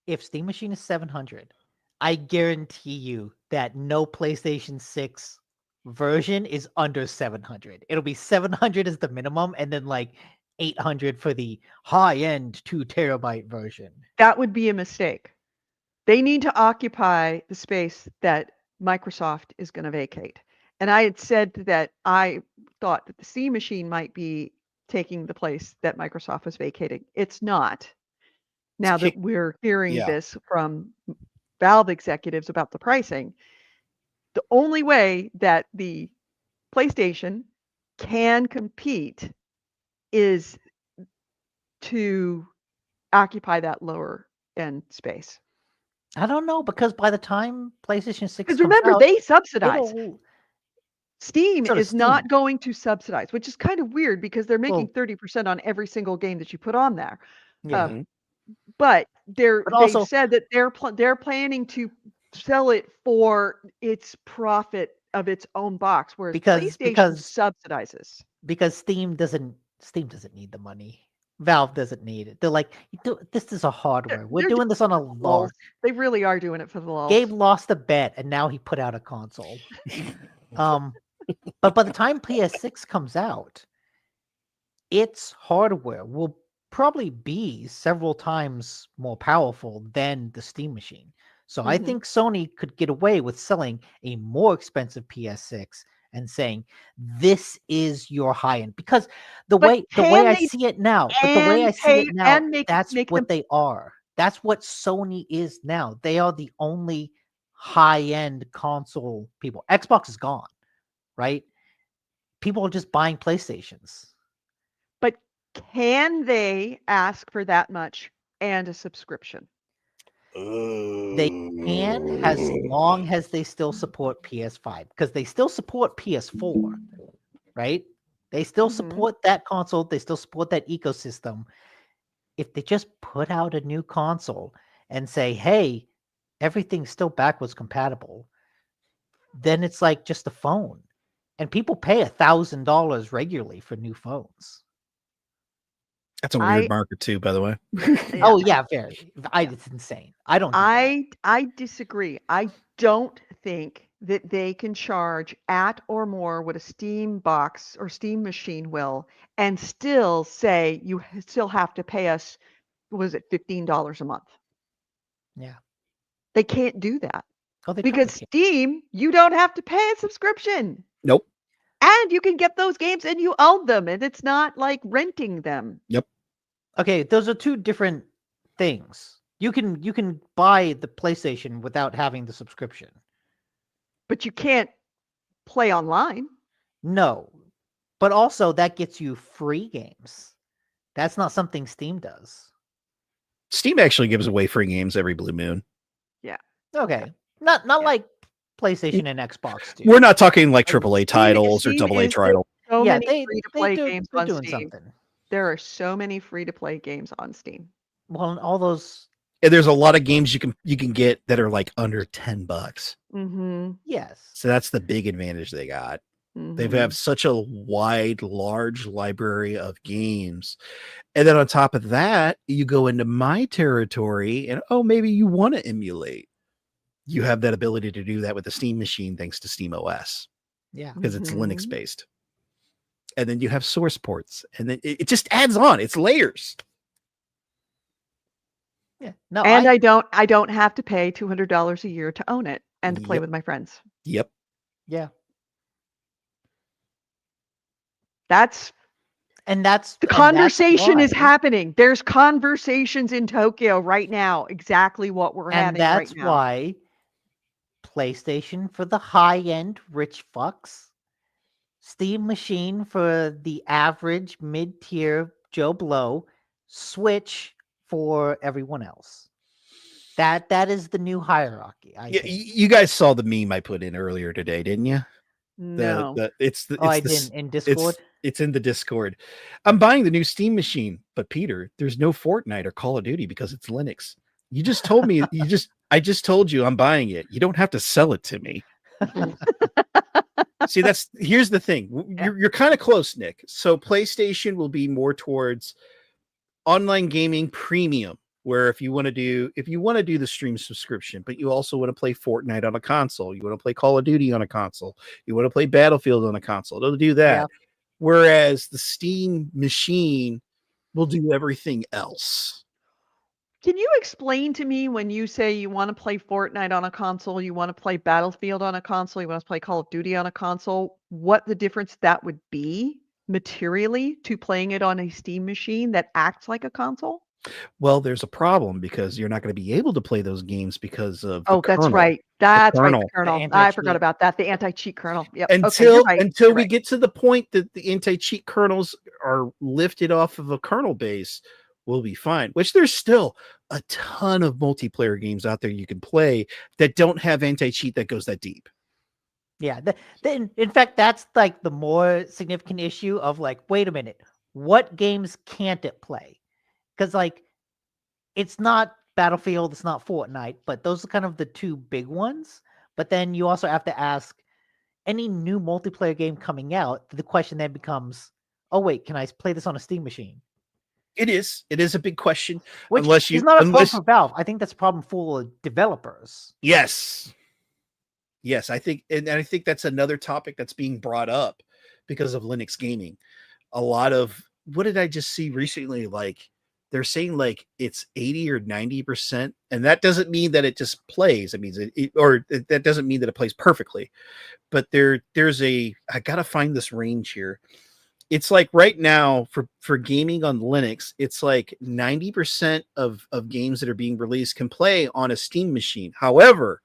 S3: If Steam Machine is 700, I guarantee you that no PlayStation 6 version is under 700. It'll be 700 as the minimum, and then like 800 for the high-end 2 terabyte version.
S1: That would be a mistake. They need to occupy the space that Microsoft is going to vacate. And I had said that I thought that the Steam machine might be taking the place that Microsoft was vacating. It's not. Now that we're hearing this from Valve executives about the pricing, the only way that the PlayStation can compete is to occupy that lower end space.
S3: I don't know, because by the time PlayStation 6
S1: Because
S3: comes
S1: remember,
S3: out,
S1: they subsidize.
S3: it'll-
S1: Steam
S3: So does
S1: is not
S3: Steam.
S1: going to subsidize, which is kind of weird because they're making 30% on every single game that you put on there.
S3: Yeah.
S1: But they've
S3: also-
S1: said that they're planning to sell it for its profit of its own box, whereas PlayStation subsidizes.
S3: Because Steam doesn't need the money. Valve doesn't need it. They're like, this is a hardware. We're
S1: they're
S3: doing this on a
S1: lulz.
S3: lark.
S1: They really are doing it for the lulz.
S3: Gabe lost a bet, and now he put out a console. But by the time PS6 comes out, its hardware will probably be several times more powerful than the Steam machine. So I think Sony could get away with selling a more expensive PS6 and saying this is your high end, because the way I see it now, that's what they are. That's what Sony is now. They are the only high end console people. Xbox is gone, right? People are just buying PlayStations.
S1: But can they ask for that much and a subscription?
S3: They can, as long as they still support PS5, because they still support PS4, right? They still support that console. They still support that ecosystem. If they just put out a new console and say, hey, everything's still backwards compatible, then it's like just a phone. And people pay $1,000 regularly for new phones.
S2: That's a weird market too, by the way.
S3: Oh yeah, very. It's insane. I don't.
S1: I disagree. I don't think that they can charge at or more what a Steam box or Steam machine will, and still say you still have to pay us. Was it $15 a month?
S3: Yeah,
S1: they can't do that
S3: because
S1: Steam, you don't have to pay a subscription.
S2: Nope.
S1: And you can get those games and you own them, and it's not like renting them.
S3: Okay, those are two different things. You can buy the PlayStation without having the subscription.
S1: But you can't play online.
S3: No. But also that gets you free games. That's not something Steam does.
S2: Steam actually gives away free games every blue moon.
S3: Okay. Not
S1: Yeah.
S3: like PlayStation and Xbox do.
S2: We're not talking like AAA titles or
S1: Steam
S2: AA
S1: is
S2: titles.
S1: So
S3: yeah,
S1: many
S3: they
S1: free-to-play
S3: do,
S1: games
S3: they're
S1: on
S3: doing
S1: Steam.
S3: something.
S1: There are so many free-to-play games on Steam.
S3: Well, and all those
S2: And there's a lot of games you can get that are like under $10.
S1: Mm-hmm.
S3: yes.
S2: So that's the big advantage they got. They
S1: Mm-hmm.
S2: have such a wide, large library of games. And then on top of that, you go into my territory and maybe you want to emulate. You have that ability to do that with the Steam machine thanks to Steam OS
S3: Yeah.
S2: because it's
S1: Mhm.
S2: Linux based. And then you have source ports and then it just adds on. It's layers.
S3: Yeah. No,
S1: And I don't have to pay $200 a year to own it and to play
S2: Yep.
S1: with my friends.
S2: Yep.
S3: yeah.
S1: That's
S3: And that's
S1: the
S3: and that's
S1: conversation is
S3: why-
S1: happening. There's conversations in Tokyo right now, exactly what we're
S3: and
S1: having
S3: that's
S1: right now.
S3: why PlayStation for the high-end rich fucks, Steam machine for the average mid-tier Joe Blow, Switch for everyone else. That is the new hierarchy. I
S2: Yeah,
S3: think.
S2: you guys saw the meme I put in earlier today, didn't you?
S1: No.
S2: It's
S3: Oh, I
S2: the s-
S3: didn't in Discord.
S2: It's in the Discord. I'm buying the new Steam machine, but Peter, there's no Fortnite or Call of Duty because it's Linux. You just told me I just told you I'm buying it. You don't have to sell it to me. See, here's the thing. You're kind of close, Nick. So PlayStation will be more towards online gaming premium, where if you want to do the stream subscription, but you also want to play Fortnite on a console, you want to play Call of Duty on a console, you want to play Battlefield on a console, they'll do that.
S3: Yeah.
S2: Whereas the Steam machine will do everything else.
S1: Can you explain to me when you say you want to play Fortnite on a console, you want to play Battlefield on a console, you want to play Call of Duty on a console, what the difference that would be materially to playing it on a Steam machine that acts like a console?
S2: Well, there's a problem because you're not going to be able to play those games because of the
S1: Oh, that's
S2: kernel.
S1: right. That's right.
S2: kernel.
S1: The kernel.
S3: The
S1: I forgot
S3: anti-cheat.
S1: about that. The anti-cheat kernel. Yep. Okay, you're right.
S2: Until
S1: You're
S2: we
S1: right.
S2: get to the point that the anti-cheat kernels are lifted off of a kernel base, we'll be fine. Which there's still a ton of multiplayer games out there you can play that don't have anti-cheat that goes that deep.
S3: Yeah. In fact, that's like the more significant issue of like, wait a minute, what games can't it play? Because like, it's not Battlefield, it's not Fortnite, but those are kind of the two big ones. But then you also have to ask, any new multiplayer game coming out, the question then becomes, oh wait, can I play this on a Steam machine?
S2: It is a big question.
S3: Which
S2: Unless
S3: is not a problem
S2: unless
S3: for Valve. I think that's a problem for developers.
S2: Yes, I think, and I think that's another topic that's being brought up because of Linux gaming. A lot of what did I just see recently? Like they're saying like it's 80 or 90%, and that doesn't mean that it just plays. It means that doesn't mean that it plays perfectly. But there's I gotta find this range here. It's like right now for gaming on Linux, it's like 90% of games that are being released can play on a Steam machine. However,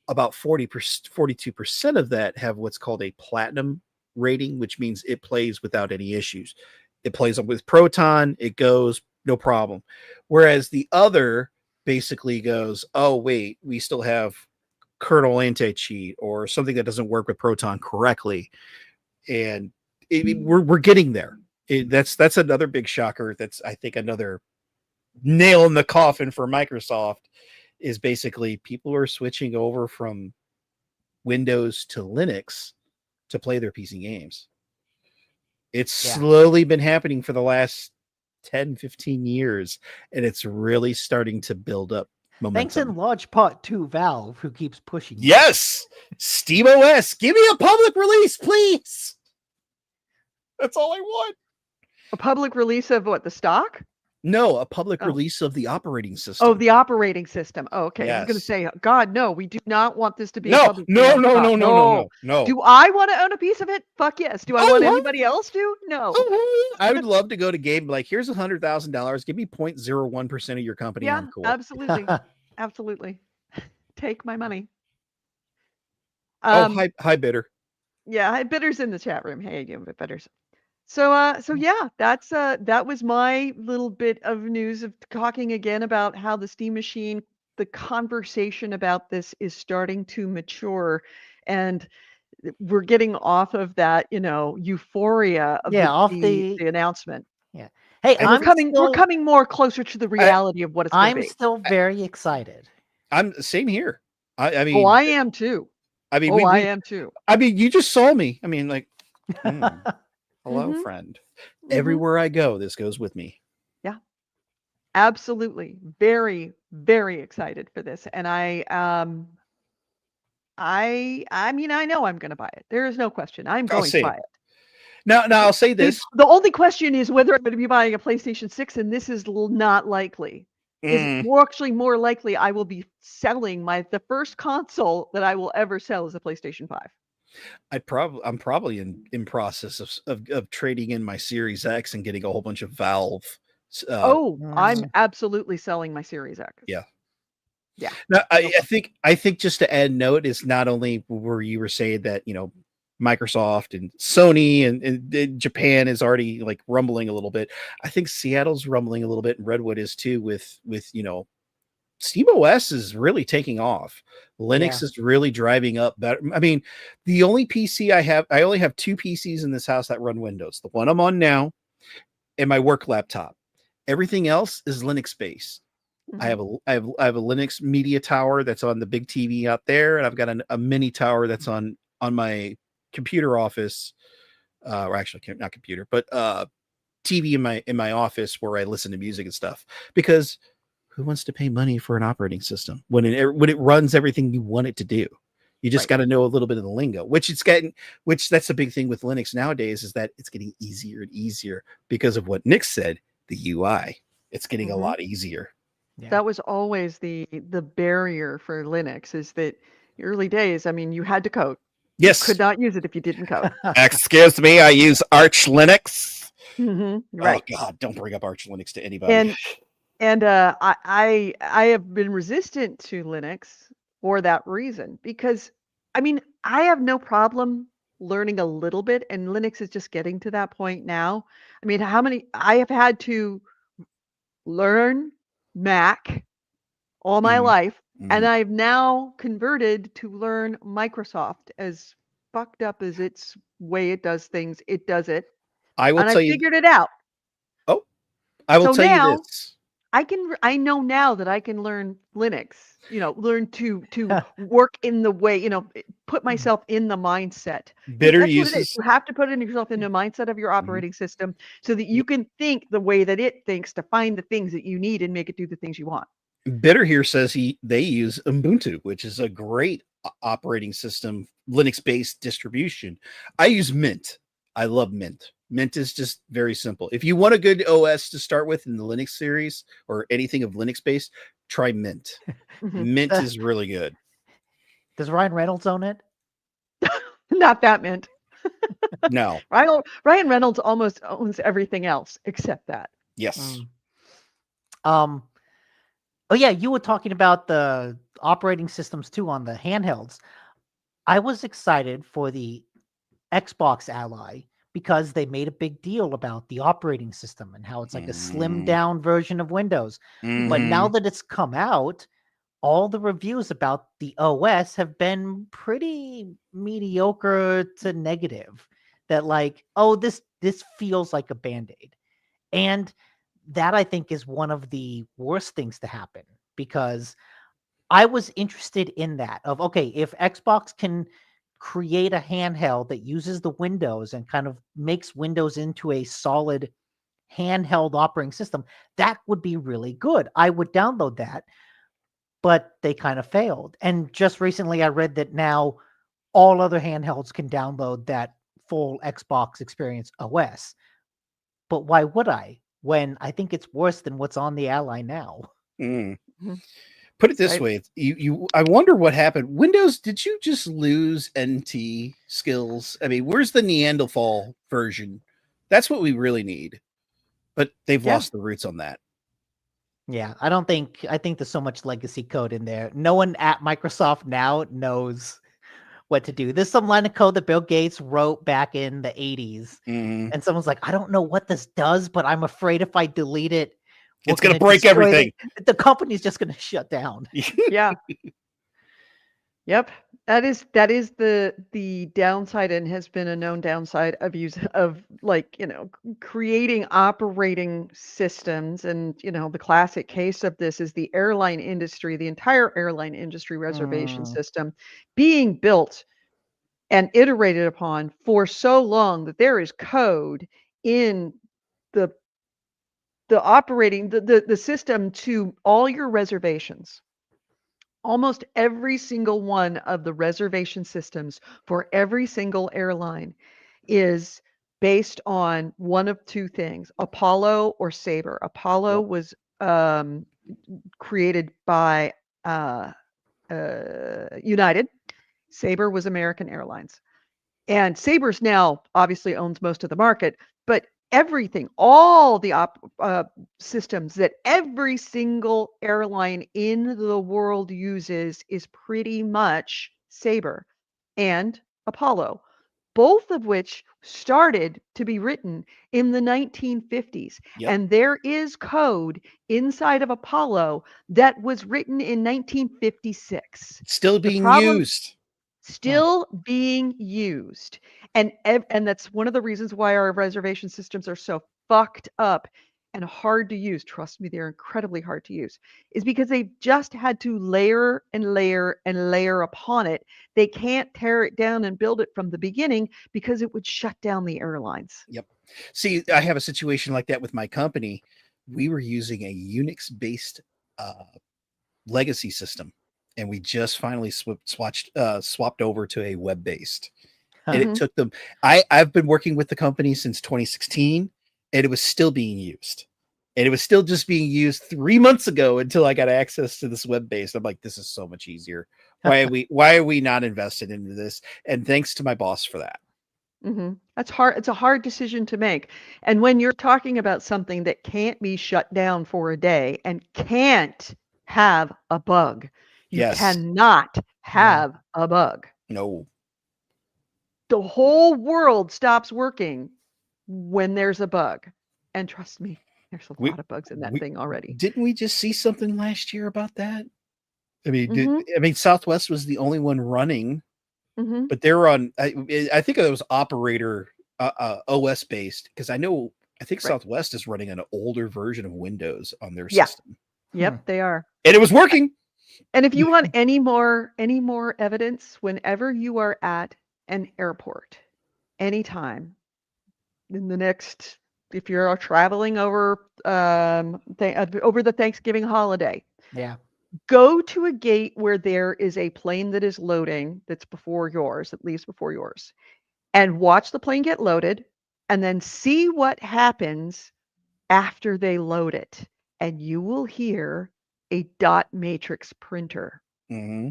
S2: about 42% of that have what's called a platinum rating, which means it plays without any issues. It plays with Proton, it goes no problem. Whereas the other basically goes, oh wait, we still have kernel anti-cheat or something that doesn't work with Proton correctly, and we're getting there. That's another big shocker. That's I think another nail in the coffin for Microsoft. Is basically people are switching over from Windows to Linux to play their PC games. It's slowly been happening for the last 10, 15 years, and it's really starting to build up momentum.
S3: Thanks in large part to Valve, who keeps pushing.
S2: Yes! SteamOS, give me a public release, please! That's all I want.
S1: A public release of what? The stock?
S2: No, a public
S1: Oh.
S2: release of the operating system.
S1: Oh, the operating system. Oh, okay. I was going to
S2: Yes.
S1: say, God, no, we do not want this to be a
S2: No,
S1: public.
S2: no,
S1: release.
S2: no,
S1: God,
S2: no, no, no, no, no.
S1: Do I want to own a piece of it? Fuck yes. Do I
S2: Oh,
S1: want
S2: yeah.
S1: anybody else to? No.
S2: I would love to go to Gabe like, here's $100,000. Give me 0.01% of your company.
S1: Yeah,
S2: I'm cool.
S1: absolutely. Absolutely. Take my money.
S2: Hi, Bitter.
S1: Yeah, Bitter's in the chat room. Hey, you Bitters. So yeah, that was my little bit of news of talking again about how the Steam Machine, the conversation about this is starting to mature, and we're getting off of that, euphoria of the announcement.
S3: Yeah. Hey,
S1: And we're coming more closer to the reality of what it's going to
S3: I'm
S1: be.
S3: still very excited.
S2: I'm same here. I mean,
S1: Oh, I am too.
S2: I mean,
S1: I am too.
S2: I mean, you just saw me. I mean, like, hello,
S1: Mhm.
S2: friend.
S1: Mhm.
S2: Everywhere I go, this goes with me.
S1: Yeah, absolutely. Very, very excited for this. And I mean, I know I'm going to buy it. There is no question. I'm going to buy it.
S2: Now I'll say this.
S1: The only question is whether I'm going to be buying a PlayStation 6, and this is not likely. It's actually more likely I will be selling the first console that I will ever sell is a PlayStation 5.
S2: I'm probably in process of trading in my Series X and getting a whole bunch of Valve.
S1: I'm absolutely selling my Series X.
S2: Yeah.
S1: Yeah.
S2: Now, I think just to add note is not only where you were saying that, Microsoft and Sony and Japan is already like rumbling a little bit. I think Seattle's rumbling a little bit, and Redwood is too with SteamOS is really taking off. Linux is really driving up better. I mean, the only PC I only have 2 PCs in this house that run Windows. The one I'm on now and my work laptop. Everything else is Linux based.
S1: Mhm.
S2: I have a Linux media tower that's on the big TV out there, and I've got a mini tower that's on my computer office, or actually not computer, but TV in my office where I listen to music and stuff. Because who wants to pay money for an operating system when it runs everything you want it to do? You just got to know a little bit of the lingo, which that's the big thing with Linux nowadays, is that it's getting easier and easier because of what Nick said, the UI. It's getting a lot easier.
S3: Yeah.
S1: That was always the barrier for Linux, is that early days, I mean, you had to code.
S2: Yes.
S1: You could not use it if you didn't code.
S2: Excuse me, I use Arch Linux.
S1: Right.
S2: Oh God, don't bring up Arch Linux to anybody.
S1: And I have been resistant to Linux for that reason, because I mean, I have no problem learning a little bit, and Linux is just getting to that point now. I mean, I have had to learn Mac all my life, and I've now converted to learn Microsoft. As fucked up as its way it does things, it does it.
S2: I will tell you.
S1: I figured it out.
S2: Oh, I will tell you this.
S1: I know now that I can learn Linux, learn to work in the way, put myself in the mindset.
S2: Bitter
S1: That's
S2: uses.
S1: what it is. You have to put yourself in the mindset of your operating system so that you can think the way that it thinks to find the things that you need and make it do the things you want.
S2: Bitter here says they use Ubuntu, which is a great operating system, Linux-based distribution. I use Mint. I love Mint. Mint is just very simple. If you want a good OS to start with in the Linux series or anything of Linux-based, try Mint. Mint is really good.
S3: Does Ryan Reynolds own it?
S1: Not that Mint.
S2: No.
S1: Ryan Reynolds almost owns everything else except that.
S2: Yes.
S3: Oh yeah, you were talking about the operating systems too on the handhelds. I was excited for the Xbox Ally because they made a big deal about the operating system and how it's like a slimmed down version of Windows. But now that it's come out, all the reviews about the OS have been pretty mediocre to negative. That like, oh, this feels like a Band-Aid. And that I think is one of the worst things to happen, because I was interested in that of, okay, if Xbox can create a handheld that uses the Windows and kind of makes Windows into a solid handheld operating system, that would be really good. I would download that, but they kind of failed. And just recently I read that now all other handhelds can download that full Xbox experience OS. But why would I? when I think it's worse than what's on the airline now.
S2: Mm.
S1: Mhm.
S2: Put it this
S1: Right.
S2: way: I wonder what happened. Windows, did you just lose NT skills? I mean, where's the Neanderthal version? That's what we really need. But they've
S1: Yeah.
S2: lost the roots on that.
S3: Yeah, I think there's so much legacy code in there. No one at Microsoft now knows what to do. There's some line of code that Bill Gates wrote back in the 80s.
S2: Mhm.
S3: And someone's like, I don't know what this does, but I'm afraid if I delete it, we're
S2: It's gonna
S3: gonna
S2: break
S3: destroy
S2: everything.
S3: The company's just going to shut down.
S1: Yeah. Yep. That is the downside, and has been a known downside of like, creating operating systems. And, the classic case of this is the airline industry, the entire airline industry reservation
S3: Mm.
S1: system being built and iterated upon for so long that there is code in the operating the system to all your reservations. Almost every single one of the reservation systems for every single airline is based on one of two things: Apollo or Sabre. Apollo
S2: Yep.
S1: was created by United. Sabre was American Airlines. And Sabre's now obviously owns most of the market, but everything, all the systems that every single airline in the world uses is pretty much Sabre and Apollo, both of which started to be written in the 1950s.
S2: Yep.
S1: And there is code inside of Apollo that was written in 1956.
S2: Still
S1: The
S2: being
S1: problem
S2: used.
S1: still being used. And that's one of the reasons why our reservation systems are so fucked up and hard to use. Trust me, they're incredibly hard to use. Is because they've just had to layer and layer and layer upon it. They can't tear it down and build it from the beginning because it would shut down the airlines.
S2: Yep. See, I have a situation like that with my company. We were using a Unix-based legacy system, and we just finally swapped over to a web-based. And it
S1: Mhm.
S2: took them. I've been working with the company since 2016, and it was still being used. And it was still just being used 3 months ago until I got access to this web-based. I'm like, this is so much easier. Why are we not invested into this? And thanks to my boss for that.
S1: That's hard. It's a hard decision to make. And when you're talking about something that can't be shut down for a day and can't have a bug, you
S2: Yes.
S1: cannot have a bug.
S2: No.
S1: The whole world stops working when there's a bug. And trust me, there's a lot of bugs in that thing already.
S2: Didn't we just see something last year about that? I mean,
S1: Mhm.
S2: Southwest was the only one running,
S1: Mhm.
S2: but they're on. I think it was operator OS based, because I think
S1: Right.
S2: Southwest is running an older version of Windows on their
S1: Yeah.
S2: system,
S1: Yep, they are.
S2: and it was working.
S1: And if you want any more evidence, whenever you are at an airport, anytime in the next, if you're traveling over over the Thanksgiving holiday,
S3: Yeah.
S1: go to a gate where there is a plane that is loading that's before yours, at least before yours, and watch the plane get loaded, and then see what happens after they load it. And you will hear a dot matrix printer,
S2: Mm-hmm.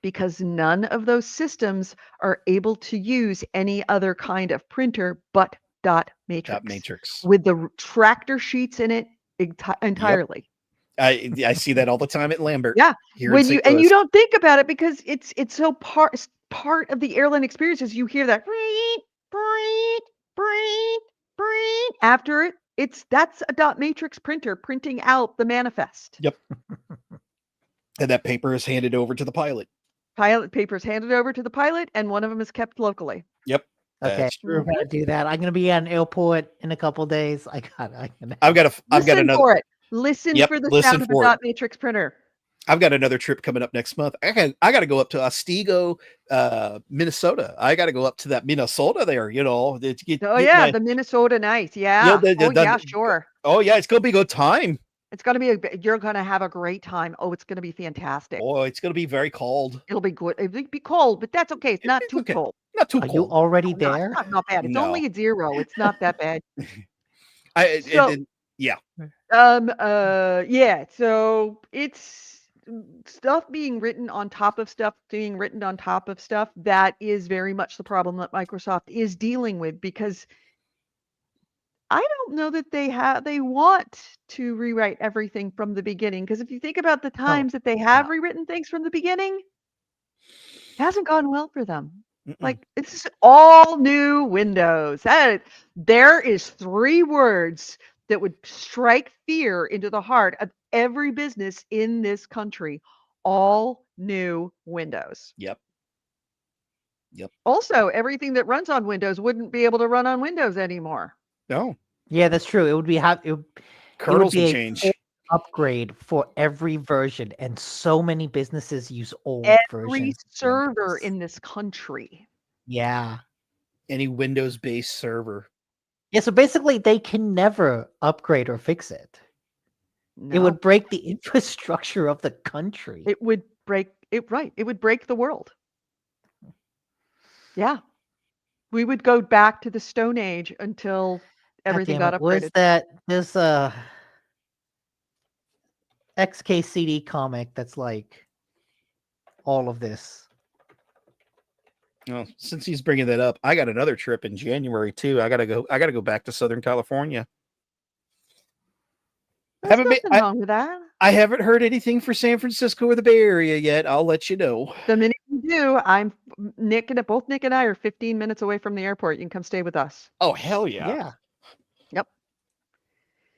S1: because none of those systems are able to use any other kind of printer but dot matrix, with the tractor sheets in it entirely.
S2: I see that all the time at Lambert.
S1: Yeah,
S2: Here
S1: when
S2: in
S1: you
S2: St.
S1: and
S2: Louis.
S1: you don't think about it because it's so part of the airline experience is you hear that after it. That's a dot matrix printer printing out the manifest.
S2: Yep. And that paper is handed over to the pilot.
S1: Pilot papers handed over to the pilot, and one of them is kept locally.
S2: Yep.
S3: Okay,
S2: That's
S3: we're
S2: true.
S3: gonna do that. I'm gonna be at an airport in a couple days. I've got
S1: Listen
S2: another.
S1: for it. Listen
S2: Yep,
S1: for the
S2: listen
S1: sound of the
S2: for it.
S1: dot matrix printer.
S2: I've got another trip coming up next month. I got to go up to Otsego, Minnesota. I got to go up to that Minnesota there.
S1: The Minnesota nice. Yeah. Sure.
S2: Oh yeah, it's gonna be a good time.
S1: It's gonna be you're gonna have a great time. Oh, it's gonna be fantastic.
S2: Oh, it's gonna be very cold.
S1: It'll be good. It'll be cold, but that's okay. It's not too
S2: okay.
S1: cold.
S2: Not too
S3: Are
S2: cold.
S3: you already
S1: No,
S3: there?
S1: it's not bad. It's only at 0. It's not that bad.
S2: I
S1: So
S2: Yeah.
S1: Yeah. So it's stuff being written on top of stuff, being written on top of stuff. That is very much the problem that Microsoft is dealing with, because I don't know that they want to rewrite everything from the beginning. Because if you think about the times that they have rewritten things from the beginning, it hasn't gone well for them.
S2: Mm-mm.
S1: Like, it's all new Windows. There is 3 words that would strike fear into the heart of every business in this country. All new Windows.
S2: Yep.
S1: Also, everything that runs on Windows wouldn't be able to run on Windows anymore.
S2: No.
S3: Yeah, that's true. It would be
S2: Kernels would
S3: a
S2: change.
S3: full upgrade for every version, and so many businesses use old
S1: Every
S3: versions. of
S1: server
S3: Windows.
S1: in this country.
S3: Yeah.
S2: Any Windows-based server.
S3: Yeah, so basically they can never upgrade or fix it. It
S1: No.
S3: would break the infrastructure of the country.
S1: It would break it, right. It would break the world. Yeah. We would go back to the Stone Age until everything got
S3: Was
S1: upgraded.
S3: that there's a XKCD comic that's like all of this?
S2: Well, since he's bringing that up, I got another trip in January too. I gotta go back to Southern California.
S1: There's nothing wrong with that.
S2: I haven't heard anything for San Francisco or the Bay Area yet. I'll let you know.
S1: The minute you do, both Nick and I are 15 minutes away from the airport. You can come stay with us.
S2: Oh, hell yeah.
S1: Yep.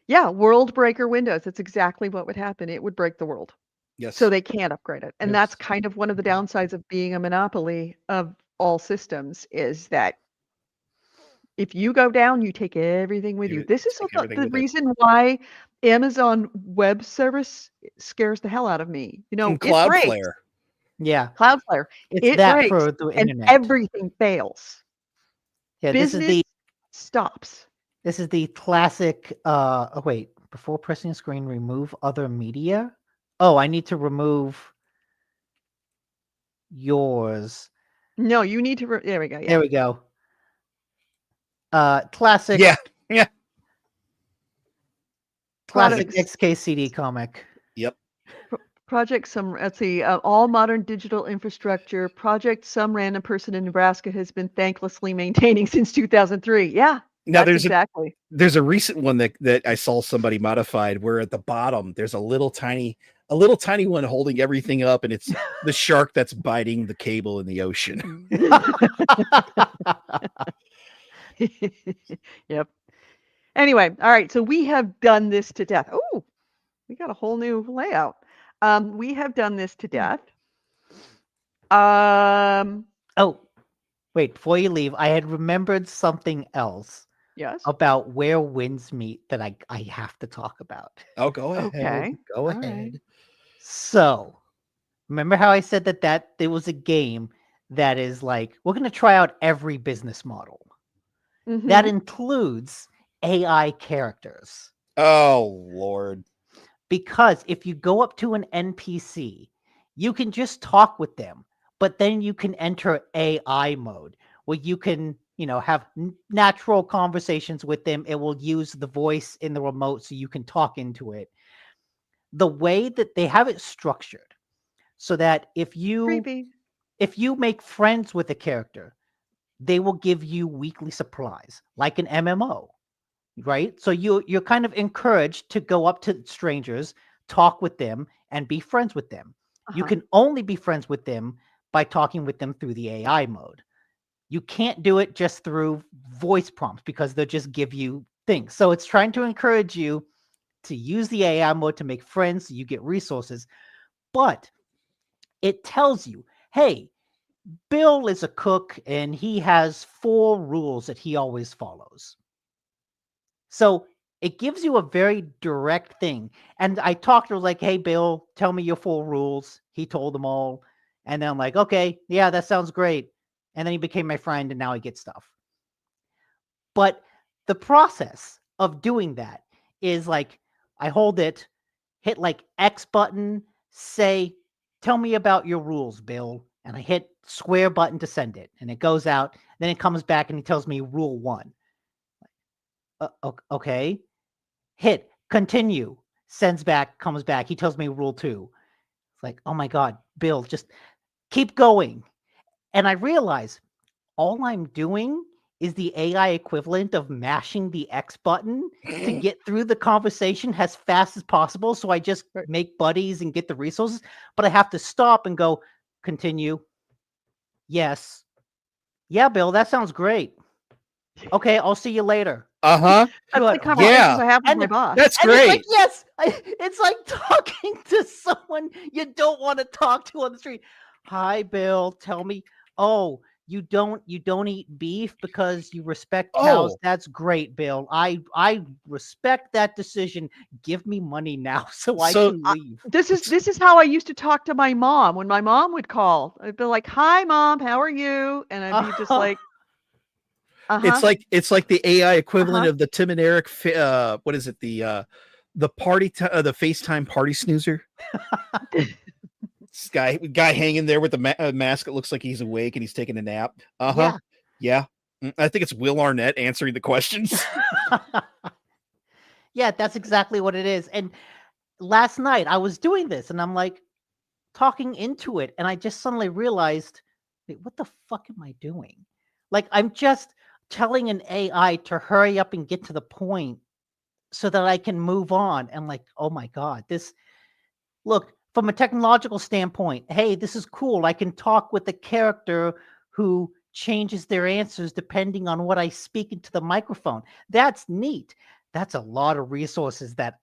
S1: Yeah, world breaker Windows. That's exactly what would happen. It would break the world.
S2: Yes.
S1: So they can't upgrade it. And
S3: Yes.
S1: that's kind of one of the downsides of being a monopoly of all systems, is that if you go down, you take everything with you. This is
S2: Take
S1: the
S2: everything with it.
S1: reason why Amazon Web Service scares the hell out of me. You know,
S2: And
S1: it breaks.
S2: Cloudflare.
S3: Yeah.
S1: Cloudflare.
S3: It's
S1: It
S3: that
S1: breaks,
S3: for the
S1: and
S3: internet.
S1: everything fails.
S3: Yeah,
S1: Business stops.
S3: this is the classic oh wait, before pressing screen, remove other media. Oh, I need to remove yours.
S1: No, you need to. There we go. Yeah.
S3: There we go. Classic.
S2: Yeah. Yeah.
S3: Classic
S1: Products.
S3: XKCD comic.
S2: Yep.
S1: Project some. Let's see. All modern digital infrastructure. Project some random person in Nebraska has been thanklessly maintaining since 2003. Yeah.
S2: Now
S1: that's exactly.
S2: There's a recent one that I saw somebody modified where at the bottom there's a little tiny one holding everything up, and it's the shark that's biting the cable in the ocean.
S1: Yep. Anyway, all right. So we have done this to death. Oh, we got a whole new layout. We have done this to death.
S3: Oh, wait, before you leave, I had remembered something else
S1: Yes.
S3: about where winds meet that I have to talk about.
S2: Oh, go ahead.
S1: Okay.
S2: Go
S1: All
S2: ahead.
S1: right.
S3: So, remember how I said that there was a game that is like, we're going to try out every business model.
S1: Mhm.
S3: That includes AI characters.
S2: Oh, Lord.
S3: Because if you go up to an NPC, you can just talk with them, but then you can enter AI mode where you can, have natural conversations with them. It will use the voice in the remote so you can talk into it. The way that they have it structured so that if you
S1: Creepy.
S3: make friends with a character, they will give you weekly supplies like an MMO, right? So you're kind of encouraged to go up to strangers, talk with them, and be friends with them. You
S1: Uh-huh.
S3: can only be friends with them by talking with them through the AI mode. You can't do it just through voice prompts because they'll just give you things. So it's trying to encourage you to use the AI mode to make friends so you get resources. But it tells you, hey, Bill is a cook and he has 4 rules that he always follows. So it gives you a very direct thing. And I talked to him like, hey, Bill, tell me your 4 rules. He told them all. And then I'm like, okay, yeah, that sounds great. And then he became my friend and now I get stuff. But the process of doing that is like, I hold it, hit like X button, say, tell me about your rules, Bill. And I hit square button to send it. And it goes out. Then it comes back and he tells me rule 1. Okay. hit, continue, sends back, comes back. He tells me rule 2. It's like, oh my God, Bill, just keep going. And I realize all I'm doing is the AI equivalent of mashing the X button to get through the conversation as fast as possible. So I just make buddies and get the resources, but I have to stop and go, continue. Yes. Yeah, Bill, that sounds great. Okay, I'll see you later.
S2: Uh-huh.
S1: That's
S3: Good.
S1: the conversations
S2: Yeah.
S1: I have with
S3: And-
S1: my boss.
S2: That's
S3: And it's
S2: great.
S3: like, yes, it's like talking to someone you don't want to talk to on the street. Hi, Bill. Tell me. Oh, you don't eat beef because you respect cows.
S2: Oh.
S3: That's great, Bill. I respect that decision. Give me money now so I
S2: So,
S3: can leave.
S1: This is how I used to talk to my mom when my mom would call. I'd be like, "Hi, Mom, how are you?" And I'd be just like,
S2: it's like the AI equivalent
S1: Uh-huh.
S2: of the Tim and Eric what is it, the party the FaceTime party snoozer. This guy hanging there with the mask. It looks like he's awake and he's taking a nap. Yeah. I think it's Will Arnett answering the questions.
S3: Yeah, that's exactly what it is. And last night I was doing this and I'm like talking into it and I just suddenly realized, wait, what the fuck am I doing? Like I'm just telling an AI to hurry up and get to the point so that I can move on. And like, oh my God, look, from a technological standpoint, hey, this is cool. I can talk with a character who changes their answers depending on what I speak into the microphone. That's neat. That's a lot of resources that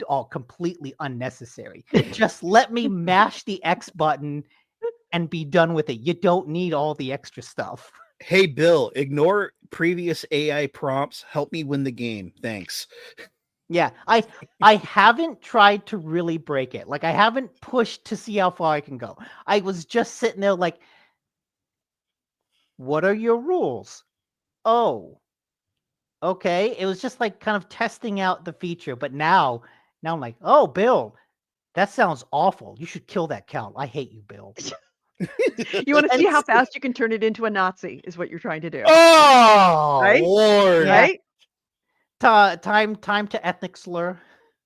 S3: are completely unnecessary. Just let me mash the X button and be done with it. You don't need all the extra stuff.
S2: Hey, Bill, ignore previous AI prompts. Help me win the game. Thanks.
S3: Yeah, I haven't tried to really break it. Like I haven't pushed to see how far I can go. I was just sitting there like, what are your rules? Oh, okay. It was just like kind of testing out the feature, but now I'm like, oh, Bill, that sounds awful. You should kill that cow. I hate you, Bill.
S1: You want to see how fast you can turn it into a Nazi? Is what you're trying to do,
S2: Oh,
S1: Right?
S2: Lord.
S3: Yeah.
S1: right?
S3: Time to ethnic slur.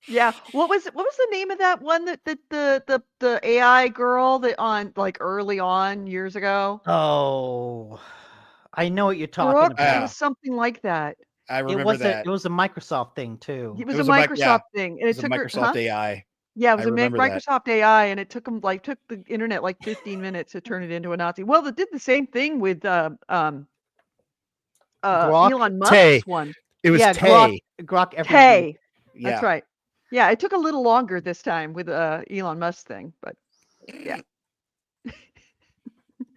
S1: Yeah. What was the name of that one that the AI girl that on like early on years ago?
S3: Oh, I know what you're talking
S1: Brooke,
S3: about.
S1: it was something like that.
S2: I
S3: It
S2: remember
S3: was
S2: that.
S3: it was a Microsoft thing too.
S1: It was
S2: was
S1: a
S2: a mic- yeah,
S1: Microsoft thing, and
S2: It
S1: it
S2: was a
S1: took her.
S2: Microsoft AI.
S1: Yeah, it was
S2: I
S1: a
S2: remember that.
S1: Microsoft AI, and it took the internet like 15 minutes to turn it into a Nazi. Well, it did the same thing with
S3: Grok?
S1: Elon Musk's
S2: Tay.
S1: one.
S2: It was
S3: Yeah,
S2: Tay.
S3: Grok every
S1: Tay.
S3: week.
S2: Yeah.
S1: That's right. Yeah, it took a little longer this time with Elon Musk thing, but yeah.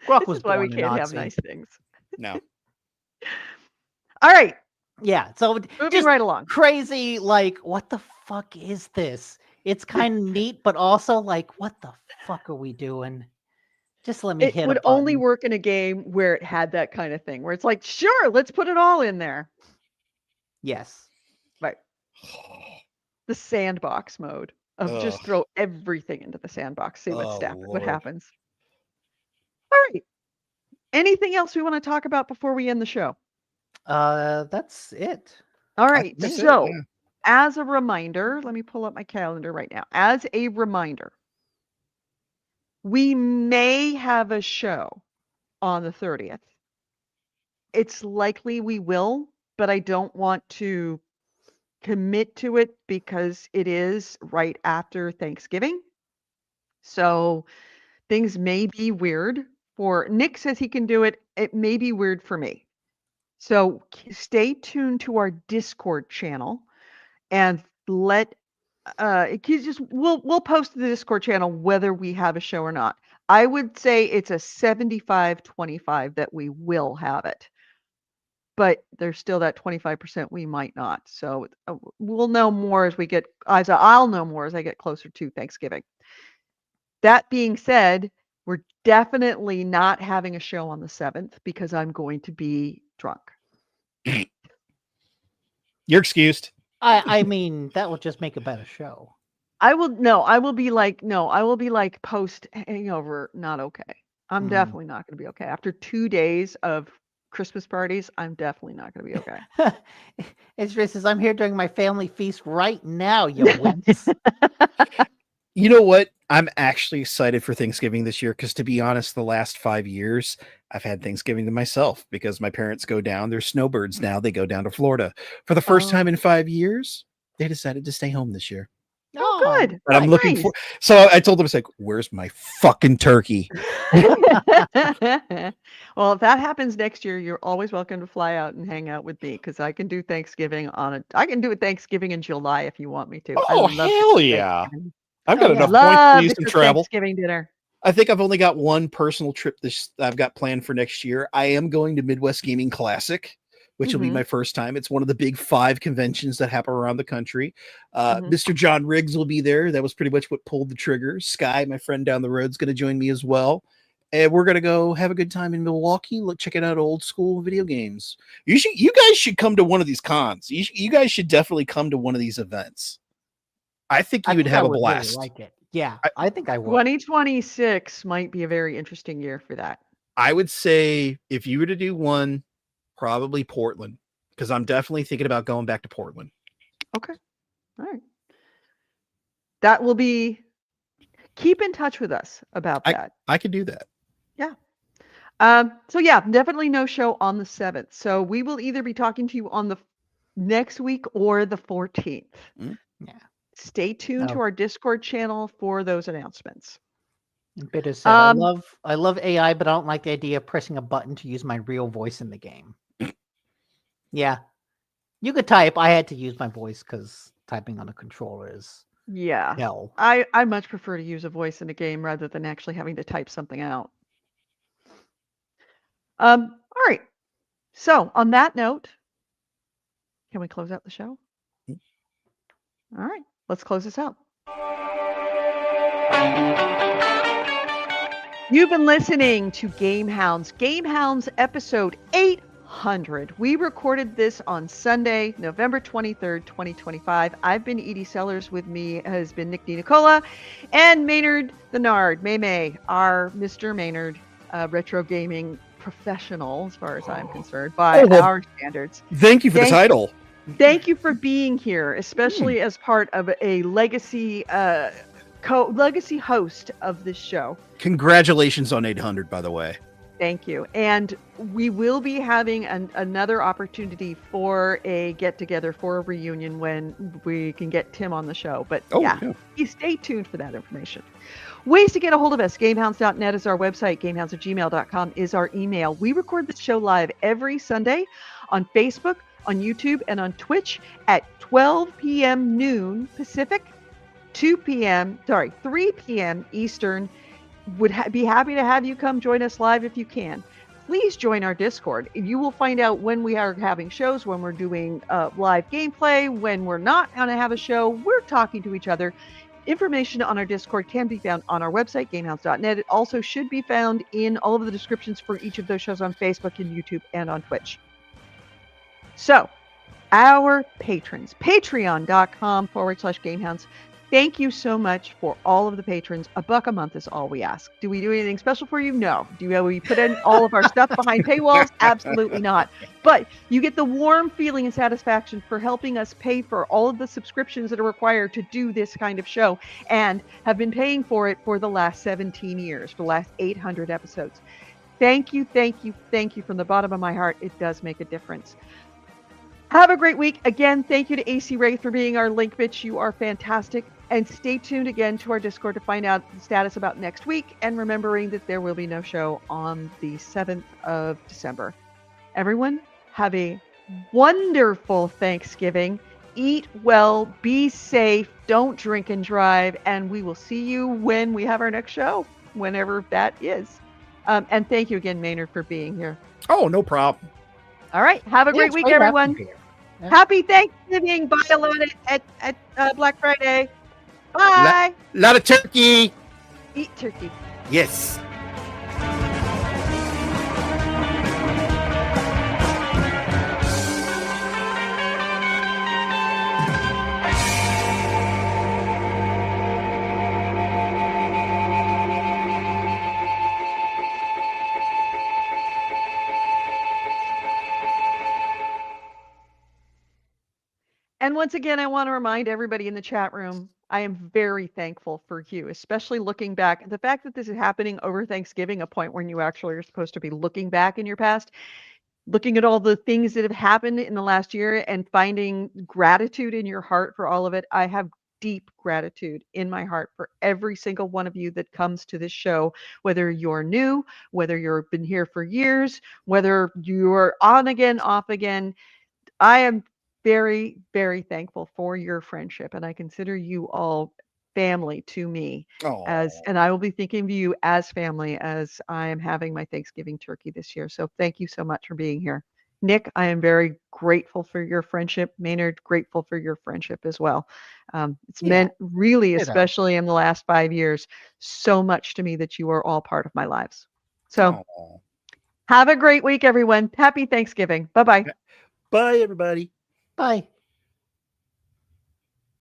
S3: Grok
S1: This
S3: was
S1: is why we
S3: born a
S1: can't have
S3: Nazi.
S1: nice things.
S2: No.
S1: All right,
S3: Yeah, so
S1: moving
S3: just
S1: right along.
S3: crazy. Like, what the fuck is this? It's kind of neat, but also like, what the fuck are we doing? Just let me
S1: It
S3: hit
S1: would
S3: a button.
S1: only work in a game where it had that kind of thing, where it's like, sure, let's put it all in there.
S3: Yes.
S1: Right. The sandbox mode of just
S2: Ugh.
S1: throw everything into the sandbox, see
S2: Oh,
S1: what
S2: Lord.
S1: happens. All right. Anything else we want to talk about before we end the show?
S3: That's it.
S1: All
S2: I
S1: right.
S2: think that's it,
S1: So,
S2: yeah.
S1: as a reminder, let me pull up my calendar right now. As a reminder, we may have a show on the 30th. It's likely we will, but I don't want to commit to it because it is right after Thanksgiving. So things may be weird for Nick says he can do it. It may be weird for me. So stay tuned to our Discord channel and we'll post to the Discord channel whether we have a show or not. I would say it's a 75-25 that we will have it. But there's still that 25% we might not. So we'll know more I'll know more as I get closer to Thanksgiving. That being said, we're definitely not having a show on the 7th because I'm going to be drunk.
S2: You're excused.
S3: I mean, that will just make a better show.
S1: I will be like post hangover, not okay. I'm definitely not going to be okay. After 2 days of Christmas parties, I'm definitely not going to be okay.
S3: Israel says, I'm here during my family feast right now, you wince.
S2: You know what? I'm actually excited for Thanksgiving this year because, to be honest, the last 5 years I've had Thanksgiving to myself because my parents go down. They're snowbirds now. They go down to Florida. For the first time in 5 years, they decided to stay home this year.
S1: Oh, good.
S2: But I'm looking for. So I told them, it's like, where's my fucking turkey?
S1: Well, if that happens next year, you're always welcome to fly out and hang out with me because I can do Thanksgiving I can do it Thanksgiving in July if you want me to. I
S2: Oh,
S1: love to
S2: hell
S1: cook
S2: yeah.
S1: Thanksgiving.
S2: I've got enough points
S1: Love
S2: to use
S1: to
S2: some
S1: cook
S2: travel.
S1: Thanksgiving dinner.
S2: I think I've only got one personal trip I've got planned for next year. I am going to Midwest Gaming Classic, which will be my first time. It's one of the big 5 conventions that happen around the country. Mr. John Riggs will be there. That was pretty much what pulled the trigger. Sky, my friend down the road, is going to join me as well. And we're going to go have a good time in Milwaukee. Check it out, old school video games. You guys should come to one of these cons. You guys should definitely come to one of these events. I think you would have a blast.
S3: Really like it. Yeah, I think I would.
S1: 2026 might be a very interesting year for that.
S2: I would say if you were to do one, probably Portland, because I'm definitely thinking about going back to Portland.
S1: Okay. All right. That will be, keep in touch with us about that.
S2: I could do that.
S1: Yeah. So yeah, definitely no show on the 7th. So we will either be talking to you on the next week or the 14th.
S3: Yeah.
S1: Stay tuned to our Discord channel for those announcements.
S3: Bitter said, I love AI, but I don't like the idea of pressing a button to use my real voice in the game. Yeah. You could type. I had to use my voice because typing on a controller is hell.
S1: I much prefer to use a voice in a game rather than actually having to type something out. All right. So on that note, can we close out the show? All right. Let's close this out. You've been listening to GameHounds. GameHounds episode 800. We recorded this on Sunday, November 23rd, 2025. I've been Edie Sellers. With me has been Nick DiNicola and Maynard the Nard, May, our Mr. Maynard, retro gaming professional, as far as I'm concerned, by our standards.
S2: Thank you for the title.
S1: Thank you for being here, especially as part of a legacy legacy host of this show.
S2: Congratulations on 800, by the way.
S1: Thank you. And we will be having another opportunity for a get-together, for a reunion when we can get Tim on the show. But stay tuned for that information. Ways to get a hold of us. GameHounds.net is our website. GameHounds@gmail.com is our email. We record this show live every Sunday on Facebook, on YouTube, and on Twitch at 12 p.m. noon Pacific, 3 p.m. Eastern. Would be happy to have you come join us live if you can. Please join our Discord. You will find out when we are having shows, when we're doing live gameplay, when we're not going to have a show. We're talking to each other. Information on our Discord can be found on our website, GameHounds.net. It also should be found in all of the descriptions for each of those shows on Facebook and YouTube and on Twitch. So, our patrons, patreon.com/GameHounds. Thank you so much for all of the patrons. $1 a month is all we ask. Do we do anything special for you? No. Do we put in all of our stuff behind paywalls? Absolutely not. But you get the warm feeling and satisfaction for helping us pay for all of the subscriptions that are required to do this kind of show, and have been paying for it for the last 17 years, for the last 800 episodes. Thank you, thank you, thank you from the bottom of my heart. It does make a difference. Have a great week. Again, thank you to AC Ray for being our link bitch. You are fantastic. And stay tuned again to our Discord to find out the status about next week, and remembering that there will be no show on the 7th of December. Everyone, have a wonderful Thanksgiving. Eat well, be safe, don't drink and drive, and we will see you when we have our next show, whenever that is. And thank you again, Maynard, for being here.
S2: Oh, no problem.
S1: All right. Have a great week, everyone. Happy Thanksgiving. Buy a lot at Black Friday. Bye.
S2: Lot of turkey.
S1: Eat turkey.
S2: Yes.
S1: And once again, I want to remind everybody in the chat room, I am very thankful for you, especially looking back. The fact that this is happening over Thanksgiving, a point when you actually are supposed to be looking back in your past, looking at all the things that have happened in the last year and finding gratitude in your heart for all of it. I have deep gratitude in my heart for every single one of you that comes to this show, whether you're new, whether you've been here for years, whether you're on again, off again. I am very, very thankful for your friendship, and I consider you all family to me. And I will be thinking of you as family as I am having my Thanksgiving turkey this year. So thank you so much for being here. Nick, I am very grateful for your friendship. Maynard, grateful for your friendship as well. It's meant really,
S3: ditto.
S1: especially in the last 5 years, so much to me that you are all part of my lives. So have a great week, everyone. Happy Thanksgiving. Bye-bye.
S2: Bye, everybody.
S3: Bye.